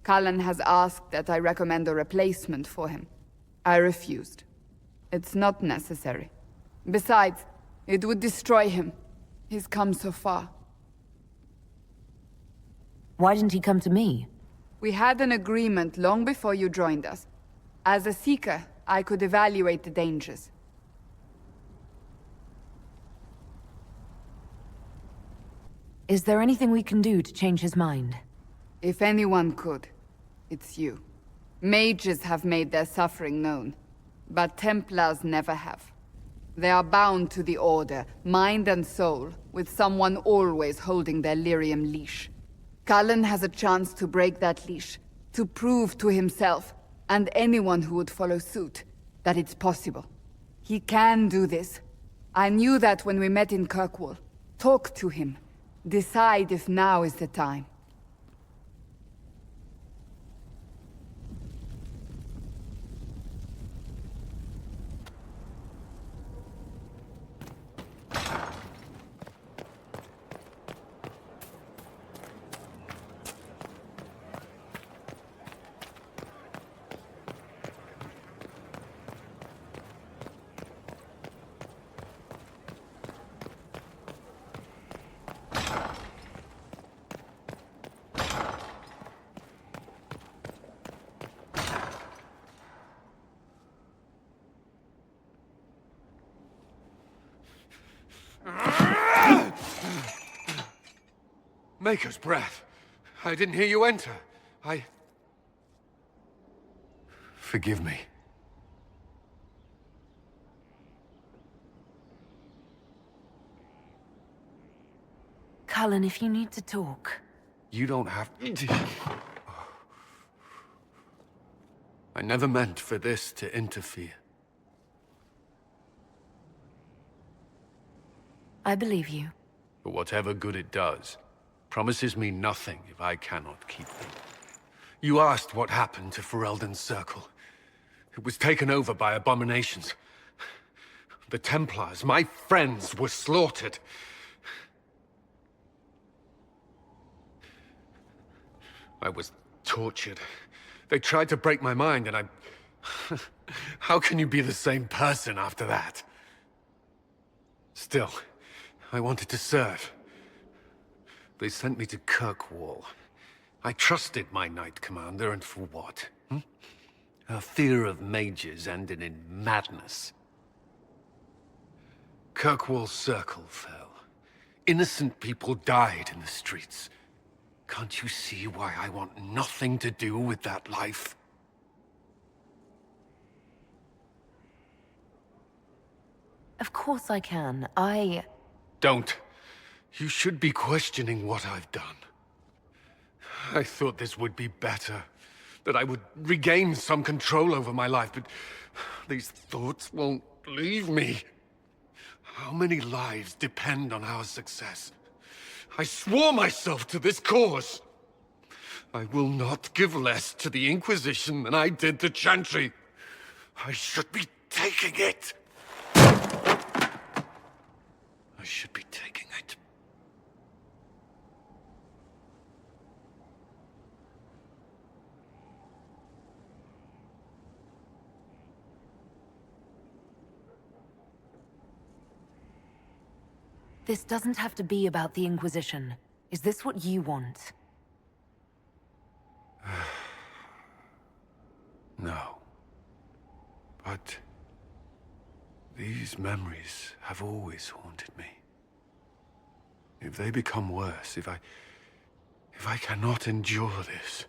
Cullen has asked that I recommend a replacement for him. I refused. It's not necessary. Besides, it would destroy him. He's come so far. Why didn't he come to me? We had an agreement long before you joined us. As a Seeker, I could evaluate the dangers. Is there anything we can do to change his mind? If anyone could, it's you. Mages have made their suffering known, but Templars never have. They are bound to the Order, mind and soul, with someone always holding their lyrium leash. Cullen has a chance to break that leash, to prove to himself, and anyone who would follow suit, that it's possible. He can do this. I knew that when we met in Kirkwall. Talk to him. Decide if now is the time. Maker's breath. I didn't hear you enter. Forgive me. Cullen, if you need to talk... You don't have... I never meant for this to interfere. I believe you. But whatever good it does, promises me nothing if I cannot keep them. You asked what happened to Ferelden's Circle. It was taken over by abominations. The Templars, my friends, were slaughtered. I was tortured. They tried to break my mind, and I... How can you be the same person after that? Still, I wanted to serve. They sent me to Kirkwall. I trusted my Knight Commander, and for what? Her fear of mages ended in madness. Kirkwall's Circle fell. Innocent people died in the streets. Can't you see why I want nothing to do with that life? Of course I can. Don't. You should be questioning what I've done. I thought this would be better. that I would regain some control over my life, but these thoughts won't leave me. How many lives depend on our success? I swore myself to this cause. I will not give less to the Inquisition than I did to Chantry. I should be taking it. I should be taking it. This doesn't have to be about the Inquisition. Is this what you want? No. But these memories have always haunted me. If they become worse, if I cannot endure this...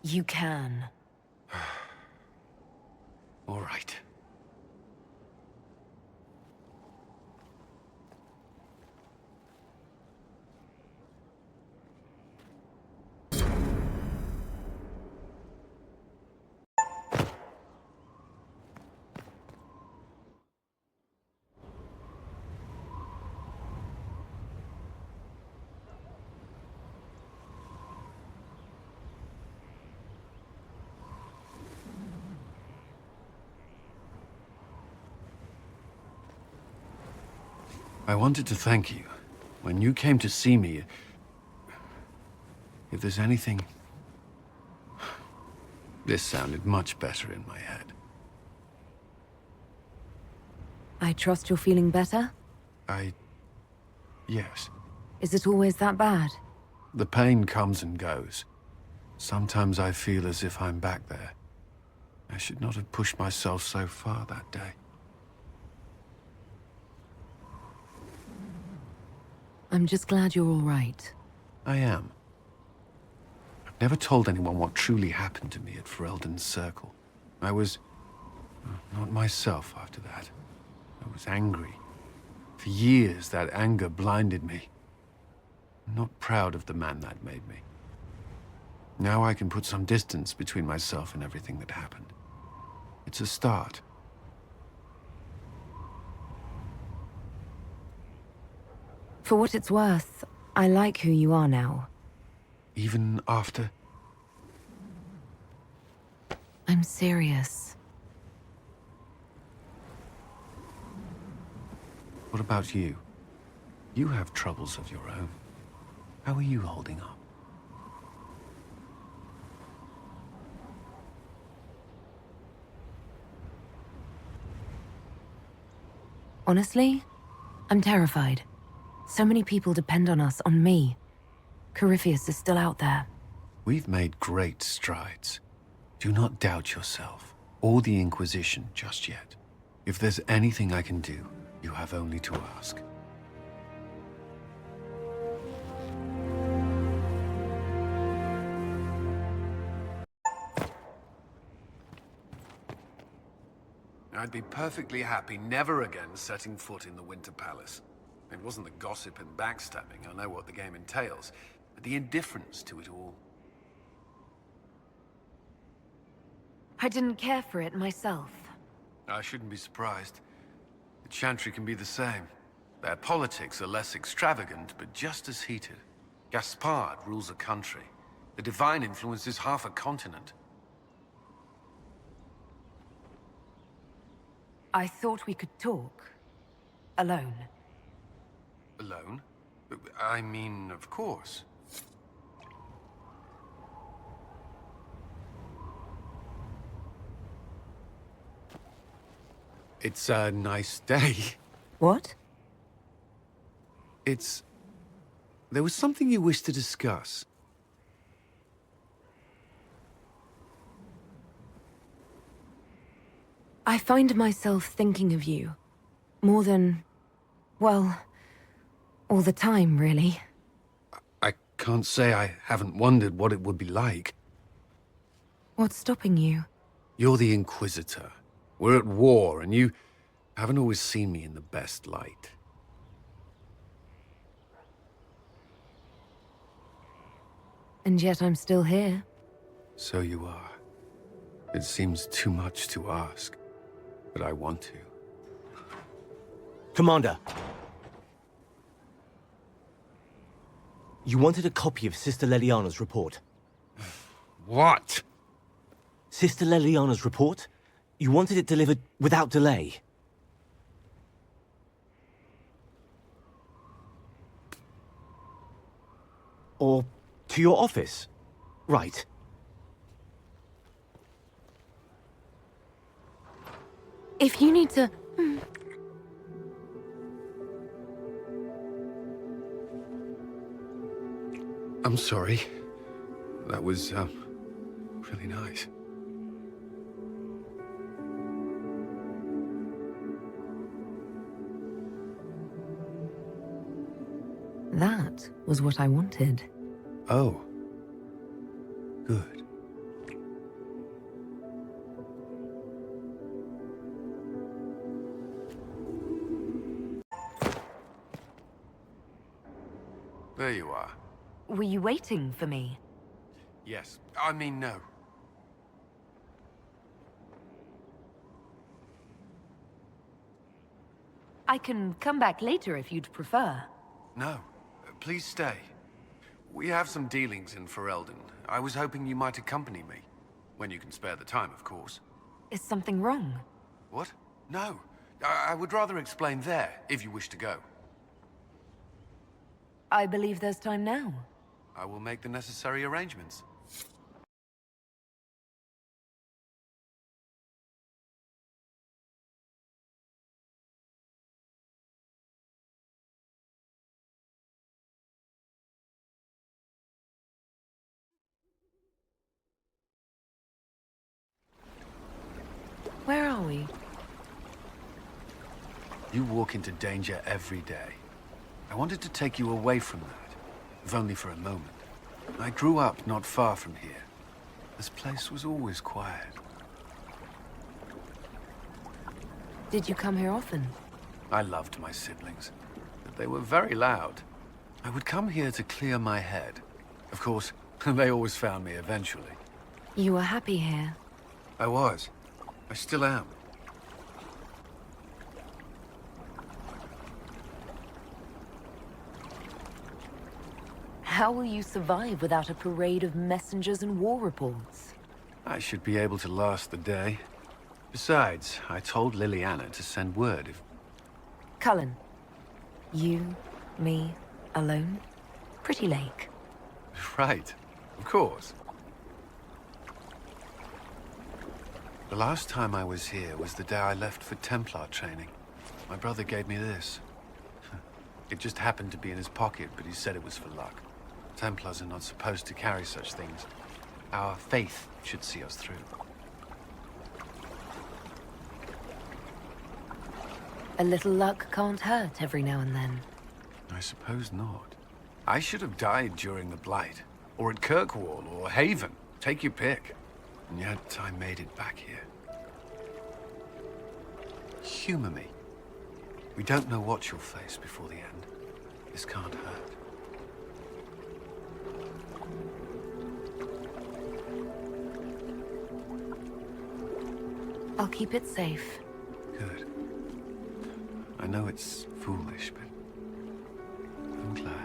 You can. All right. I wanted to thank you. When you came to see me, if there's anything... This sounded much better in my head. I trust you're feeling better? Yes. Is it always that bad? The pain comes and goes. Sometimes I feel as if I'm back there. I should not have pushed myself so far that day. I'm just glad you're all right. I am. I've never told anyone what truly happened to me at Ferelden's Circle. I was... not myself after that. I was angry. For years, that anger blinded me. I'm not proud of the man that made me. Now I can put some distance between myself and everything that happened. It's a start. For what it's worth, I like who you are now. Even after? I'm serious. What about you? You have troubles of your own. How are you holding up? Honestly, I'm terrified. So many people depend on us, on me. Corypheus is still out there. We've made great strides. Do not doubt yourself, or the Inquisition just yet. If there's anything I can do, you have only to ask. I'd be perfectly happy never again setting foot in the Winter Palace. It wasn't the gossip and backstabbing, I know what the game entails, but the indifference to it all. I didn't care for it myself. I shouldn't be surprised. The Chantry can be the same. Their politics are less extravagant, but just as heated. Gaspard rules a country. The Divine influences half a continent. I thought we could talk. Alone. Alone? I mean, of course. It's a nice day. What? There was something you wished to discuss. I find myself thinking of you. More than... well... all the time, really. I can't say I haven't wondered what it would be like. What's stopping you? You're the Inquisitor. We're at war, and you Haven't always seen me in the best light. And yet I'm still here. So you are. It seems too much to ask, but I want to. Commander. You wanted a copy of Sister Leliana's report. What? Sister Leliana's report? You wanted it delivered without delay. Or to your office. Right. If you need to... I'm sorry. That was, really nice. That was what I wanted. Oh. Good. There you are. Were you waiting for me? Yes. I mean, no. I can come back later if you'd prefer. No. Please stay. We have some dealings in Ferelden. I was hoping you might accompany me. When you can spare the time, of course. Is something wrong? What? No. I would rather explain there, if you wish to go. I believe there's time now. I will make the necessary arrangements. Where are we? You walk into danger every day. I wanted to take you away from that, if only for a moment. I grew up not far from here. This place was always quiet. Did you come here often? I loved my siblings, but they were very loud. I would come here to clear my head. Of course, they always found me eventually. You were happy here. I was. I still am. How will you survive without a parade of messengers and war reports? I should be able to last the day. Besides, I told Liliana to send word if... Cullen. You, me, alone? Pretty Lake. Right. Of course. The last time I was here was the day I left for Templar training. My brother gave me this. It just happened to be in his pocket, but he said it was for luck. Templars are not supposed to carry such things. Our faith should see us through. A little luck can't hurt every now and then. I suppose not. I should have died during the Blight, or at Kirkwall, or Haven. Take your pick. And yet I made it back here. Humor me. We don't know what you'll face before the end. This can't hurt. I'll keep it safe. Good. I know it's foolish, but I'm glad.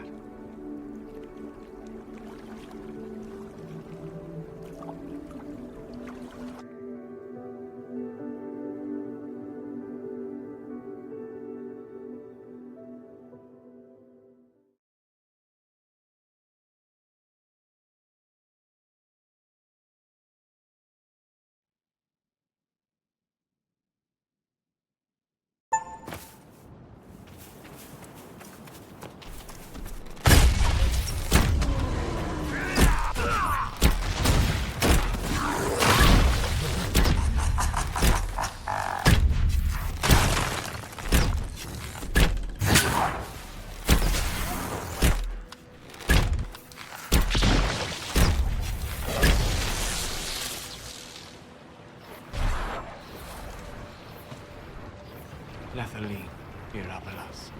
Lethalin, Irabelas.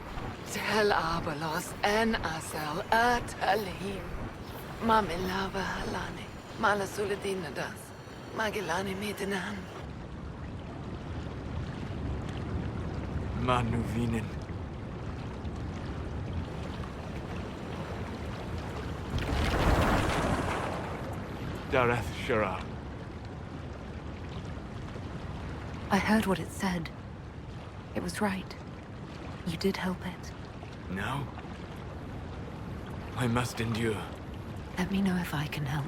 Tel Abelos en Asel Atalim. Mamilava Halani. Malasuladinadas. Magilani Midinan. Manuvinin. Dareth Shara. I heard what it said. It was right. You did help it. No. I must endure. Let me know if I can help.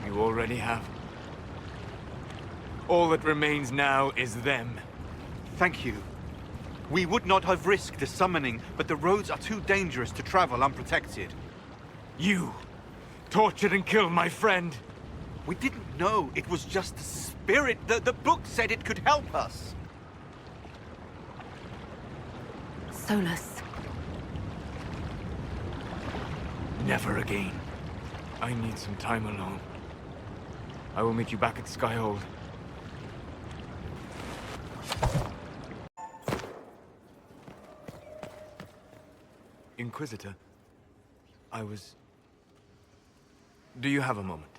You already have. All that remains now is them. Thank you. We would not have risked the summoning, but the roads are too dangerous to travel unprotected. You tortured and killed my friend. We didn't know it was just a spirit. The book said it could help us. Solus. Never again. I need some time alone. I will meet you back at Skyhold. Inquisitor, Do you have a moment?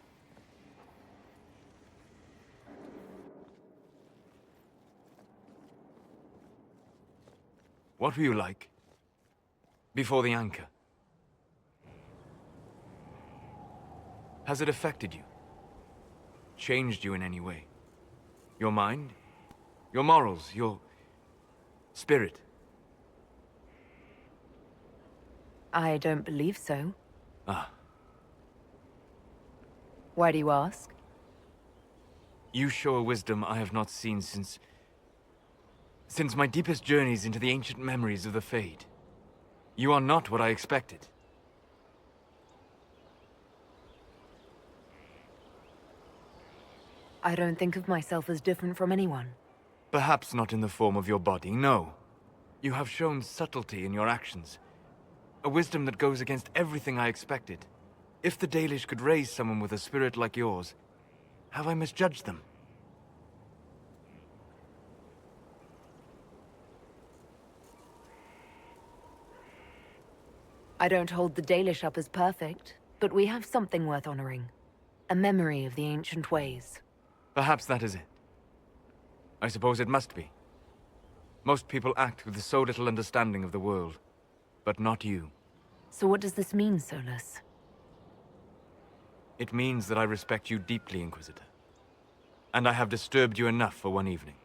What were you like before the anchor? Has it affected you? Changed you in any way? Your mind? Your morals? Your spirit? I don't believe so. Ah. Why do you ask? You show a wisdom I have not seen since my deepest journeys into the ancient memories of the Fade. You are not what I expected. I don't think of myself as different from anyone. Perhaps not in the form of your body, no. You have shown subtlety in your actions. A wisdom that goes against everything I expected. If the Dalish could raise someone with a spirit like yours, have I misjudged them? I don't hold the Dalish up as perfect, but we have something worth honoring. A memory of the ancient ways. Perhaps that is it. I suppose it must be. Most people act with so little understanding of the world, but not you. So what does this mean, Solus? It means that I respect you deeply, Inquisitor. And I have disturbed you enough for one evening.